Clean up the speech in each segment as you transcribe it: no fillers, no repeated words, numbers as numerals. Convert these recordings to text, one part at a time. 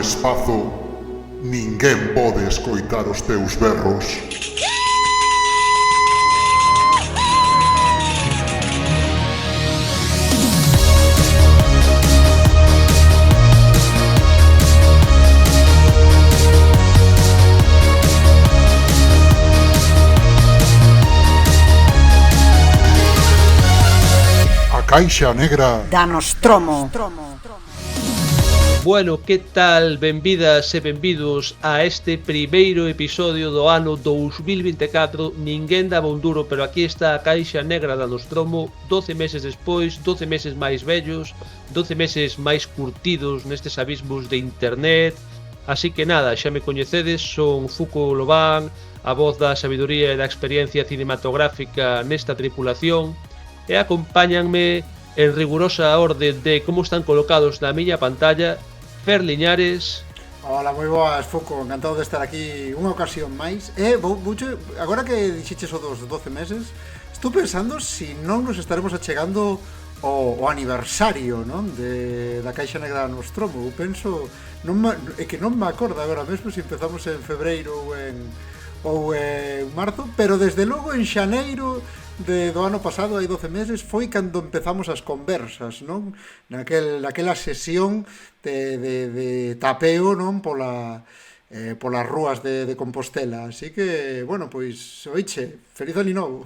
espazo, ninguén pode escoitar os teus berros. A Caixa Negra da Nostromo. Bueno, que tal? Benvidas e benvidos a este primeiro episodio do ano 2024. Ninguén daba un duro, pero aquí está a Caixa Negra da Nostromo 12 meses despois, 12 meses máis vellos, 12 meses máis curtidos nestes abismos de internet. Así que nada, xa me coñecedes, son Fuco Lobán, a voz da sabiduría e da experiencia cinematográfica nesta tripulación, e acompáñanme en rigurosa orde de como están colocados na miña pantalla Fer Liñares. Hola, moi boas, Fuco, encantado de estar aquí unha ocasión máis. Agora que dixiches o dos 12 meses, estou pensando se non nos estaremos achegando o aniversario, non? Da Caixa Negra da Nostromo. Eu penso, é que non me acordo agora mesmo se empezamos en febreiro ou en marzo, pero desde logo en xaneiro do ano pasado, hai 12 meses, foi cando empezamos as conversas, non? Naquela sesión de tapeo, non? Polas rúas de Compostela. Así que, bueno, pois, oiche, feliz ano novo.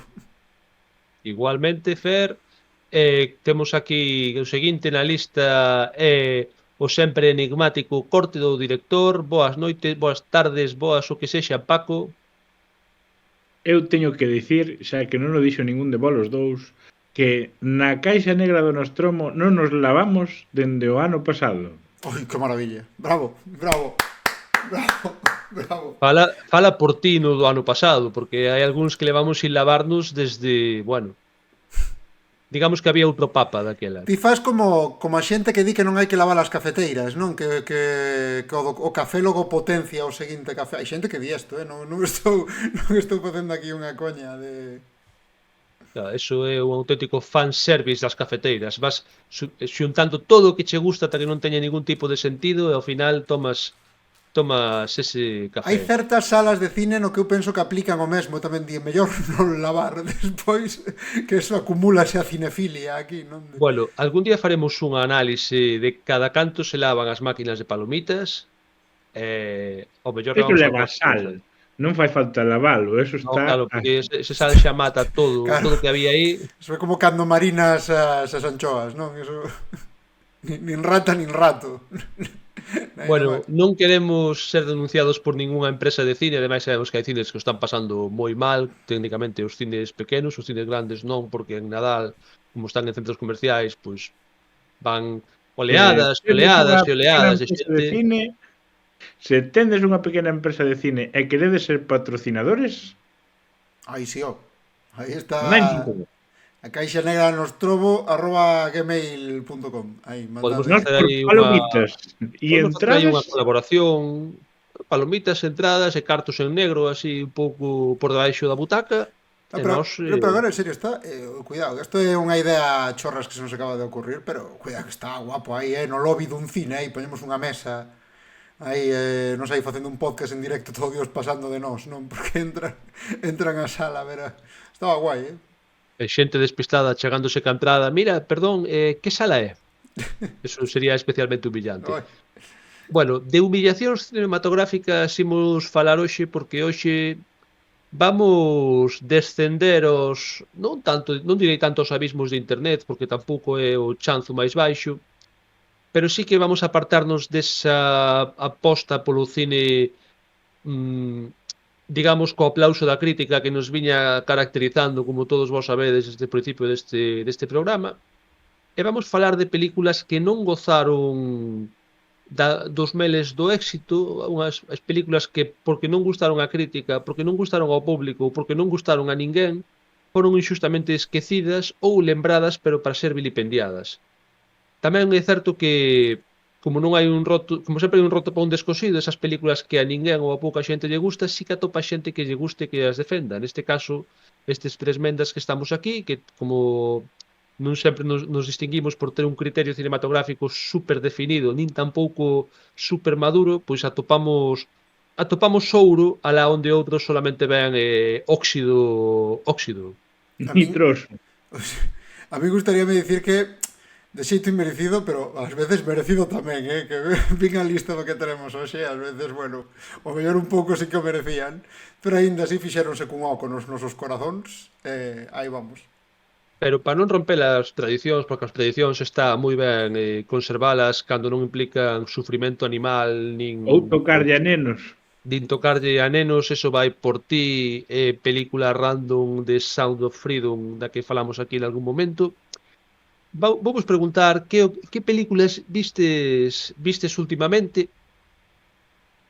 Igualmente, Fer, temos aquí o seguinte na lista, o sempre enigmático corte do director. Boas noites, boas tardes, boas o que sexa, Paco. Eu teño que dicir, xa que non o dixo ningún de vos dous, que na Caixa Negra do Nostromo non nos lavamos dende o ano pasado. Oi, que maravilla. Bravo. Fala por ti no do ano pasado, porque hai algúns que levamos sin lavarnos desde, bueno, digamos que había outro papa daquela. Ti faz como a xente que di que non hai que lavar as cafeteiras, non? Que o café logo potencia o seguinte café. Hai xente que di isto, non estou facendo aquí unha coña de... Claro, eso é un auténtico fanservice das cafeteiras. Vas xuntando todo o que che gusta ata que non teña ningún tipo de sentido e ao final tomas ese café. Hai certas salas de cine no que eu penso que aplican o mesmo, tamén di, mellor non lavar despois, que eso acumúlase a cinefilia aquí, non? Bueno, algún día faremos unha análise de cada canto se lavan as máquinas de palomitas. O mellor Eso vamos leva sal, non fai falta lavalo, eso está... No, claro, porque ese sal xa mata todo, claro. Todo que había aí. Eso é como cando marinas as anchoas, non? Eso... nin rata nin rato. Bueno, non queremos ser denunciados por ningunha empresa de cine. Ademais sabemos que hai cines que o están pasando moi mal. Técnicamente os cines pequenos, os cines grandes non, porque en Nadal, como están en centros comerciais, pois van oleadas de xente. Se tendes unha pequena empresa de cine e queredes ser patrocinadores, aí si, aí está a Caixa Negra Nostromo @gmail.com. Podemos facer aí palomitas e entradas, unha colaboración, palomitas, entradas e cartos en negro, así un pouco por debaixo da butaca. Pero agora, en serio, está... cuidado, que isto é unha idea chorras que se nos acaba de ocurrir, pero cuidado que está guapo aí, no lobby dun cine, aí poñemos unha mesa, aí, non sei, facendo un podcast en directo, todo Dios pasando de nós, non? Porque entran á sala, a ver, estaba guai, E xente despistada chegándose ca entrada. Mira, perdón, que sala é? Eso sería especialmente humillante. Bueno, de humillacións cinematográficas imos falar hoxe, porque hoxe vamos descender os... non direi tanto os abismos de internet, porque tampouco é o chanzo máis baixo, pero sí que vamos apartarnos desa aposta polo cine... digamos, co aplauso da crítica que nos viña caracterizando, como todos vos sabedes, desde o principio deste programa, e vamos falar de películas que non gozaron dos meles do éxito, unhas películas que, porque non gustaron a crítica, porque non gustaron ao público, porque non gustaron a ninguén, foron inxustamente esquecidas ou lembradas, pero para ser vilipendiadas. Tamén é certo que, como non hai un roto, como sempre hai un roto para un descosido, esas películas que a ninguén ou a pouca xente lle gusta, sí que atopa xente que lle guste que as defenda. Neste caso, estes tres mendas que estamos aquí, que como non sempre nos distinguimos por ter un criterio cinematográfico super definido, nin tampouco super maduro, pois atopamos ouro alá onde outros solamente ven óxido. A min, Nitroso. a mí gustaríame dicir que de xeito inmerecido, pero ás veces merecido tamén, que vin a lista do que tenemos hoxe, ás veces, bueno, o mellor un pouco sí que o merecían, pero aínda así fixéronse cun oco nos nosos corazóns, aí vamos. Pero para non romper as tradicións, porque as tradicións está moi ben conservalas cando non implican sufrimento animal Ou tocarlle a nenos. nin tocarlle a nenos, eso vai por ti, película random de Sound of Freedom da que falamos aquí en algún momento. Vou vos preguntar que películas vistes últimamente.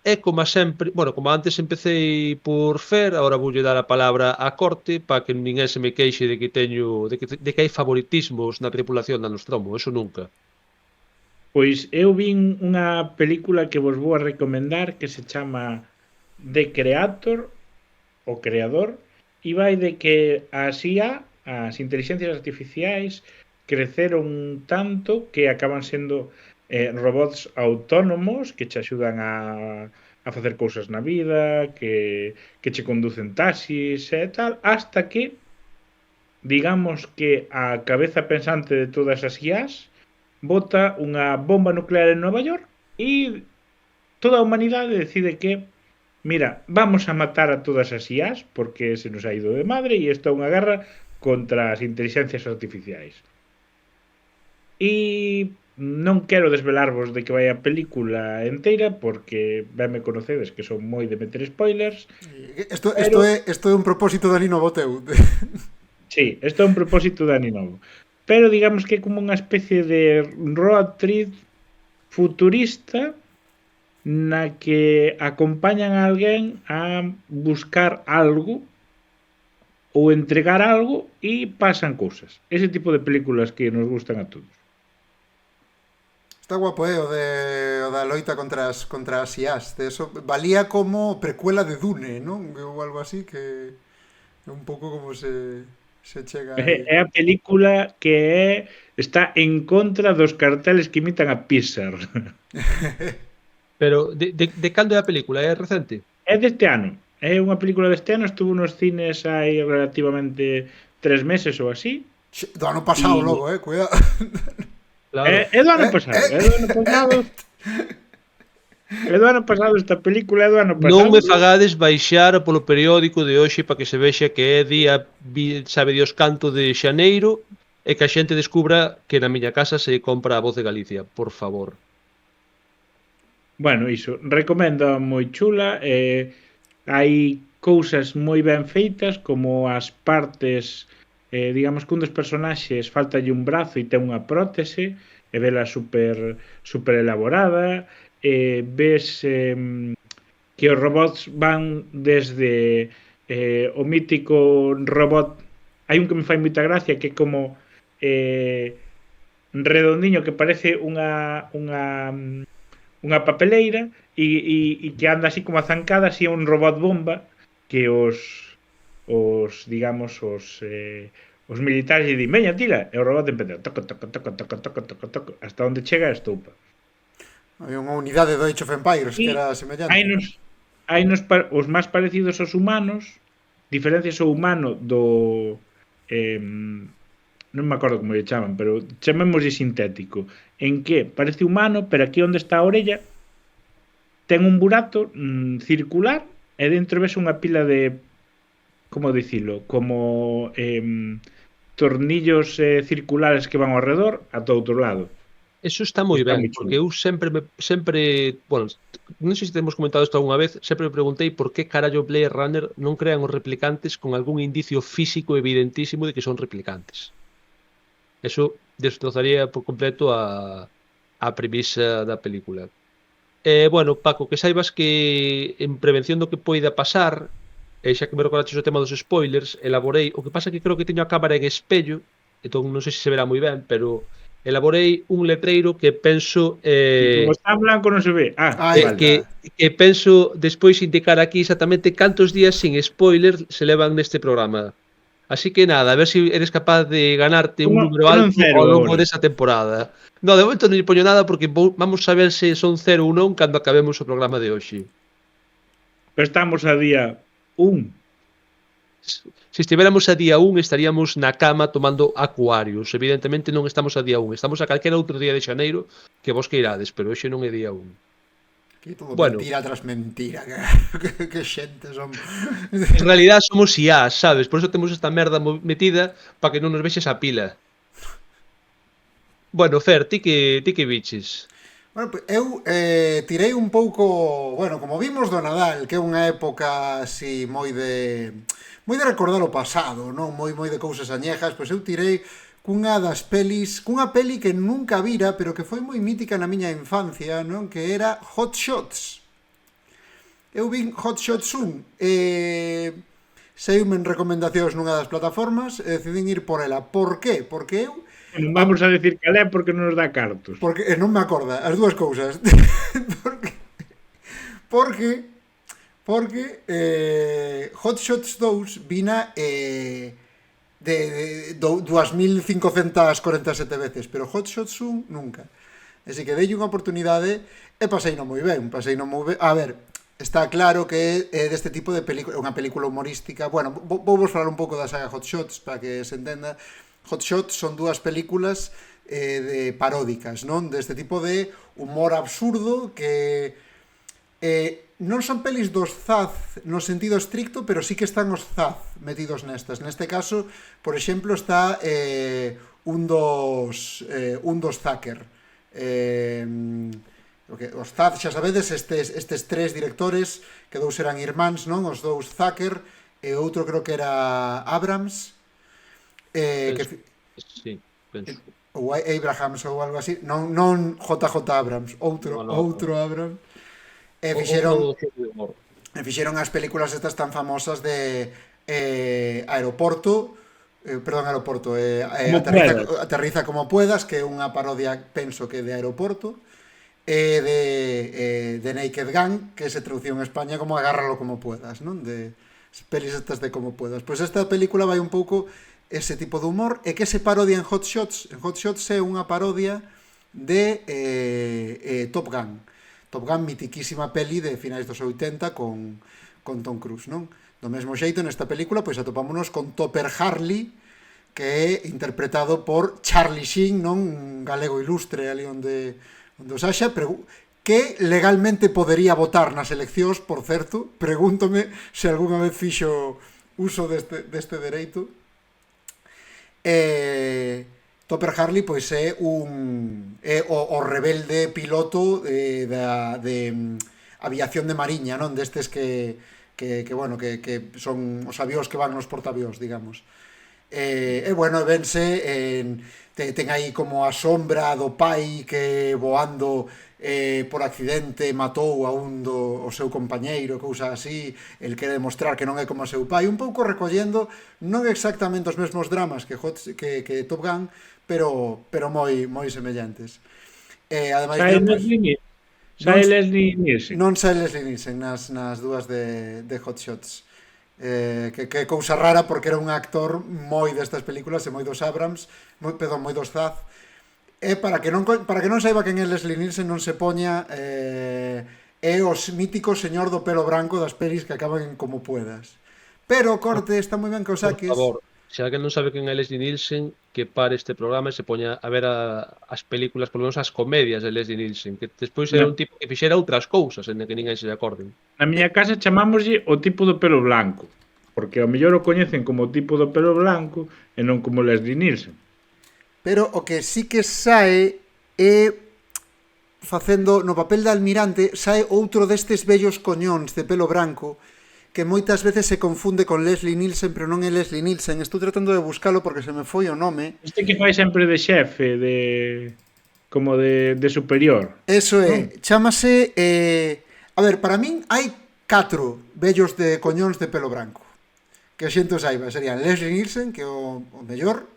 E como sempre, bueno, como antes empecé por Fer, agora voulle dar a palabra a Corte para que ninguén se me queixe de que hai favoritismos na tripulación da Nostromo, eso nunca. Pois eu vin unha película que vos vou a recomendar que se chama The Creator, o Creador, e vai de que as IA, as inteligencias artificiais, creceron tanto que acaban sendo robots autónomos que che axudan a facer cousas na vida, que che conducen taxis e tal, hasta que digamos que a cabeza pensante de todas as IAs bota unha bomba nuclear en Nova York e toda a humanidade decide que mira, vamos a matar a todas as IAs porque se nos ha ido de madre e isto é unha guerra contra as inteligencias artificiais. E non quero desvelarvos de que vai a película enteira porque ben me conocedes que son moi de meter spoilers. Isto é un propósito de Nino Boteu. Sí, isto é un propósito de Ani Novo. Pero digamos que é como unha especie de road trip futurista na que acompañan a alguén a buscar algo ou entregar algo e pasan cousas. Ese tipo de películas que nos gustan a todos. Está guapo, o da loita contra as IAs. De eso valía como precuela de Dune, non? Ou algo así, que é un pouco como se chega aí. É a película que está en contra dos carteles que imitan a Pixar. Pero de cando é a película? É recente? É deste ano. É unha película deste ano, estuvo nos cines hai relativamente 3 meses ou así. Do ano pasado, logo, cuidado. Claro. É do ano pasado. É do ano pasado esta película, é do ano pasado. Non me fagades baixar polo periódico de hoxe para que se vexa que é día, sabe Dios canto de xaneiro e que a xente descubra que na miña casa se compra a Voz de Galicia, por favor. Bueno, iso, recomendo moi chula, hai cousas moi ben feitas como as partes, digamos que un dos personaxes faltalle un brazo e ten unha prótese e vela super elaborada, ves que os robots van desde o mítico robot, hai un que me fai moita gracia que é como redondiño que parece unha papeleira e que anda así como a zancada, así un robot bomba que os militares lle din, veña, tira, e o robot empeza toco, hasta onde chega a estupa. Hai unha unidade do Age of Empires que era semellante. Hainos os máis parecidos aos humanos, diferencias ao humano do non me acordo como lle chaman, pero chamémoslle sintético, en que parece humano, pero aquí onde está a orella ten un burato circular e dentro ves unha pila de, como dicilo, como tornillos circulares que van ao redor a todo outro lado. Eso está moi ben, porque eu sempre, bueno, non sei se temos comentado isto algunha vez, sempre me preguntei por que carallo Blade Runner non crean os replicantes con algún indicio físico evidentísimo de que son replicantes. Eso destrozaría por completo a premisa da película. Bueno, Paco, que saibas que en prevención do que poida pasar, xa que me recordaches o tema dos spoilers, elaborei, o que pasa que creo que teño a cámara en espello, entón non sei se se verá moi ben, pero elaborei un letreiro que penso como está en blanco non se ve. que penso despois indicar aquí exactamente cantos días sin spoiler se levan neste programa. Así que nada, a ver se eres capaz de ganarte un número Pon un alto cero ao longo ahora. desa temporada. No, de momento non lle poño nada porque vamos a ver se son 0 ou non cando acabemos o programa de hoxe. Pero estamos a día 1. Se estiveramos a día 1 estaríamos na cama tomando Aquarius. Evidentemente non estamos a día 1, estamos a calquera outro día de xaneiro que vos queirades, pero hoxe non é día 1. Que todo Bueno, mentira tras mentira, que xente son. en realidad somos IAs, sabes? Por eso temos esta merda metida para que non nos vexes a pila. Bueno, Fer, ti que biches? Bueno, pues eu tirei un pouco, bueno, como vimos do Nadal, que é unha época así moi de recordar o pasado, non? Moi de cousas añejas, pois eu tirei cunha das pelis, cunha peli que nunca vira, pero que foi moi mítica na miña infancia, non? Que era Hot Shots. Eu vin Hot Shots 1 saiume en recomendacións nunha das plataformas e decidín ir por ela. Por qué? Porque eu Non vamos a decir cal é porque non nos dá cartos. porque non me acorda as dúas cousas. porque Hot Shots 2 vina de 2547 veces, pero Hot Shots 1 nunca. Así que dei unha oportunidade e pasei non moi ben. A ver, está claro que é deste tipo de película, unha película humorística. Bueno, vou vos falar un pouco da saga Hot Shots para que se entenda. Hot Shots son dúas películas de paródicas, non? Deste tipo de humor absurdo que non son pelis dos Zaz no sentido estricto, pero sí que están os Zaz metidos nestas. Neste caso, por exemplo, está un dos Zucker. Os Zaz, xa sabedes, estes tres directores, que dous eran irmáns, non? Os dous Zucker, e outro creo que era Abrams, Sí, penso. ou Abrahams ou algo así, non JJ Abrams, outro Abrams, e fixeron as películas estas tan famosas de Aeroporto, Aterriza como puedas, que é unha parodia, penso que de Aeroporto, e de Naked Gun, que se traduciu en España como Agárralo como puedas, non? De pelis estas de como puedas. Pois esta película vai un pouco ese tipo de humor, e que se parodia en Hot Shots. En Hot Shots é unha parodia de Top Gun. Top Gun, mitiquísima peli de finais dos 80 con Tom Cruise, non? Do mesmo xeito, nesta película, pois atopámonos con Topper Harley, que é interpretado por Charlie Sheen, non? Un galego ilustre ali onde os haxa, pero que legalmente podería votar nas eleccións, por certo. Pregúntome se algunha vez fixo uso deste dereito. Topper Harley pois é o rebelde piloto de aviación de mariña, non? Destes que son os avións que van nos portaavións, digamos. Bueno, vense ten aí como a sombra do pai que voando por accidente matou a o seu compañeiro, cousa así. El quere demostrar que non é como o seu pai, un pouco recollendo non exactamente os mesmos dramas que Top Gun, pero moi semellantes. Ademais, Sae Leslie Nielsen. Non sae Leslie Nielsen nas dúas de Hot Shots. Que cousa rara, porque era un actor moi destas películas e moi dos Abrams, moi dos Zaz. Para que non saiba quen é Leslie Nielsen, non se poña é os míticos señor do pelo branco das pelis que acaban en Como puedas. Pero o corte está moi ben que o saques. Por favor, se alguén non sabe quen é Leslie Nielsen, que pare este programa e se poña a ver as películas, por lo menos as comedias de Leslie Nielsen, que despois era un tipo que fixera outras cousas en que ninguén se acorden. Na miña casa chamámoslle o tipo do pelo blanco, porque ao mellor o coñecen como o tipo do pelo blanco e non como Leslie Nielsen. Pero o que sí que sae é facendo no papel de almirante, sae outro destes vellos coñóns de pelo branco que moitas veces se confunde con Leslie Nielsen, pero non é Leslie Nielsen. Estou tratando de buscalo porque se me foi o nome. Este que fai sempre de xefe, como de superior. Eso é, chámase a ver, para min hai 4 vellos de coñóns de pelo branco que a xente saiba. Serían Leslie Nielsen, que é o mellor.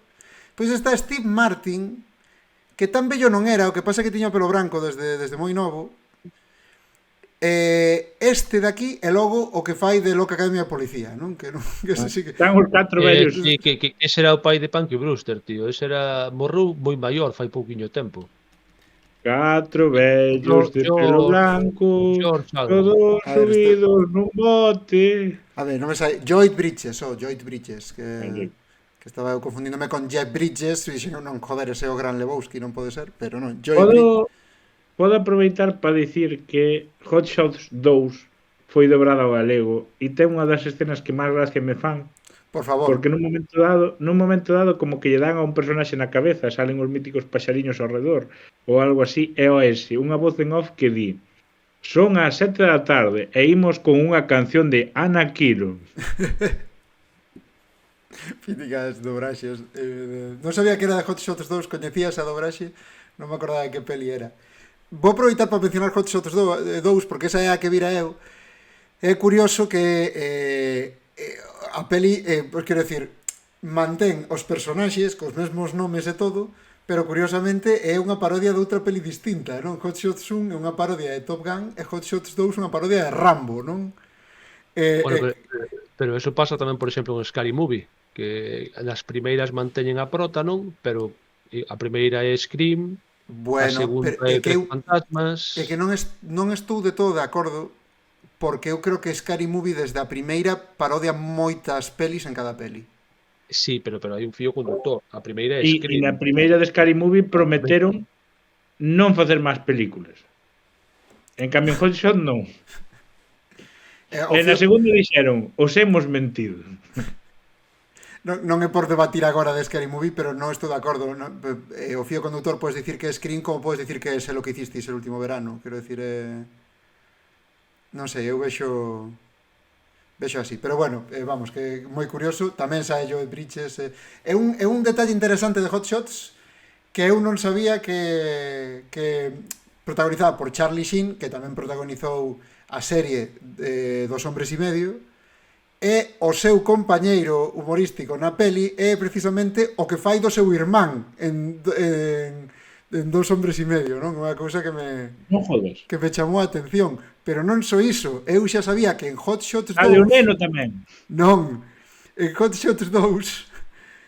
Pois está Steve Martin, que tan bello non era, o que pasa que tiña o pelo branco desde moi novo. Este de aquí é logo o que fai de Loca Academia de Policía, non? Que ese sí que... Están os 4 vellos. que ese era o pai de Punky Brewster, tío. Ese era morreu moi maior, fai pouquiño tempo. 4 vellos de pelo blanco, George algo. todos A ver, subidos nun bote. A ver, non me sai... Lloyd Bridges, Lloyd Bridges, Vale. que estaba eu confundíndome con Jeff Bridges, e dixen, non, joder, ese é o gran Lebowski, non pode ser, pero non, Lloyd Bridges. Podo aproveitar para dicir que Hot Shots 2 foi dobrada ao galego e ten unha das escenas que máis gracia me fan, Por favor. porque nun momento dado como que lle dan a un personaxe na cabeza, salen os míticos paxariños ao redor ou algo así, e o ese, unha voz en off que di: son as 7 da tarde e imos con unha canción de Ana Quiro. Fíticas dobraxes. Non sabía que era de Hot Shots 2, coñecía esa dobraxe, non me acordaba de que peli era. Vou aproveitar para mencionar Hot Shots 2 porque esa é a que vira eu. É curioso que a peli, pois quero decir, mantén os personaxes cos mesmos nomes e todo, pero curiosamente é unha parodia de outra peli distinta, non? Hot Shots 1 é unha parodia de Top Gun e Hot Shots 2 unha parodia de Rambo, non? Bueno, pero eso pasa tamén, por exemplo, en Scary Movie, que nas primeiras manteñen a prota, non? Pero a primeira é Scream, a segunda é Tres Fantasmas... É que non estou de todo de acordo, porque eu creo que Scary Movie desde a primeira parodia moitas pelis en cada peli. Sí, pero hai un fío conductor. A primeira é E Scream. na primeira de Scary Movie prometeron non facer máis películas. En cambio, en Hot Shot non. E na segunda dixeron: os hemos mentido. Non é por debatir agora de Scary Movie, pero non estou de acordo. O fío conductor podes dicir que é Scream, como podes dicir que é Sé lo que hicisteis el último verano. Quero dicir, non sei, eu vexo así, pero bueno, vamos, que moi curioso. Tamén sae Lloyd Bridges. É un detalle interesante de Hot Shots que eu non sabía que protagonizada por Charlie Sheen, que tamén protagonizou a serie Dos hombres e medio, e o seu compañeiro humorístico na peli é precisamente o que fai do seu irmán en Dos hombres e medio, non? Unha cousa que me chamou a atención. Pero non só iso, eu xa sabía que en Hot Shots 2... o neno tamén. Non, en Hot Shots 2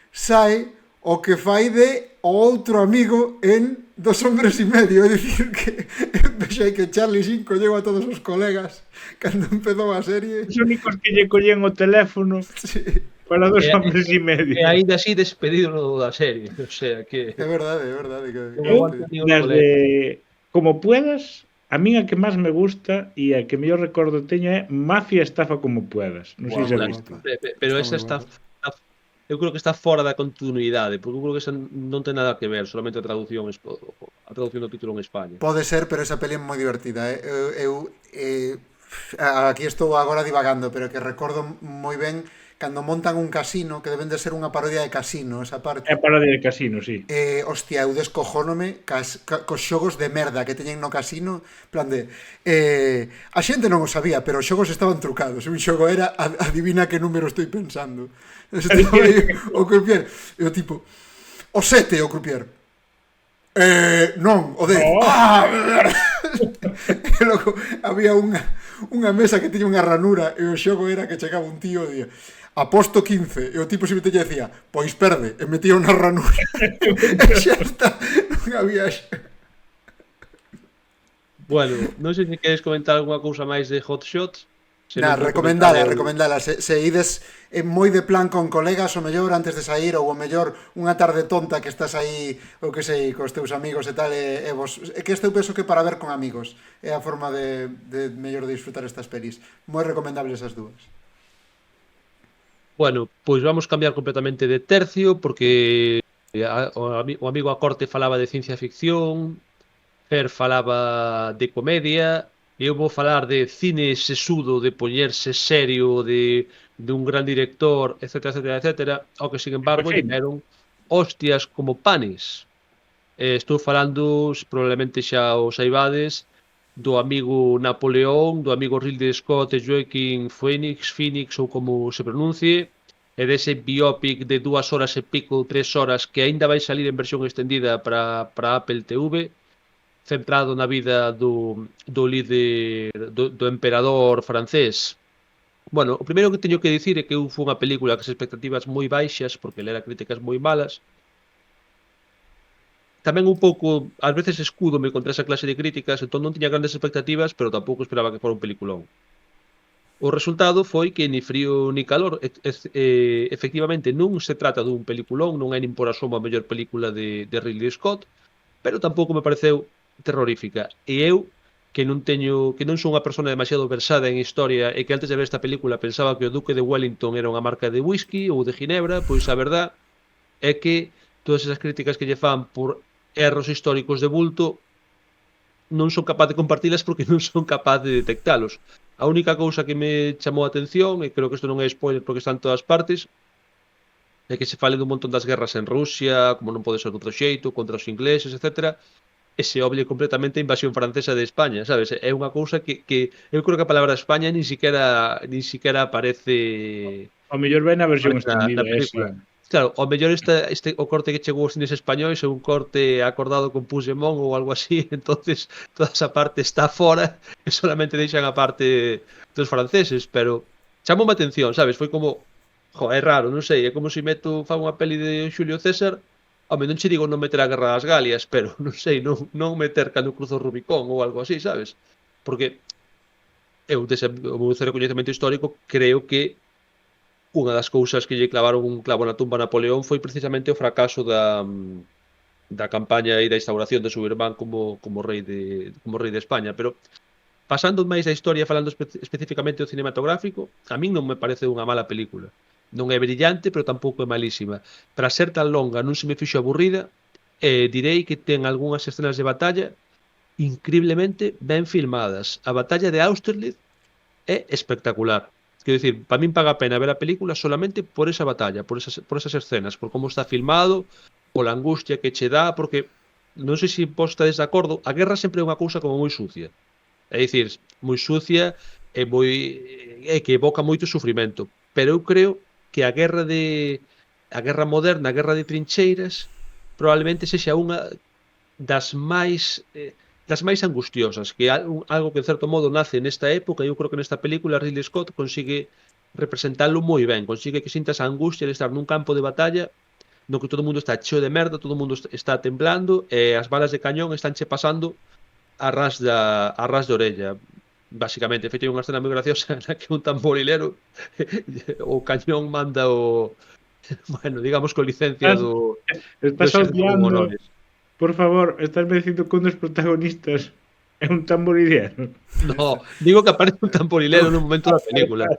sai o que fai de o outro amigo en Dos hombres e medio. É dicir que vexai que Charlie Sheen colleu a todos os colegas cando empezou a serie. Os únicos que lle collían o teléfono para Dos hombres e medio. E aínda así despedido da serie. O sea que... É verdade. Desde Como puedas, a min a que máis me gusta e a que mellor recordo teño é Mafia estafa como puedas. Non sei se a visto. Pero esa está... Eu creo que está fora da continuidade, porque eu creo que esa non ten nada que ver, solamente a traducción do título en España. Pode ser, pero esa peli é moi divertida. Aquí estou agora divagando, pero que recordo moi ben cando montan un casino, que deben de ser unha parodia de Casino, esa parte. É parodia de Casino, sí. Hostia, eu descojónome cos xogos de merda que teñen no casino, plan de... a xente non o sabía, pero os xogos estaban trucados. Un xogo era, adivina que número estou pensando. Estaba aí o croupier, e o tipo, o 7 o croupier. Non, o 10. Oh. E logo había unha mesa que tiña unha ranura e o xogo era que chegaba un tío e día aposto 15, e o tipo se metía e decía pois perde, e metía unha ranura e xa está, non había Bueno, non sei se queres comentar algunha cousa máis de Hot Shots. Recomendala. Se ides moi de plan con colegas, o mellor antes de sair, ou o mellor unha tarde tonta que estás aí, ou que sei, cos teus amigos e tal, e vos, que este eu penso que para ver con amigos é a forma de mellor de disfrutar estas pelis. Moi recomendables as dúas. Bueno, pois vamos cambiar completamente de tercio, porque o amigo a corte falaba de ciencia ficción, Fer falaba de comedia, e eu vou falar de cine sesudo, de poñerse serio, de un gran director, etc. Ao que, sin embargo, deron hostias como panes. Estou falando, probablemente xa os saibades, do amigo Napoleón, do amigo Ridley Scott e Joaquin Phoenix, ou como se pronuncie, e dese biopic de 2 horas e pico, 3 horas, que aínda vai salir en versión extendida para Apple TV, centrado na vida do líder do emperador francés. Bueno, o primeiro que teño que dicir é que eu foi unha película que as expectativas moi baixas, porque lera críticas moi malas. Tamén un pouco, ás veces escúdome contra esa clase de críticas, entón non tiña grandes expectativas, pero tampouco esperaba que fora un peliculón. O resultado foi que ni frío ni calor, efectivamente non se trata dun peliculón, non é nin por asomo a mellor película de Ridley Scott, pero tampouco me pareceu terrorífica. E eu, que non son unha persona demasiado versada en historia e que antes de ver esta película pensaba que o Duque de Wellington era unha marca de whisky ou de ginebra, pois a verdad é que todas esas críticas que lle fan por erros históricos de bulto non son capaz de compartilas porque non son capaz de detectalos. A única cousa que me chamou a atención, e creo que isto non é spoiler porque está en todas partes, é que se fale dun montón das guerras en Rusia, como non pode ser de outro xeito, contra os ingleses, etc. E se oble completamente a invasión francesa de España, sabes? É unha cousa que eu creo que a palabra España nin siquiera aparece O mellor ven a versión extendida na película. Claro, o mellor o corte que chegou aos cines españois é un corte acordado con Puigdemont ou algo así, entonces toda esa parte está fora e solamente deixan a parte dos franceses, pero chamou a atención, sabes? Foi como, é raro, non sei, é como se fan unha peli de Xulio César, home, non che digo non meter a Guerra das Galias, pero non sei, non meter cando cruzo o Rubicón ou algo así, sabes? Porque eu, desde o meu cero coñecemento histórico, creo que unha das cousas que lle clavaron un clavo na tumba a Napoleón foi precisamente o fracaso da campaña e da instauración de seu irmán como rei de España, pero pasando máis a historia, falando especificamente do cinematográfico, a min non me parece unha mala película. Non é brillante, pero tampouco é malísima. Para ser tan longa non se me fixo aburrida, e direi que ten algunhas escenas de batalla increíblemente ben filmadas. A batalla de Austerlitz é espectacular. Quero dicir, para min paga a pena ver a película solamente por esa batalla, por esas escenas, por como está filmado, pola angustia que che dá, porque non sei se vos estades de acordo, a guerra sempre é unha cousa como moi sucia. É dicir, moi sucia e que evoca moito sufrimento. Pero eu creo que a guerra moderna, a guerra de trincheiras, probablemente sexa unha das máis angustiosas, que é algo que en certo modo nace nesta época, e eu creo que nesta película Ridley Scott consigue representarlo moi ben, consigue que sintas a angustia de estar nun campo de batalla no que todo o mundo está cheo de merda, todo o mundo está temblando e as balas de cañón estánche pasando a ras de orella. Basicamente, feito unha escena moi graciosa na que un tamborilero o cañón manda o bueno, digamos con licencia do estás obviando. Por favor, estás me dicindo que un dos protagonistas é un tamborilero. No, digo que aparece un tamborilero nun momento da película.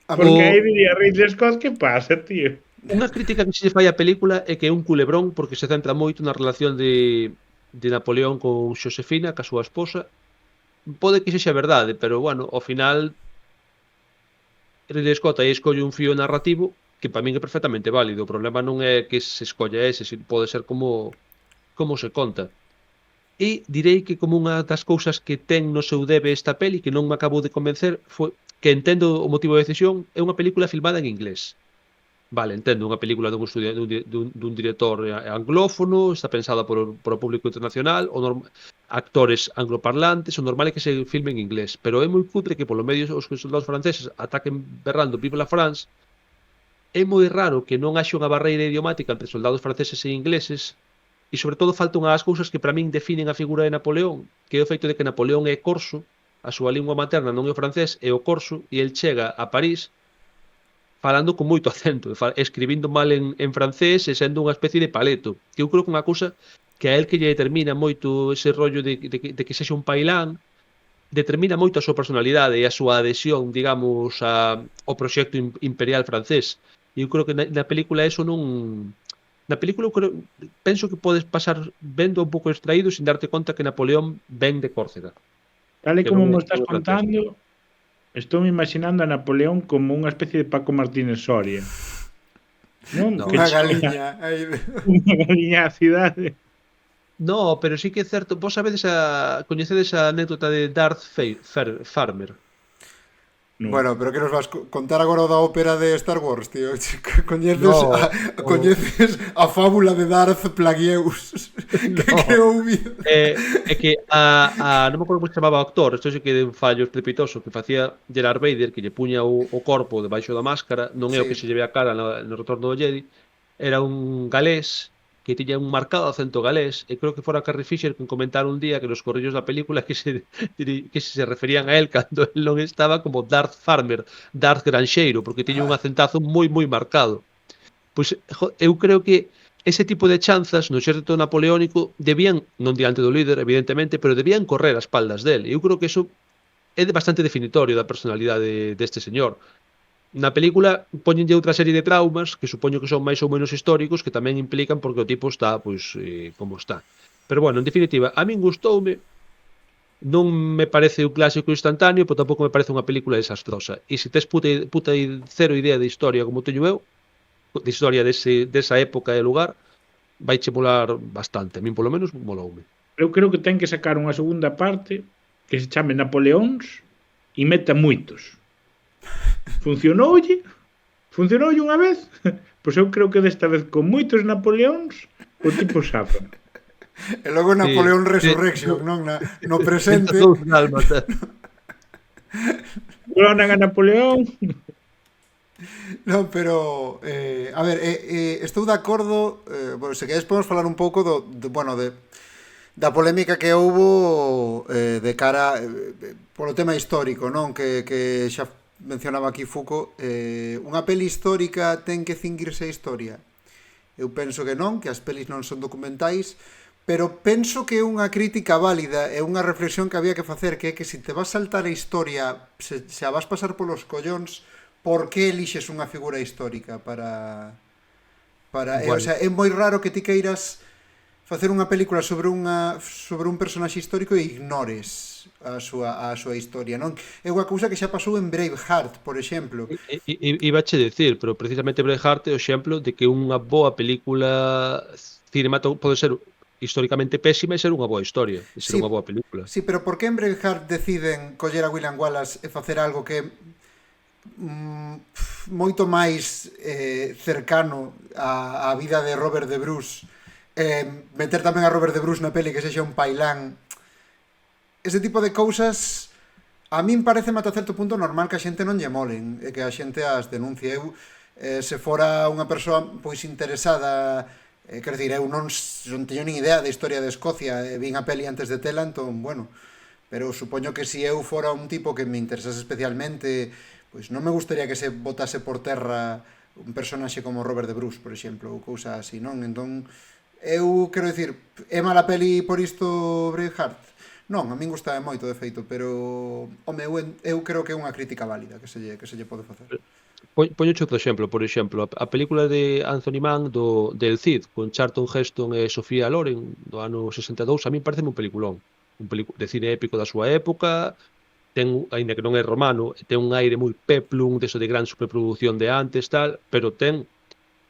Porque aí diría Ridley Scott, que pasa, tío? Unha crítica que se fai á película é que é un culebrón porque se centra moito na relación de Napoleón con Xosefina, ca súa esposa. Pode que sexa verdade, pero bueno, ao final Ridley Scott aí escolle un fío narrativo que para min é perfectamente válido. O problema non é que se escolla ese, pode ser como se conta. E direi que como unha das cousas que ten no seu debe esta peli, que non me acabou de convencer, foi que entendo o motivo de decisión, é unha película filmada en inglés. Vale, entendo, unha película dun director anglófono, está pensada por o público internacional, actores angloparlantes, o normal é que se filme en inglés, pero é moi cutre que polo medio os soldados franceses ataquen berrando Vive la France. É moi raro que non haxe unha barreira idiomática entre soldados franceses e ingleses. E sobre todo falta unha das cousas que para min definen a figura de Napoleón, que é o feito de que Napoleón é corso, a súa lingua materna non é o francés, é o corso, e el chega a París falando con moito acento, escribindo mal en francés e sendo unha especie de paleto, que eu creo que unha cousa que a el que lle determina moito ese rollo de que sexa un pailán, determina moito a súa personalidade e a súa adhesión, digamos, ao proxecto imperial francés. E eu creo que na película eso non... Na película penso que podes pasar vendo un pouco extraído sin darte conta que Napoleón ven de Córcega. Tal e como me estás contando, estou imaginando a Napoleón como unha especie de Paco Martínez Soria. Non? Unha galiña. Unha galiña a cidade. No, pero sí que é certo. Vos coñecedes a anécdota de Darth Farmer? No. Bueno, pero que nos vas contar agora da ópera de Star Wars, tío? Coñeces a fábula de Darth Plagueus? que No. creou vida. É que non me acordo como se chamaba o actor, isto sí que é un fallo estrepitoso, que facía Gerard Vader, que lle puña o corpo debaixo da máscara, non é o que Sí. se lle ve a cara no Retorno do Jedi, era un galés que tiña un marcado acento galés, e creo que fora Carrie Fisher que comentara un día que nos corrillos da película que se referían a él cando él non estaba como Darth Farmer, Darth Granxeiro, porque tiña un acentazo moi moi marcado. Pois eu creo que ese tipo de chanzas no exército napoleónico debían, non diante do líder, evidentemente, pero debían correr a espaldas del. E eu creo que eso é bastante definitorio da personalidade deste señor. Na película poñenlle outra serie de traumas que supoño que son máis ou menos históricos que tamén implican porque o tipo está pois como está. Pero bueno, en definitiva, a min gustoume, non me parece un clásico instantáneo, pero tampouco me parece unha película desastrosa. E se tes puta cero idea de historia como teño eu, de historia desa época e lugar, vai che molar bastante. A min polo menos moloume. Eu creo que ten que sacar unha segunda parte que se chame Napoleóns e meta moitos. Funcionoulle unha vez, pois eu creo que desta vez con moitos Napoleóns o tipo safa. E logo Napoleón Sí. Resurrection, non? No presente. Dous dálmatas. Clonan a Napoleón. Non, pero a ver, estou de acordo, bueno, se queres podemos falar un pouco da polémica que houbo de cara polo tema histórico, non? Que xa mencionaba aquí Foucault, unha peli histórica ten que cinguirse a historia. Eu penso que non, que as pelis non son documentais, pero penso que é unha crítica válida e unha reflexión que había que facer, que é que se te vas saltar a historia, se a vas pasar polos collóns, por que elixes unha figura histórica para Bueno. o sea, é moi raro que ti queiras facer unha película sobre un personaxe histórico e ignores a súa historia, non? É unha cousa que xa pasou en Braveheart, por exemplo. Iba che decir, pero precisamente Braveheart é o exemplo de que unha boa película cinematográfica pode ser históricamente pésima e ser unha boa historia, e ser Sí. unha boa película. Sí, pero por que en Braveheart deciden coller a William Wallace e facer algo que moito máis cercano á vida de Robert de Bruce, meter tamén a Robert de Bruce na peli que sexa un pailán, ese tipo de cousas a min parece ata certo punto normal que a xente non lle molen e que a xente as denuncie. Eu se fora unha persoa pois interesada, quero dicir, eu non teño nin idea da historia de Escocia, vin a peli antes de tela, entón, bueno, pero supoño que se eu fora un tipo que me interesase especialmente, pois non me gustaría que se botase por terra un personaxe como Robert de Bruce, por exemplo, ou cousa así, non? Entón, eu quero dicir, é mala peli por isto Braveheart? Non, a min gustaba moito, de feito, pero home, eu creo que é unha crítica válida que se lle pode facer. Poñoche outro exemplo, por exemplo, a película de Anthony Mann del Cid, con Charlton Heston e Sofía Loren, do ano 62, a min parece un peliculón. Un de cine épico da súa época, ten, aínda que non é romano, ten un aire moi peplum, deso de gran superproducción de antes, tal, pero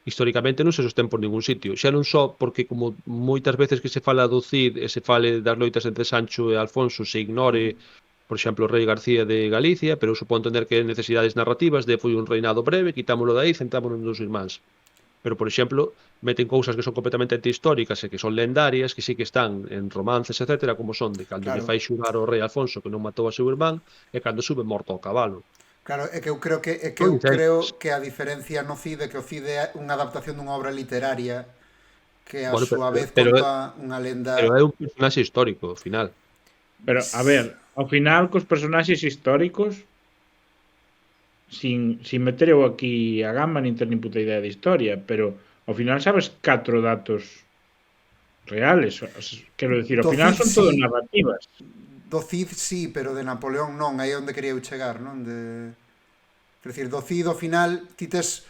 históricamente non se sostén por ningún sitio. Xa non só porque, como moitas veces que se fala do Cid e se fale das loitas entre Sancho e Alfonso, se ignore, por exemplo, o rei García de Galicia, pero supón entender que necesidades narrativas de foi un reinado breve, quitámoslo de aí, centrámonos nos irmáns. Pero, por exemplo, meten cousas que son completamente antihistóricas e que son lendarias, que sí que están en romances, etcétera, como son de cando Claro. lle fai xurar o rei Alfonso que non matou a seu irmán e cando sube morto ao cabalo. Claro, é que eu creo que a diferencia no Cid é que o Cid é unha adaptación dunha obra literaria que a Bueno, súa vez pero conta unha lenda. Pero é un personaxe histórico, ao final. Pero, a ver, ao final, cos personaxes históricos, sin meter eu aquí a gama, nin ter nin puta idea de historia, pero ao final sabes 4 datos reales. Quero dicir, ao Do final Cid, son todo sí. narrativas. Do Cid sí, pero de Napoleón non, aí é onde quería eu chegar, non? Quer dicir, do Cid ao final ti tes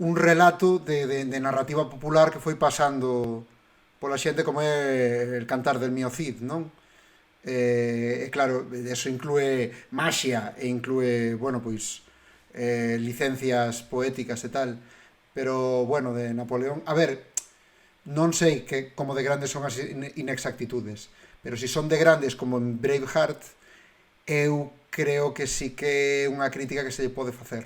un relato de narrativa popular que foi pasando pola xente como é el cantar del mío Cid, non? E claro, eso inclúe maxia e inclúe, bueno, pois licencias poéticas e tal, pero bueno, de Napoleón, a ver, non sei que como de grandes son as inexactitudes, pero se son de grandes como en Braveheart, eu creo que sí que é unha crítica que se lle pode facer.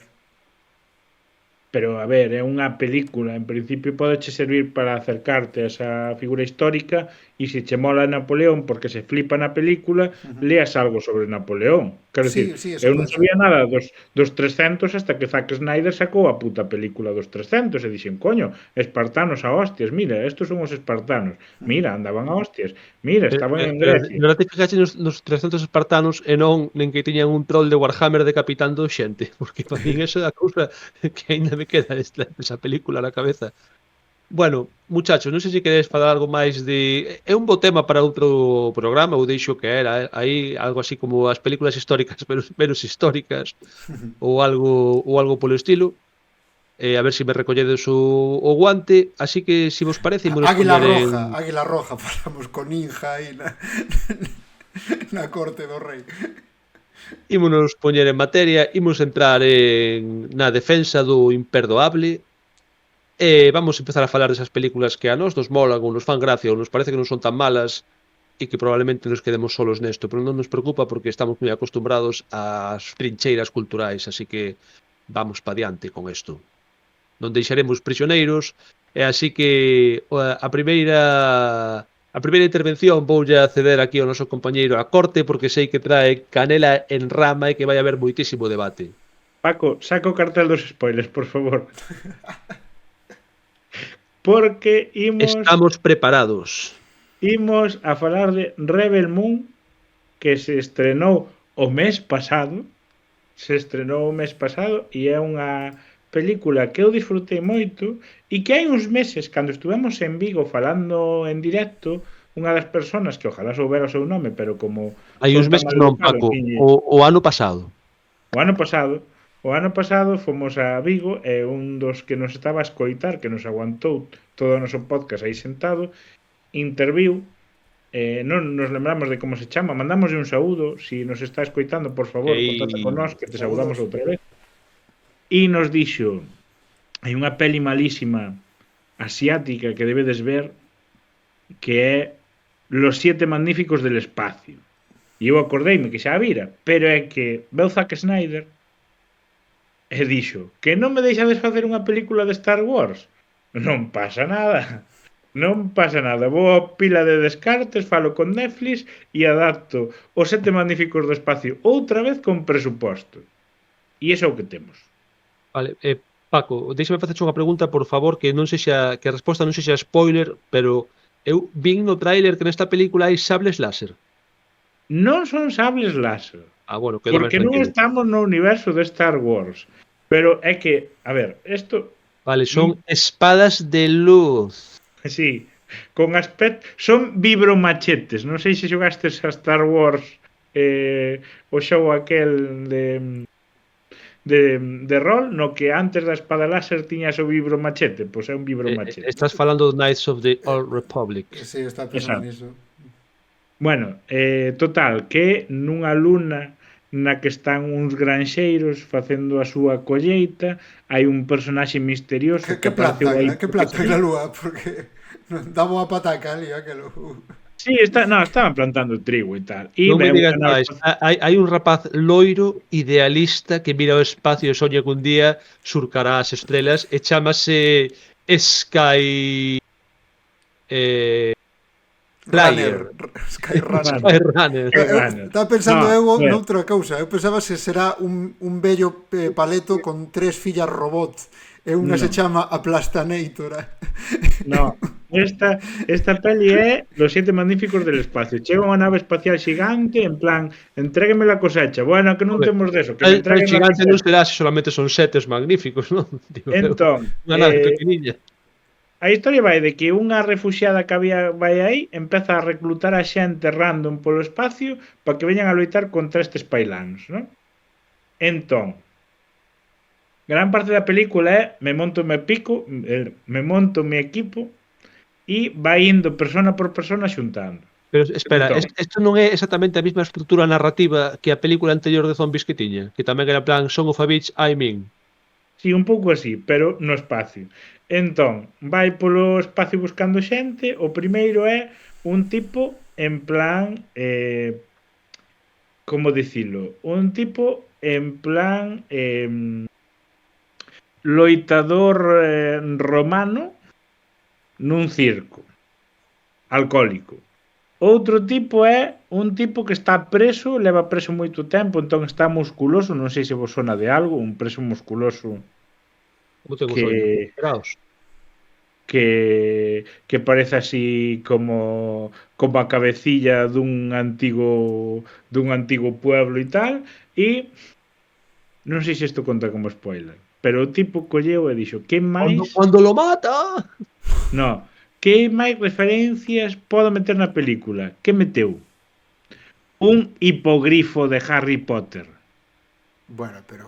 pero a ver, é unha película, en principio podeche servir para acercarte a esa figura histórica e se che mola Napoleón porque se flipa na película, leas algo sobre Napoleón. Quero dicir, Sí, eso eu non pode ser. sabía nada dos 300 hasta que Zack Snyder sacou a puta película dos 300 e dixen, coño, espartanos a hostias, mira, estos son os espartanos, mira, andaban a hostias, mira, estaban en Grecia. Pero te fijaste nos 300 espartanos e non nen que tiñan un troll de Warhammer decapitando xente, porque para min esa é a cousa que aínda me queda esa película na cabeza. Bueno, muchachos, non sei se queredes falar algo máis de... É un bo tema para outro programa, ou deixo que era, aí algo así como as películas históricas, pero menos históricas, ou algo polo estilo. A ver se me recolledes o guante, así que se vos parece imos Águila poñer Roja, en... Águila Roja, falamos con Ninja aí na corte do rei. Ímonos poñer en materia, imos entrar na defensa do imperdoable e vamos empezar a falar desas películas que a nós nos molan ou nos fan gracia ou nos parece que non son tan malas e que probablemente nos quedemos solos nesto, pero non nos preocupa porque estamos moi acostumbrados ás trincheiras culturais, así que vamos pa diante con isto. Non deixaremos prisioneiros e así que a primeira intervención voulle a ceder aquí ao noso compañeiro a corte porque sei que trae canela en rama e que vai haber moitísimo debate. Paco, saca o cartel dos spoilers, por favor. Porque Estamos preparados. Imos a falar de Rebel Moon, que se estrenou o mes pasado. E é unha película que eu disfrutei moito e que hai uns meses, cando estivemos en Vigo falando en directo, unha das persoas que ojalá soubera o seu nome, pero como... Hai uns meses non, Paco, o ano pasado. O ano pasado fomos a Vigo e un dos que nos estaba a escoitar, que nos aguantou todo o noso podcast aí sentado, interviu, non nos lembramos de como se chama, mandamoslle un saúdo, si nos está escoitando, por favor, contacta con nós, que te saudamos outra vez. E nos dixo, hai unha peli malísima asiática que debedes ver, que é Los Siete Magníficos del Espacio. E eu acordeime que xa a vira, pero é que veu Zack Snyder e dixo que non me deixades facer unha película de Star Wars. Non pasa nada. Vou a pila de descartes, falo con Netflix e adapto Os Sete Magníficos do Espacio outra vez con presuposto. E iso é o que temos. Vale, Paco, deixame facerche unha pregunta, por favor, que non sexa que a resposta non sexa spoiler, pero eu vin no tráiler que nesta película hai sables láser. Non son sables láser. Bueno, porque non estamos no universo de Star Wars. Pero é que, a ver, isto... Vale, son espadas de luz. Sí, con aspecto... Son vibromachetes. Non sei se xogastes a Star Wars o show aquel de rol, no que antes da espada láser tiñas o vibromachete. Pois é un vibromachete. Estás falando de Knights of the Old Republic. Sí, está pensando niso. Bueno, total, que nunha luna na que están uns granxeiros facendo a súa colleita, hai un personaxe misterioso que apareceu aí. Que planta na lúa, porque daba a pataca ali, aquelo. Sí, estaban plantando trigo e tal. E non me digas máis, hai un rapaz loiro idealista que mira o espacio e soña que un día surcará as estrelas e chamase Sky... Skyrunner. Estaba pensando noutra cousa. Eu pensaba se será un bello paleto con 3 fillas robot e unha se chama Aplastanator. No, esta peli é Los Siete Magníficos del Espacio. Chega unha nave espacial xigante en plan, entrégueme la cosecha. Bueno, que non temos deso, que me entreguen a xigante non será se solamente son setes magníficos, non? Entón, unha nave pequeniña. A historia vai de que unha refuxiada que había vai aí empeza a reclutar a xente random polo espacio para que veñan a loitar contra estes pailáns, non? Entón, gran parte da película é me monto mi equipo e vai indo persona por persona xuntando. Pero espera, isto non é exactamente a mesma estrutura narrativa que a película anterior de zombies que tiña, que tamén era plan Son of a Bitch, I'm in. Sí, un pouco así, pero no espacio. Entón, vai polo espacio buscando xente. O primeiro é un tipo en plan como dicilo? Un tipo en plan loitador romano nun circo, alcohólico. Outro tipo é un tipo que está preso, leva preso moito tempo, entón está musculoso, non sei se vos sona de algo, un preso musculoso Como ten os que ollos operados. que parece así como a cabecilla dun antigo pueblo e tal, e non sei se isto conta como spoiler, pero o tipo colleu e dixo, que máis? Cuando lo mata! No, que máis referencias podo meter na película? Que meteu? Un hipogrifo de Harry Potter. Bueno, pero...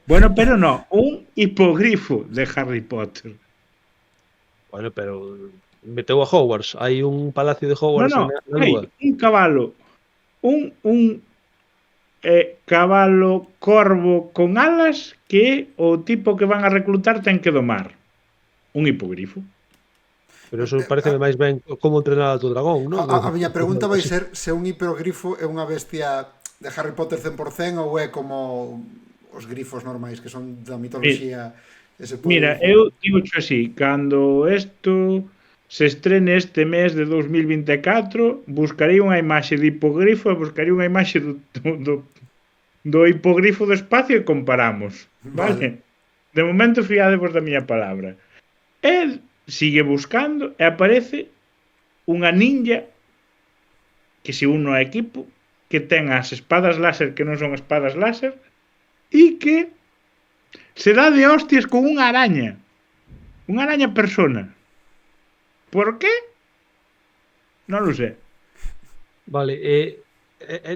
Bueno, pero no, un hipogrifo de Harry Potter. Bueno, pero meteu a Hogwarts. Hai un palacio de No, Hogwarts no, na hai lúa. un cabalo, un cabalo corvo con alas que o tipo que van a reclutar ten que domar. Un hipogrifo. Pero eso parece máis ben como entrenar a tu dragón, non? A miña pregunta vai ser se un hipergrifo é unha bestia de Harry Potter 100% ou é como os grifos normais que son da mitoloxía. Mira, eu digo así, cando isto se estrene este mes de 2024, buscarei unha imaxe de hipogrifo e buscarei unha imaxe do hipogrifo do espacio e comparamos, vale? De momento fiadevos da miña palabra. E sigue buscando e aparece unha ninja que se une ao equipo, que ten as espadas láser que non son espadas láser e que se dá de hostias con unha araña persona. Por qué? Non lo sé. Vale,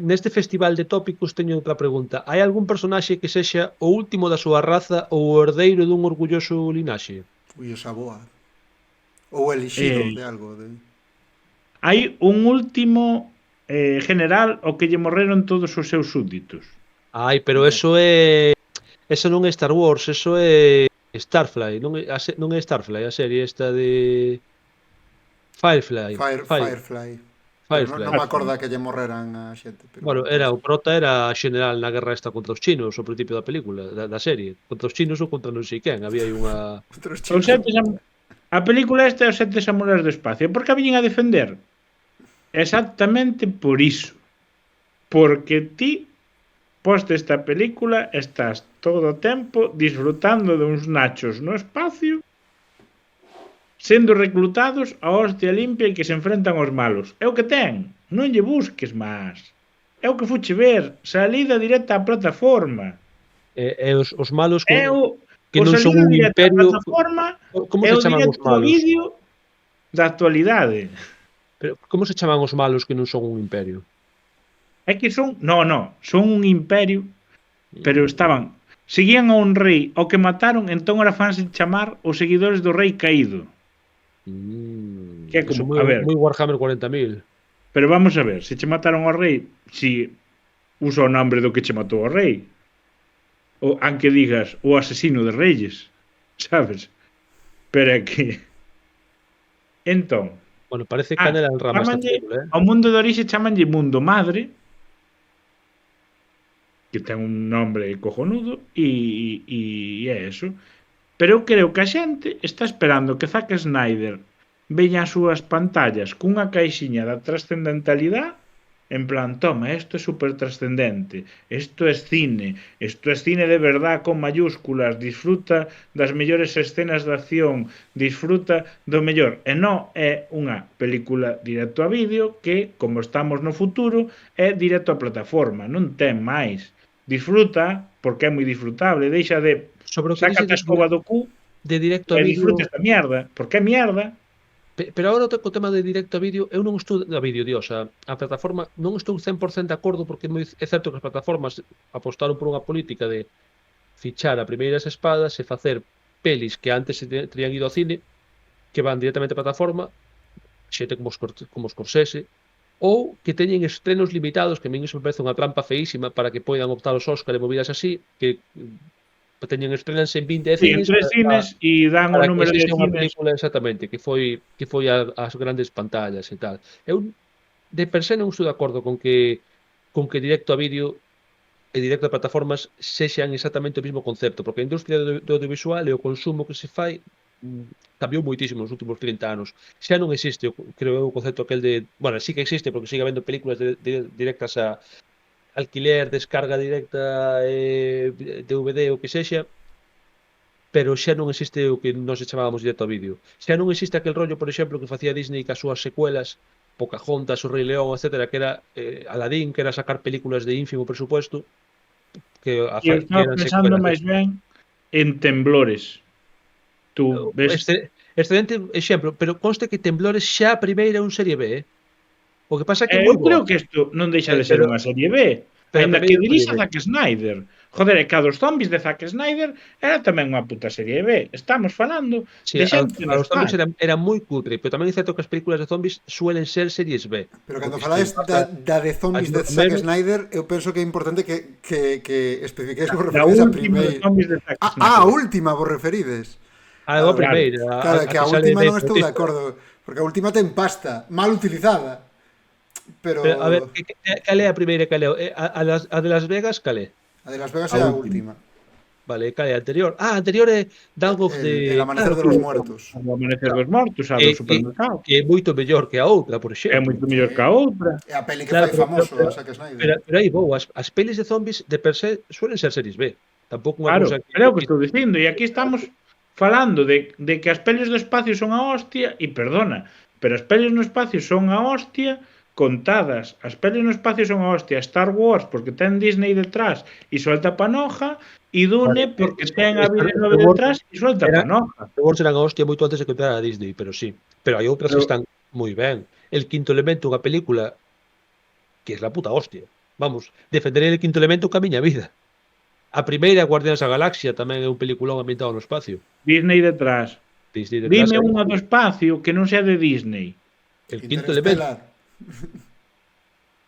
neste festival de tópicos teño outra pregunta. Hai algún personaxe que sexa o último da súa raza ou o herdeiro dun orgulloso linaxe? Ui, esa boa. Ou elixido de algo. Hai un último general ao que lle morreron todos os seus súbditos. Ai, pero eso é... Eso non é Star Wars, eso é Starfly. Non é Starfly, a serie esta de... Firefly. Firefly. Non me acorda que lle morreran a xente. Pero... Bueno, o prota era general na guerra esta contra os chinos ao principio da película, da serie. Contra os chinos ou contra non sei quen. Había aí unha... A película esta é os 7 samurais do espacio. Por que a viñen a defender? Exactamente por iso. Porque ti poste esta película estás todo o tempo disfrutando de uns nachos no espacio sendo reclutados a hostia limpia e que se enfrentan aos malos. É o que ten. Non lle busques máis. É o que fuche ver. Salida directa á plataforma. Os malos que non son un imperio... Como se chaman os malos? Vídeo da actualidade. Pero como se chaman os malos que non son un imperio? É que son... No, son un imperio, pero seguían a un rei ao que mataron, entón ahora fanse chamar os seguidores do rei caído. Que é como, a ver, moi Warhammer 40.000. Pero vamos a ver, se che mataron ao rei, si usa o nombre do que che matou ao rei. Ou aunque digas o asesino de reyes, sabes? Pero é que... Entón... Bueno, parece canela en rama esta película, Ao mundo de orixe chamanlle mundo madre, que ten un nombre cojonudo, e é eso. Pero eu creo que a xente está esperando que Zack Snyder veña as súas pantallas cunha caixiña da trascendentalidade, en plan, toma, isto é super trascendente, isto é cine de verdad con mayúsculas, disfruta das mellores escenas de acción, disfruta do mellor. E non é unha película directo a vídeo que, como estamos no futuro, é directo a plataforma, non ten máis. Disfruta, porque é moi disfrutable, deixa de sácate a escoba do cu de directo a vídeo, vídeo. Disfrutes da mierda, porque é mierda. Pero agora o tema de directo a vídeo, eu non estou a vídeo, Dios, a plataforma non estou 100% de acordo porque é certo que as plataformas apostaron por unha política de fichar a primeiras espadas e facer pelis que antes se terían ido ao cine que van directamente a plataforma, xente como Scorsese, ou que teñen estrenos limitados, que a min iso me parece unha trampa feísima para que poidan optar os Óscar e movidas así, que teñen estrenas en 20 cines, en 3 cines e dan o número de cines. Película, exactamente, que foi as grandes pantallas e tal. Eu de per se non estou de acordo con que directo a vídeo e directo a plataformas sexan exactamente o mesmo concepto, porque a industria do audiovisual e o consumo que se fai cambiou moitísimo nos últimos 30 anos. Xa non existe, creo eu, o concepto aquel de... Bueno, sí que existe, porque sigue habendo películas directas a alquiler, descarga directa, DVD ou que sexa, pero xa non existe o que nós chamábamos directo a vídeo. Xa non existe aquel rollo, por exemplo, que facía Disney cas súas secuelas, Pocahontas, O Rei León, etcétera, que era Aladdin, que era sacar películas de ínfimo presupuesto, que Eu estaba eran pensando secuelas. máis ben en Temblores. Tú ves... Excelente exemplo, pero conste que Temblores xa a primeira é un serie B, O que pasa é que é Eu moi creo boa. que isto non deixa de ser Pero, unha serie B. pero Ainda tamén que é un dirixa serie B. Zack Snyder. Joder, é que a dos zombies de Zack Snyder era tamén unha puta serie B. Estamos falando Sí, de xente a nos los zombies faz. eran moi cutre, pero tamén é certo que as películas de zombies suelen ser series B. Pero cando Porque falades da de zombies de Zack Snyder, eu penso que é importante que especifiqueis vos Da referides a última dos primeira. zombies de Zack A Snyder. última vos referides. a Claro, primeira, Claro, a que a sale última Ben non estou de Bautista. acordo, porque a última ten pasta, mal utilizada. Pero Pero, a ver, cal é a primeira, cal é? A de Las Vegas, cal é? a de Las Vegas A é a última. última. Vale, cal é a anterior? Anterior é Dawn of El the... amanecer de los muertos. O Amanecer dos Mortos, a do supermercado. Que é moito mellor que a outra, por É exemplo. moito mellor que a outra. É a peli que Claro, fai famoso a Zack Snyder. Pero aí, vou, as pelis de zombies de per se suelen ser series B. Tampouco unha Claro, cousa pero é o que estou dicindo. E aquí estamos falando de que as pelis do espacio son a hostia, e perdona, pero as pelis no espacio son a hostia contadas. As pelis no espacio son a hostia. Star Wars porque ten Disney detrás e suelta panoja, e Dune Vale, porque es- ten a Star Villeneuve Wars detrás e suelta era- panoja. Star Wars eran a hostia moito antes de que entrara a Disney, pero sí. Pero hai outras que Pero- están moi ben. El quinto elemento, unha película que é la puta hostia. Vamos, defenderé el quinto elemento ca miña vida. A primeira, Guardianes da Galaxia, tamén é un peliculón ambientado no espacio. Disney detrás. Disney detrás, Dime unha do espacio que non sea de Disney. el quinto elemento. Interestelar.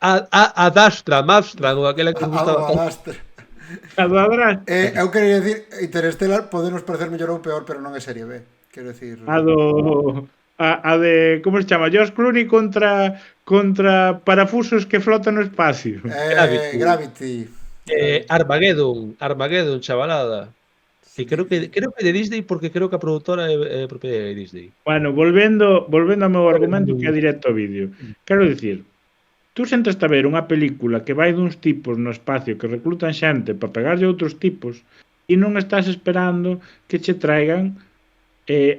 A Dastra, Mavstra, ou aquela que nos gustaba. Algo alastre. A do atrás. Eu quería dicir, Interestelar podenos parecer mellor ou peor, pero non é serie B. Quero dicir... A do... A de... Como se chama? George Clooney contra parafusos que flotan no espacio. Gravity. Armageddon, chavalada. Que creo que de Disney, porque creo que a produtora é propiedade de Disney. Bueno, volvendo ao meu argumento que é directo ao vídeo. Quero dicir, tú sentaste a ver unha película que vai duns tipos no espacio que reclutan xente para pegarlle a outros tipos e non estás esperando que che traigan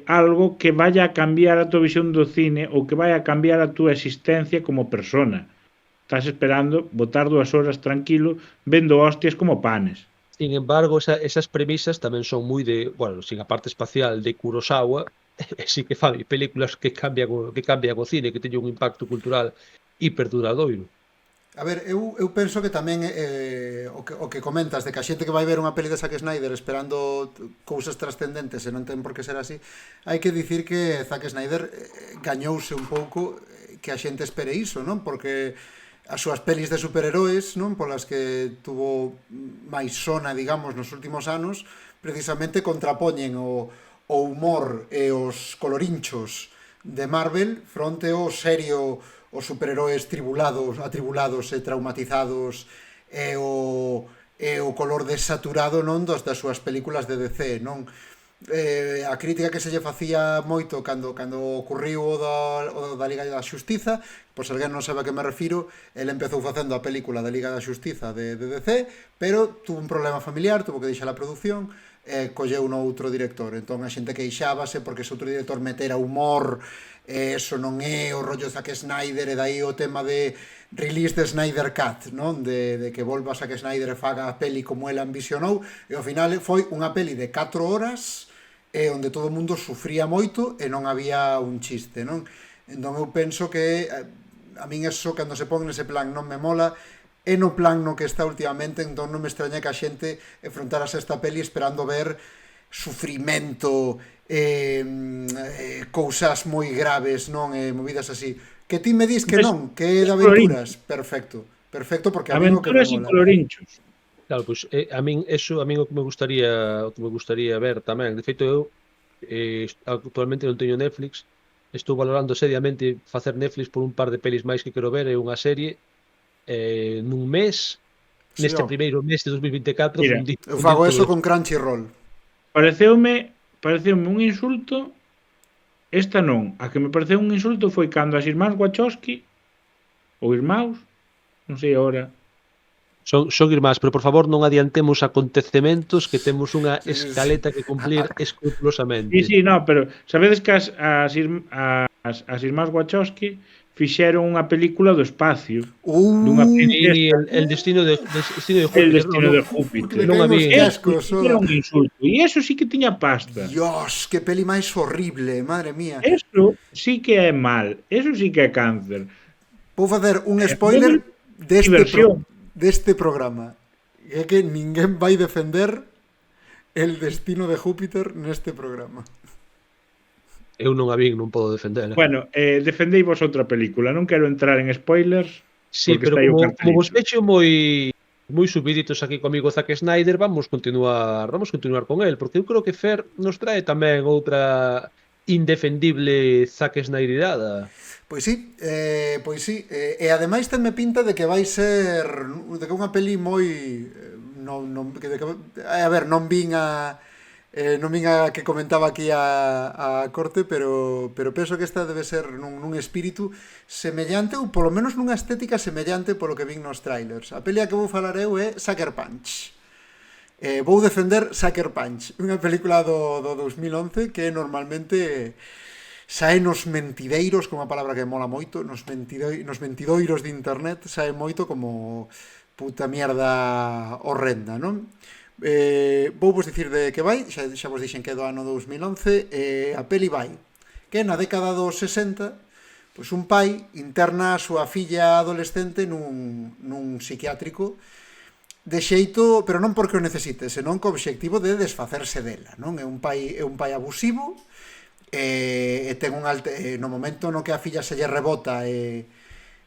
algo que vaya a cambiar a tua visión do cine ou que vaya a cambiar a túa existencia como persona. Estás esperando botar 2 horas tranquilo vendo hostias como panes. Sin embargo, esas premisas tamén son moi de, bueno, sin a parte espacial de Kurosawa, sí que fan películas que cambian o cine, que teñen un impacto cultural hiperduradoiro. A ver, eu penso que tamén o que comentas de que a xente que vai ver unha peli de Zack Snyder esperando cousas trascendentes e non ten por que ser así, hai que dicir que Zack Snyder gañouse un pouco que a xente espere iso, non? Porque as súas pelis de superheróis, non? Polas que tuvo máis sona, digamos, nos últimos anos, precisamente contrapoñen o humor e os colorinchos de Marvel fronte ao serio, os superheróis atribulados e traumatizados e o color desaturado, non, das súas películas de DC, non? A crítica que se lle facía moito cando ocurriu o da Liga da Xustiza, por se alguén non sabe a que me refiro, el empezou facendo a película da Liga da Xustiza de DC, pero tuvo un problema familiar, tuvo que deixar a produción, colleu no outro director. Entón a xente queixábase porque ese outro director metera humor, eso non é o rollo Zack Snyder, e dai o tema de release de Snyder Cut, non? De que volva Zack Snyder e faga a peli como ele ambicionou, e ao final foi unha peli de 4 horas onde todo o mundo sufría moito e non había un chiste, non? Entón eu penso que a min eso, cando se pon nese plan, non me mola, e no plan no que está últimamente, entón non me extraña que a xente enfrontarase a esta peli esperando ver sufrimento, cousas moi graves, non? Movidas así. Que ti me dis que non, que é de aventuras. Perfecto, porque a mí o que me Aventuras e mola. colorinchos. Claro, pois a min o que me gustaría ver tamén. De feito, eu actualmente non teño Netflix, estou valorando seriamente facer Netflix por un par de pelis máis que quero ver, é unha serie nun mes Sí, neste ó. primeiro mes de 2024 Mira, Eu fago eso con Crunchyroll. Pareceume un insulto. Esta non. A que me pareceu un insulto foi cando as irmás Wachowski, ou irmãos, non sei agora. Son irmás, pero por favor non adiantemos acontecementos que temos unha Sí, sí, sí. escaleta que cumplir Sí, escrupulosamente. sí, no, pero sabedes que as irmás Wachowski fixeron unha película do espacio dunha Sí, princesa, el destino de El Júpiter, destino no, de no, Júpiter. Me non a caemos vi. cascos. Eso era un insulto. E eso sí que tiña pasta. Dios, que peli máis horrible, madre mía. Eso sí que é mal. Eso sí que é cáncer. Vou facer un spoiler Diversión. deste programa. É que ninguén vai defender el destino de Júpiter neste programa. Eu non a vi, non podo defendela. Bueno, defendei vos outra película. Non quero entrar en spoilers. Sí, porque pero está aí o como cartelito. vos vecho moi subiditos aquí co amigo Zack Snyder, vamos continuar con el, porque eu creo que Fer nos trae tamén outra indefendible Zack Snyderada. Pois sí, e ademais tenme pinta de que vai ser de que unha peli moi non vin a que comentaba aquí a corte, pero penso que esta debe ser nun espírito semellante ou polo menos nunha estética semellante polo que vin nos trailers. A peli a que vou falar eu é Sucker Punch. Vou defender Sucker Punch, unha película do 2011 que normalmente sae nos mentideiros, como a palabra que mola moito, nos mentidoiros de internet, sae moito como puta mierda horrenda, non? Vou vos dicir de que vai, xa vos dixen que é do ano 2011, a peli vai que na década dos 60 pois un pai interna a súa filla adolescente nun psiquiátrico de xeito, pero non porque o necesite, senón co obxectivo de desfacerse dela, non? É un pai abusivo, e ten no momento no que a filla se lle rebota e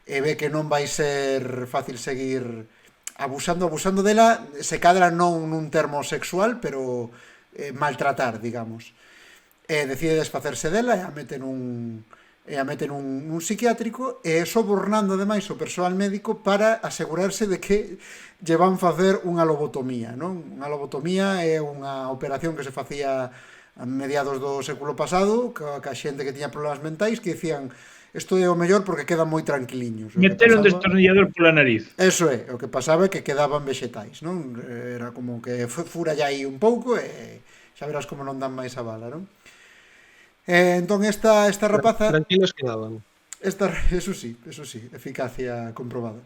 ve que non vai ser fácil seguir abusando dela, se cadra non nun termo sexual, pero maltratar, digamos. Decide desfacerse dela e a mete nun psiquiátrico, e sobornando ademais o persoal médico para asegurarse de que lle van facer unha lobotomía, non? Unha lobotomía é unha operación que se facía a mediados do século pasado ca xente que tiña problemas mentais, que dicían isto é o mellor porque quedan moi tranquiliños. Meter un destornillador pola nariz. Eso é, o que pasaba é que quedaban vexetais, non? Era como que fura ya aí un pouco e xa verás como non dan máis a bala, non? Entón esta rapaza... Tranquilos quedaban. Eso sí, eficacia comprobada.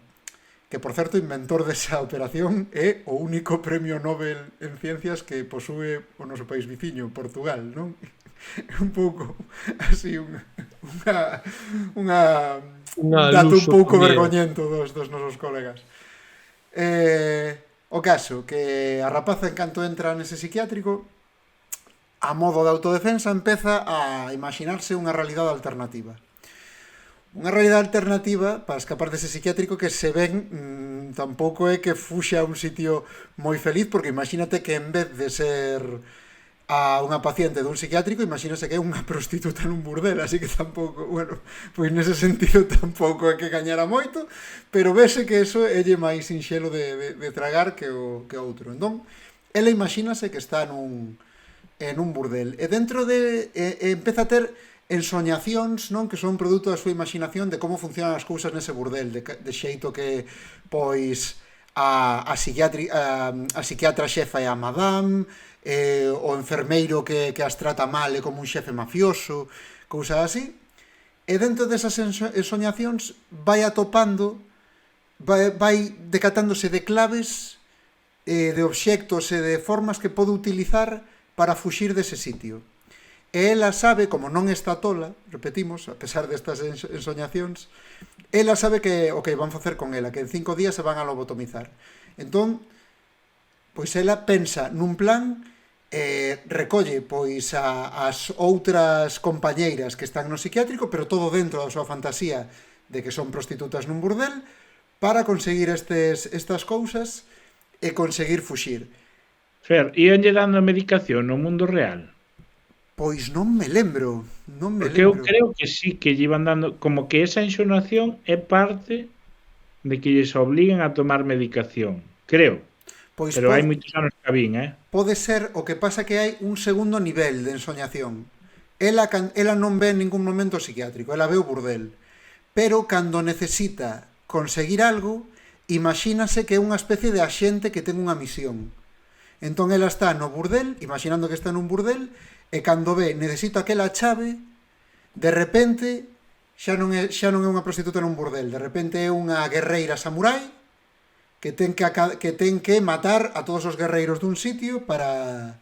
Que, por certo, inventor desa operación é o único premio Nobel en ciencias que posúe o noso país veciño, Portugal, non? Un pouco así un dato un pouco vergoñento dos nosos colegas. O caso que a rapaza, en canto entra nese psiquiátrico, a modo de autodefensa empeza a imaginarse unha realidade alternativa. Unha realidade alternativa para escapar dese psiquiátrico que se ven tampouco é que fuxa a un sitio moi feliz, porque imagínate que en vez de ser a unha paciente dun psiquiátrico, imagínase que é unha prostituta nun burdel, así que tampouco, bueno, pois nese sentido tampouco é que gañara moito, pero vese que eso élle máis sinxelo de tragar que outro. Entón, ela imagínase que está en un burdel, e dentro de empeza a ter ensoñacións, non, que son produto da súa imaginación de como funcionan as cousas nese burdel, de xeito que, pois, a psiquiatra xefa é a madame, o enfermeiro que as trata mal é como un xefe mafioso, cousas así. E dentro desas ensoñacións vai atopando, vai decatándose de claves, de obxectos e de formas que pode utilizar para fuxir dese sitio. E ela sabe, como non está tola, repetimos, a pesar destas ensoñacións, ela sabe que o que van facer con ela, que en 5 días se van a lobotomizar. Entón, pois ela pensa nun plan, recolle pois as outras compañeiras que están no psiquiátrico, pero todo dentro da súa fantasía de que son prostitutas nun burdel, para conseguir estas cousas e conseguir fuxir. Fer, íanlle dando a medicación no mundo real? Pois non me lembro. Porque eu creo que sí, que lle iban dando, como que esa ensonación é parte de que lles obliguen a tomar medicación. creo. Pois Pero hai moitos anos que a vin, pode ser, o que pasa que hai un segundo nivel de ensoñación. Ela non ve en ningún momento o psiquiátrico, ela ve o burdel. Pero cando necesita conseguir algo, imagínase que é unha especie de axente que ten unha misión. Entón ela está no burdel, imaginando que está nun burdel, e cando ve, necesito aquela chave, de repente xa non é unha prostituta nun burdel, de repente é unha guerreira samurai que ten que matar a todos os guerreiros dun sitio para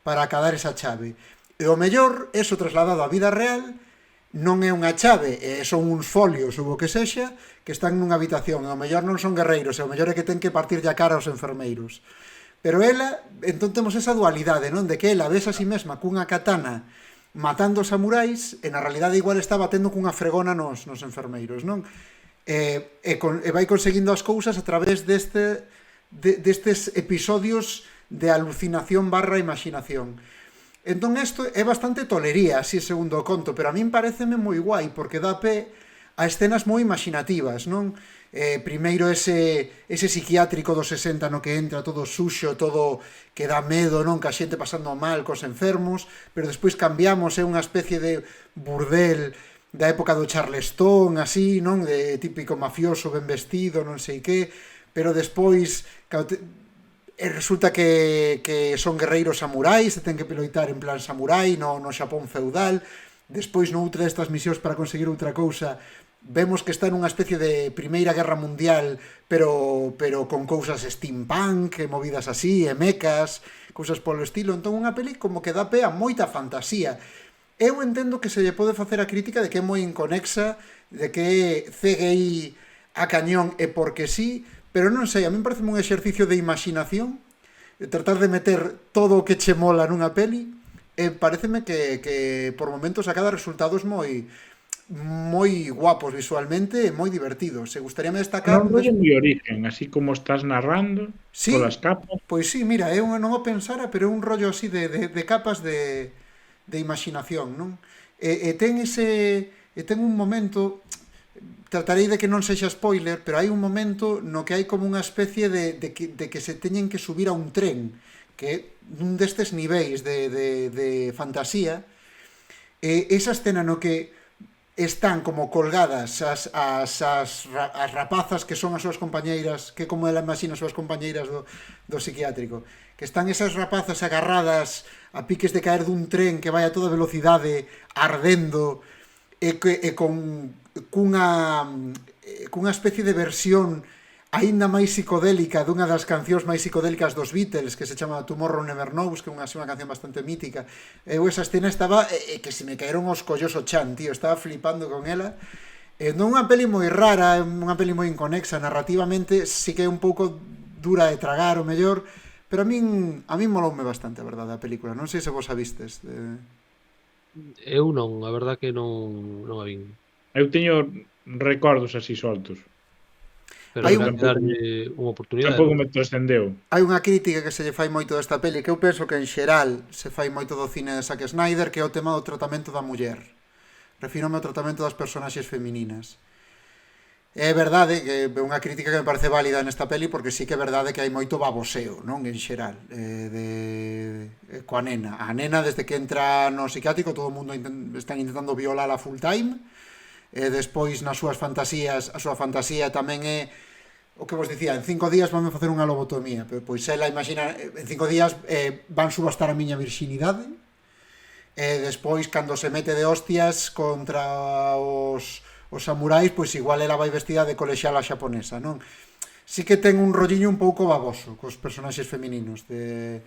acadar esa chave. E o mellor, eso trasladado á vida real, non é unha chave, son uns folios ou o que sexa, que están nunha habitación, e o mellor non son guerreiros, e o mellor é que ten que partir a cara aos enfermeiros. Pero ela, entón temos esa dualidade, non? De que ela ves a si mesma cunha katana matando samurais, e na realidade igual está batendo cunha fregona nos enfermeiros, non? E vai conseguindo as cousas a través destes episodios de alucinación barra imaginación. Entón isto é bastante tolería, así segundo o conto, pero a min pareceme moi guai, porque dá pé a escenas moi imaginativas, non? Primeiro ese psiquiátrico dos 60 no que entra todo suxo, todo que dá medo, non? Que a xente pasando mal cos enfermos, pero despois cambiamos, é unha especie de burdel da época do Charleston, así, non? De típico mafioso ben vestido, non sei que, pero despois resulta que son guerreiros samurais, e ten que peloitar en plan samurai no Xapón feudal. Despois noutra destas misións para conseguir outra cousa, vemos que está nunha especie de Primeira Guerra Mundial, pero con cousas steampunk, e movidas así, e mecas, cousas polo estilo. Entón unha peli como que dá pé a moita fantasía. Eu entendo que se lle pode facer a crítica de que é moi inconexa, de que é CGI a cañón e porque sí, pero non sei, a mí parece un exercicio de imaginación, de tratar de meter todo o que che mola nunha peli, e pareceme que por momentos a cada resultados moi guapos visualmente e moi divertidos. Se gustaríame destacar... Non rollo moi origen, así como estás narrando, sí, polas capas. Pois sí, mira, eu non o pensara, pero é un rollo así de capas de imaginación, non? E ten un momento, tratarei de que non sexa spoiler, pero hai un momento no que hai como unha especie de que se teñen que subir a un tren, que é un destes niveis de fantasía, e esa escena no que están como colgadas as rapazas que son as súas compañeiras, que como ela imagina as súas compañeiras do psiquiátrico, que están esas rapazas agarradas a piques de caer dun tren que vai a toda velocidade ardendo, e cunha especie de versión aínda máis psicodélica dunha das cancións máis psicodélicas dos Beatles, que se chama Tomorrow Never Knows, que é unha canción bastante mítica. Eu esa escena estaba que se me caeron os collos o chan, tío, estaba flipando con ela. Non unha peli moi rara, unha peli moi inconexa narrativamente, sí que é un pouco dura de tragar o mellor, pero a min moloume bastante, a verdade, a película. Non sei se vos a vistes. Eu non, a verdad que non a vin. Eu teño recordos así soltos. Pero hai darlle unha oportunidade. Tampouco me trascendeu. Hai unha crítica que se lle fai moito desta peli, que eu penso que en xeral se fai moito do cine de Zack Snyder, que é o tema do tratamento da muller. Refírome ao tratamento das personaxes femininas. É verdade que é unha crítica que me parece válida nesta peli, porque sí que é verdade que hai moito baboseo, non? En xeral, coa nena. A nena, desde que entra no psiquiátrico, todo o mundo están intentando violala full time, e despois nas súas fantasías, a súa fantasía tamén é o que vos dicía, en 5 días vanme facer unha lobotomía, pois ela imagina, en 5 días van subastar a miña virxinidade, e despois cando se mete de hostias contra os samurais, pois igual ela vai vestida de colexiala xaponesa, non? Sí que ten un rolliño un pouco baboso cos personaxes femininos, de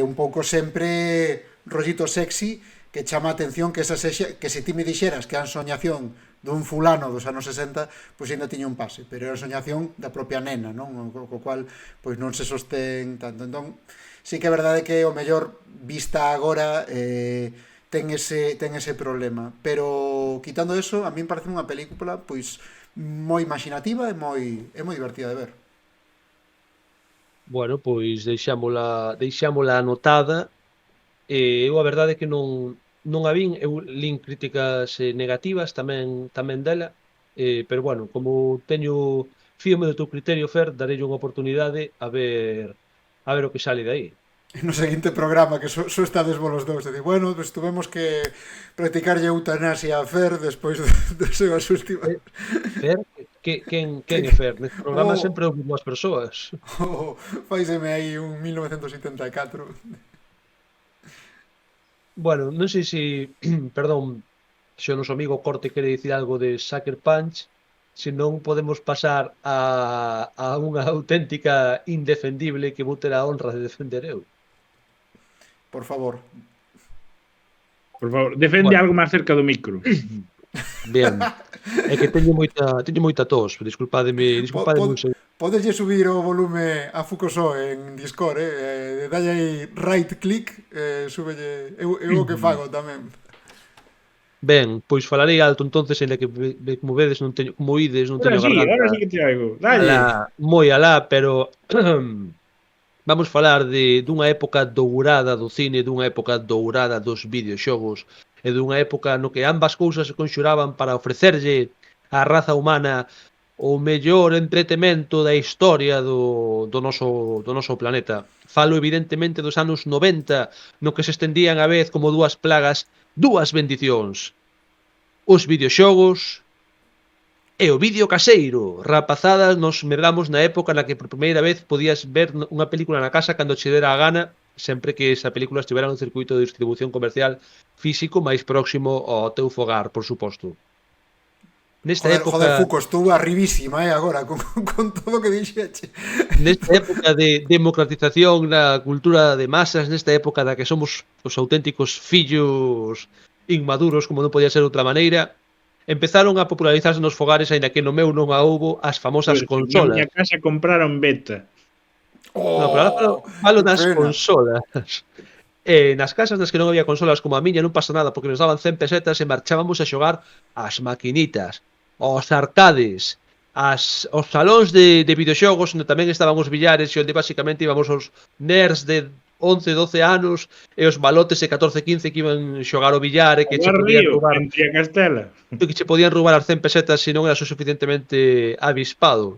un pouco sempre rollito sexy, que chama a atención que se ti me dixeras que a ensoñación dun fulano dos anos 60, pois ainda tiña un pase, pero é a ensoñación da propia nena, non? Co cual, pois non se sostén tanto. Entón, sí que é verdade que o mellor vista agora ten ese problema, pero quitando eso, a min parece unha película pois moi imaginativa e moi divertida de ver. Bueno, pois deixámola anotada. Eu a verdade é que non a vin, eu lin críticas negativas tamén dela, pero bueno, como teño fíome do teu criterio, Fer, darei unha oportunidade a ver o que sale de aí. No seguinte programa que só estades vos dous e di, bueno, pues tuvemos que practicarlle eutanasia a Fer despois de as últimas. Fer? Quen é Fer? Neste programa Oh. sempre houve dúas persoas. Faiseme aí un 1974. Bueno, non sei se, perdón, se o noso amigo Corte quere dicir algo de Sucker Punch, se non podemos pasar a unha auténtica indefendible que vou ter a honra de defender eu. Por favor. Por favor, defende Bueno. algo máis cerca do micro. Ben, é que teño moita tos, disculpademe un segundo. Podeslle subir o volume a Fucoso en Discord, dalle aí right click, súbelle, eu o que fago tamén. Ben, pois falarei alto entonces, en que como vedes non teño, como ides, non teño garganta. Ahora sí que te oigo. Dalle. Moi alá, pero vamos falar dunha época dourada do cine, dunha época dourada dos videoxogos e dunha época no que ambas cousas se conxuraban para ofrecerlle á raza humana o mellor entretemento da historia do noso planeta. Falo evidentemente dos anos 90, no que se estendían a vez como dúas plagas, dúas bendicións. Os videoxogos e o vídeo caseiro. Rapazadas, nos mergamos na época na que por primeira vez podías ver unha película na casa cando che dera a gana, sempre que esa película estivera nun circuito de distribución comercial físico máis próximo ao teu fogar, por suposto. Nesta época... Joder, Fuco, estou arribísima, agora, con todo o que dixeche. Nesta época de democratización na cultura de masas, nesta época da que somos os auténticos fillos inmaduros, como non podía ser de outra maneira, empezaron a popularizarse nos fogares, aínda que no meu non a houbo, as famosas consolas. Na miña casa compraron beta. No, pero ahora falo das consolas. Nas casas nas que non había consolas como a miña non pasa nada, porque nos daban 100 pesetas e marchábamos a xogar as maquinitas, os arcades, os salóns de videoxogos, onde tamén estaban os billares e onde basicamente íbamos os nerds de 11, 12 anos e os malotes de 14, 15 que iban xogar o billar e que che podían roubar que che podían roubar as 100 pesetas se non eras o suficientemente avispado.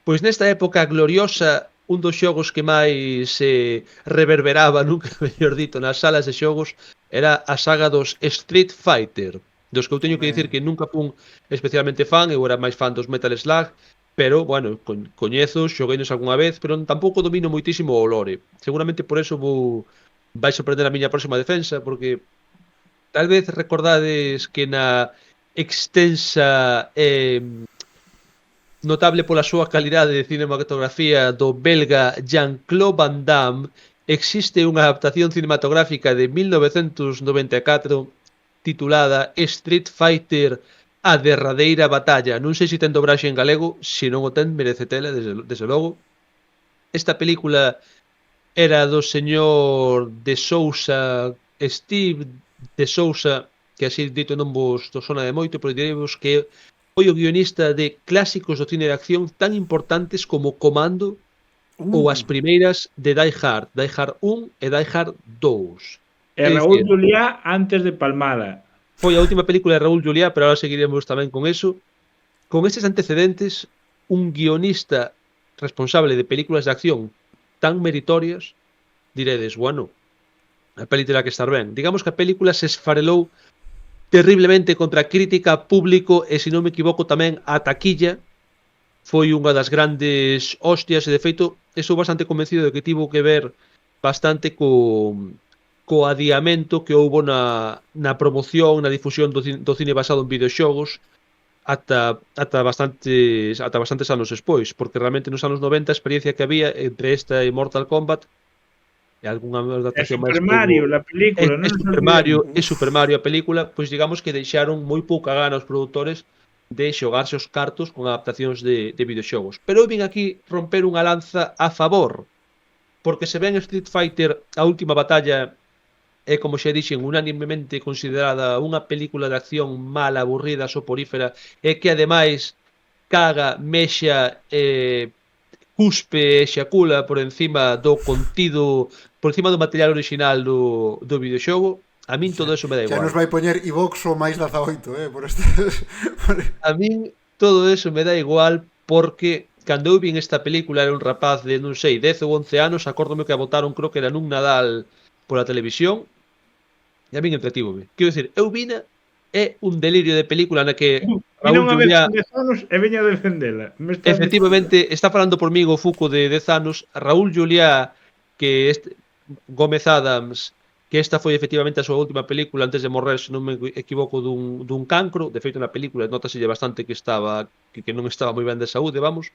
Pois nesta época gloriosa, un dos xogos que máis se reverberaba, nunca mellor dito, nas salas de xogos era a saga dos Street Fighter, dos que eu teño que dicir que nunca fun especialmente fan, eu era máis fan dos Metal Slug, pero, bueno, coñezo, xogueinos algunha vez, pero tampouco domino moitísimo o lore. Seguramente por eso vai sorprender a miña próxima defensa, porque tal vez recordades que na extensa notable pola súa calidade de cinematografía do belga Jean-Claude Van Damme existe unha adaptación cinematográfica de 1994 titulada Street Fighter A derradeira batalla. Non sei se ten dobraxe en galego, se non o ten merece tela, desde logo. Esta película era do señor de Sousa, Steve de Sousa, que así dito non vos sona de moito, pero diremos que foi o guionista de clásicos do cine de acción tan importantes como Comando ou as primeiras de Die Hard 1 e Die Hard 2. E Raúl Juliá antes de Palmada. Foi a última película de Raúl Juliá, pero ahora seguiremos tamén con eso. Con estes antecedentes, un guionista responsable de películas de acción tan meritorias, diredes, bueno, a peli terá que estar ben. Digamos que a película se esfarelou terriblemente contra a crítica, público e, se non me equivoco, tamén a taquilla. Foi unha das grandes hostias e, de feito, estou bastante convencido de que tivo que ver bastante co adiamento que houbo na promoción, na difusión do cine basado en videoxogos ata bastantes anos despois, porque realmente nos anos 90 a experiencia que había entre esta e Mortal Kombat e algunha adaptación máis Super Mario, a película, non? Super Mario a película, pois digamos que deixaron moi pouca gana os produtores de xogarse os cartos con adaptacións de videoxogos. Pero eu vin aquí romper unha lanza a favor, porque se ven Street Fighter a última batalla é, como xa dixen, unánimemente considerada unha película de acción mala, aburrida, soporífera, e que ademais caga, mexa, cuspe e xacula por encima do contido, por encima do material original do videoxogo. A min todo eso me da igual. Xa nos vai poñer iVox o máis 18, por estas... A min todo eso me dá igual, porque cando eu vin esta película era un rapaz de, non sei, 10 ou 11 anos, acórdome que a botaron, creo que era nun Nadal pola televisión, e a min entretívome. Quero dicir, eu vina, é un delirio de película na que Vino Raúl unha vez Juliá, con 10 anos e veña a defendela. Me está dicindo. efectivamente, está falando por mí o Fuco de 10 anos, Raúl Juliá, que Gómez Adams, que esta foi efectivamente a súa última película antes de morrer, se non me equivoco, dun cancro. De feito, na película notaselle bastante que non estaba moi ben de saúde, vamos.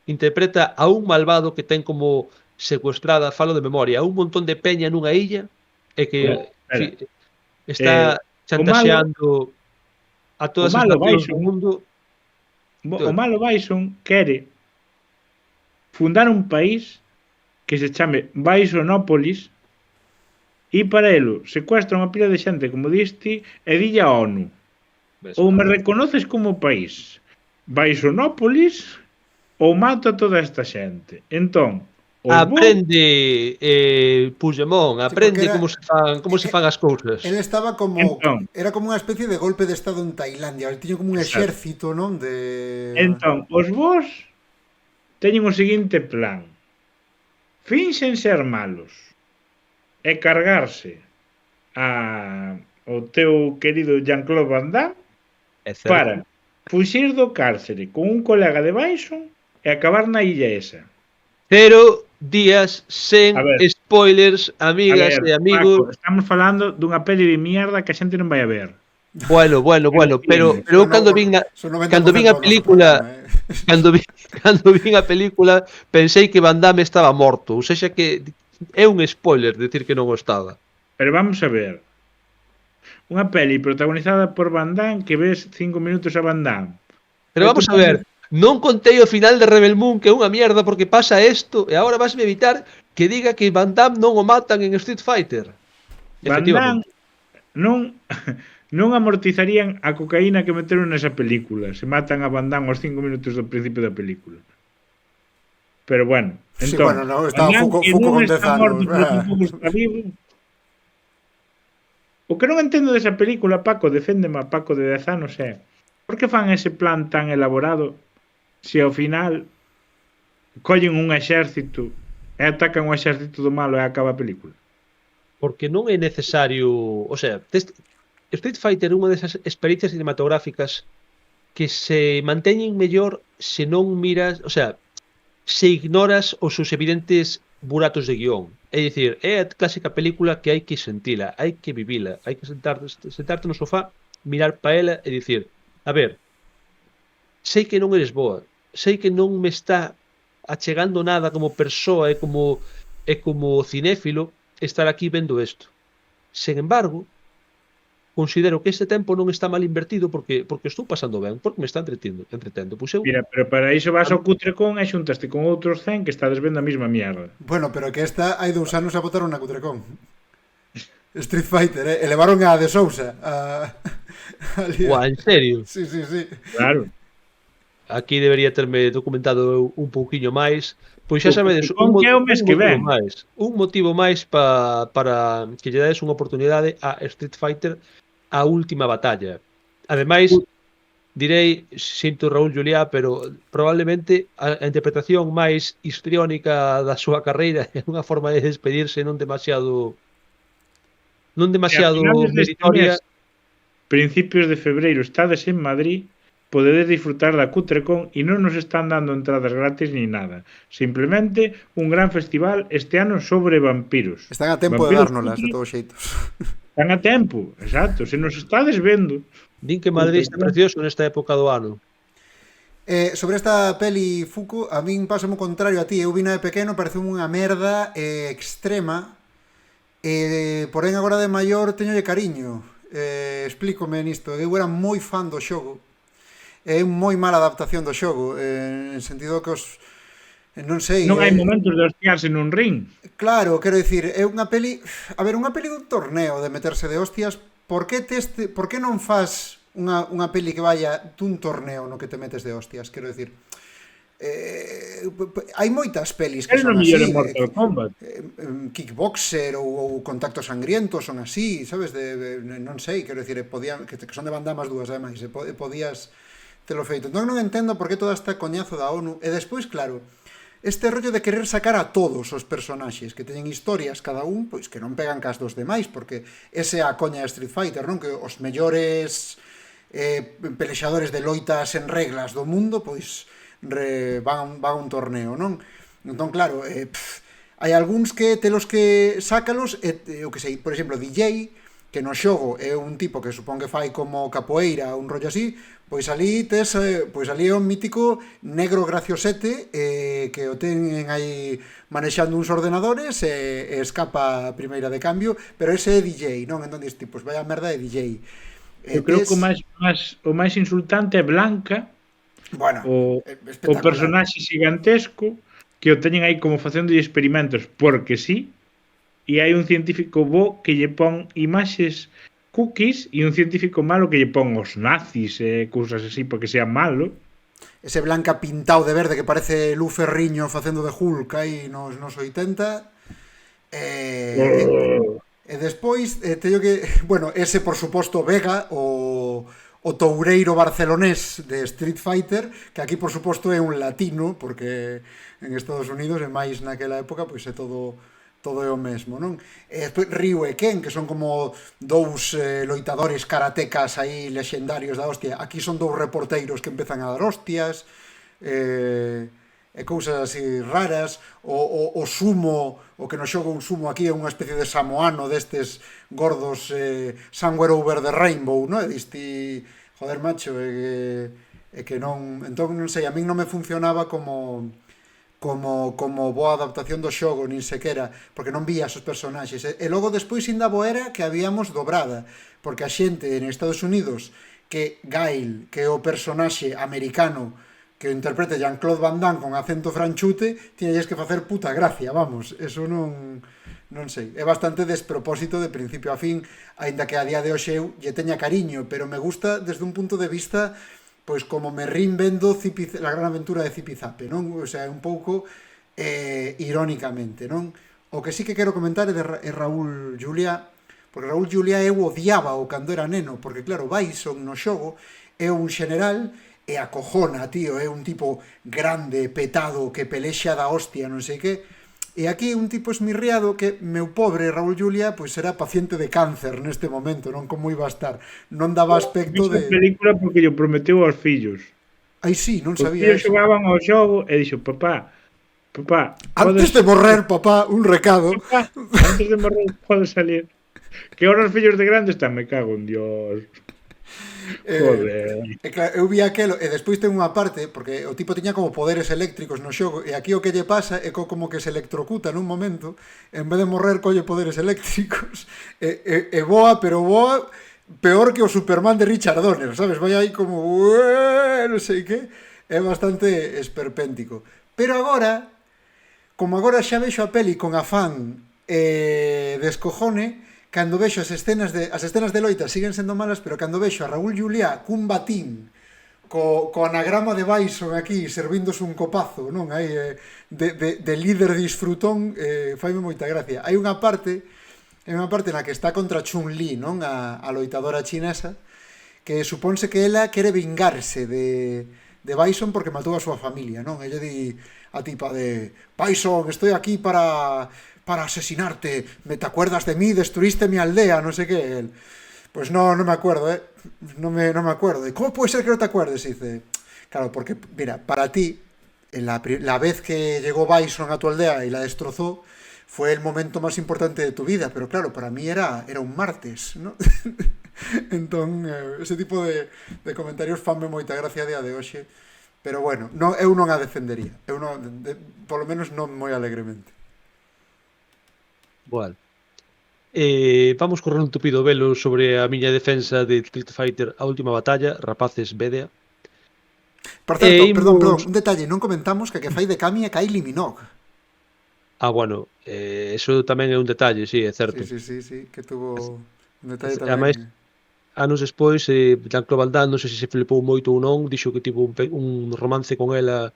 Interpreta a un malvado que ten como secuestrada, falo de memoria, a un montón de peña nunha illa e que está o malo, chantaxeando a o todas as malo nacións do Bison, mundo. o malo Bison quere fundar un país que se chame Bisonópolis e para elo secuestra unha pila de xente, como diste, e dille a ONU: ou me reconoces como país Bisonópolis ou mato a toda esta xente. Entón, os Aprende Puigdemont, aprende era- como se fan as cousas. Él estaba como... Entón. Era como unha especie de golpe de estado en Tailandia. Él tiña como un Exacto. exército, non? De... Entón, os vos teñen o seguinte plan: finxen ser malos e cargarse o teu querido Jean-Claude Van Damme É certo. para fuxir do cárcere con un colega de Bison e acabar na illa esa. 0 días sen A ver. spoilers, A amigas ver, e amigos. Paco, estamos falando dunha peli de mierda que a xente non vai a ver. Bueno, pero eu cando vin a Son 90% cando vin a do noso película, programa, cando vin a película, pensei que Van Damme estaba morto, ou seja que é un spoiler decir que non o estaba. Pero vamos a ver. Unha peli protagonizada por Van Damme que ves 5 minutos a Van Damme. Pero vamos a ver, non contei o final de Rebel Moon, que é unha mierda porque pasa isto, e agora vasme evitar que diga que Van Damme non o matan en Street Fighter. Van Damme non amortizarían a cocaína que meteron nesa película. Se matan a Van Damme aos 5 minutos do principio da película. Pero bueno, Sí, entón, bueno, no, estaba Van Damme Fuco que non con 10 está morto, anos. pero tampouco está vivo. O que non entendo desa película, Paco, deféndeme a Paco de 10 anos, é por que fan ese plan tan elaborado se ao final collen un exército e atacan o exército do malo e acaba a película? Porque non é necesario, o sea, Street Fighter é unha desas experiencias cinematográficas que se manteñen mellor se non miras, o sea, se ignoras os seus evidentes buratos de guión. É dicir, é a clásica película que hai que sentila, hai que vivila, hai que sentarte no sofá, mirar pa ela e dicir: a ver, sei que non eres boa, sei que non me está achegando nada como persoa e como cinéfilo estar aquí vendo isto. Sen embargo, considero que este tempo non está mal invertido porque estou pasando ben, porque me está entretendo. Pois eu, Mira, pero para iso vas ao Cutrecon e xuntaste con outros 100 que estades vendo a mesma mierda. Bueno, pero que esta hai 2 anos a botaron na Cutrecon. Street Fighter, elevaron a De Sousa. Guau, en serio? Sí. Claro. Aquí debería terme documentado eu un pouquiño máis. Pois xa sabedes, un motivo máis para que lle dades unha oportunidade a Street Fighter, a última batalla. Ademais, direi, sinto Raúl Juliá, pero probablemente a interpretación máis histriónica da súa carreira é unha forma de despedirse non demasiado meritoria. Principios de febreiro estades en Madrid, podedes disfrutar da Cutrecon e non nos están dando entradas gratis ni nada. Simplemente un gran festival este ano sobre vampiros. Están a tempo de dárnolas, de todos xeitos. Están a tempo, exacto. Se nos estades vendo. Din que Madrid está precioso nesta época do ano. Sobre esta peli, Fuco, a min pasa o contrario a ti. Eu vina de pequeno, parece unha merda extrema. Porén, agora de maior, teñolle cariño. Explícome nisto. Eu era moi fan do xogo. É moi mala adaptación do xogo, en sentido que os... Non sei... Non hai momentos de hostiarse nun ring. Claro, quero dicir, é unha peli... A ver, unha peli dun torneo de meterse de hostias, por que non fas unha peli que vaya dun torneo no que te metes de hostias? Quero dicir... hai moitas pelis que son así. Mortal Kombat. Kickboxer ou Contacto Sangriento son así, sabes? Non sei, quero dicir, que son de Van Damme as dúas, ademais, podías telo feito. Entón non entendo por que toda esta coñazo da ONU. E despois, claro, este rollo de querer sacar a todos os personaxes que teñen historias cada un, pois que non pegan cas dos demais, porque ese é a coña de Street Fighter, non? Que os mellores pelexadores de loitas en reglas do mundo, pois van a un torneo, non? Entón, claro, hai algúns que telos que sácalos, o que sei, por exemplo, DJ, que no xogo é un tipo que supón que fai como capoeira, un rollo así, pois ali tes, pois ali é un mítico negro graciosete que o ten aí manexando uns ordenadores e escapa a primeira de cambio, pero ese é DJ, non? Entón dis, pois vaya merda de DJ. Eu creo que o máis insultante é Blanca, bueno, o personaxe gigantesco que o teñen aí como facendo experimentos porque sí, e hai un científico bo que lle pon imaxes cookies e un científico malo que lle pon os nazis e cousas así porque sea malo. Ese Blanca pintado de verde que parece Lu Ferriño facendo de Hulk aí nos 80. E despois teño que, bueno, ese por suposto Vega, o toureiro barcelonés de Street Fighter, que aquí por suposto é un latino, porque en Estados Unidos e máis naquela época pois é todo é o mesmo, non? E despois Ryu e Ken, que son como dous loitadores karatecas aí lexendarios da hostia. Aquí son dous reporteiros que empezan a dar hostias, e cousas así raras. O sumo, o que no xogo un sumo aquí é unha especie de samoano destes gordos, somewhere over the rainbow, non? E diste, joder, macho, e que non... Entón, non sei, a min non me funcionaba como boa adaptación do xogo, nin sequera, porque non vía os personaxes. E logo despois ainda boera que habíamos dobrada, porque a xente en Estados Unidos, que Guile, que é o personaxe americano que o interpreta Jean-Claude Van Damme con acento franchute, tiñalles que facer puta gracia, vamos, eso non sei, é bastante despropósito de principio a fin, aínda que a día de hoxe eu lle teña cariño, pero me gusta desde un punto de vista pois como me rin vendo La gran aventura de Zipizape, non? O sea, un pouco irónicamente, non? O que sí que quero comentar é Raúl Juliá, porque Raúl Juliá eu odiaba o cando era neno, porque claro, Bison no xogo é un xeneral e acojona, tío, é un tipo grande, petado, que pelexa da hostia, non sei que. E aquí un tipo esmirriado que, meu pobre Raúl Juliá, pois era paciente de cáncer neste momento, non como iba a estar. Non daba aspecto de... película porque lle prometeu aos fillos. Ai, sí, non Os sabía fillos eso. xogaban ao xogo e dixo, papá, antes de morrer, papá, un recado. Papá, antes de morrer podes salir. Que ahora os fillos de grande están, me cago en Dios. Joder. Claro, eu vi aquelo e despois ten unha parte, porque o tipo tiña como poderes eléctricos no xogo, e aquí o que lle pasa é como que se electrocuta nun momento, en vez de morrer colle poderes eléctricos e voa, pero voa peor que o Superman de Richard Donner, sabes? Vai aí como non sei que, é bastante esperpéntico. Pero agora, como agora xa vexo a peli con afán descojone, cando vexo as escenas de loita siguen sendo malas, pero cando vexo a Raúl Juliá cun batín co anagrama de Bison aquí servíndose un copazo, non? Aí de líder disfrutón, faime moita gracia. Hai unha parte na que está contra Chun-Li, non? A loitadora chinesa, que supónse que ela quere vingarse de Bison porque matou a súa familia, non? Ella di a tipa de Bison, estoy aquí para asesinarte, ¿te acuerdas de mí? Destruiste mi aldea, no sé qué. Pues no me acuerdo, no me acuerdo. ¿Y cómo puede ser que no te acuerdes? Y dice, claro, porque, mira, para ti, la vez que llegó Bison a tu aldea y la destrozó, fue el momento más importante de tu vida, pero claro, para mí era un martes, ¿no? Entón, ese tipo de comentarios fanme moita gracia a día de hoxe, pero bueno, eu non a defendería, polo menos non moi alegremente. Igual. Vamos correr un tupido velo sobre a miña defensa de Street Fighter A Última Batalla, rapaces, vedea. Por certo, perdón, un detalle, non comentamos que fai de Kami é Kylie Minogue. Bueno, eso tamén é un detalle, sí, é certo. Sí, que tuvo un detalle tamén. Ademais, anos despois, Jean-Claude Van Damme, non sei se se flipou moito ou non, dixo que tivo un romance con ela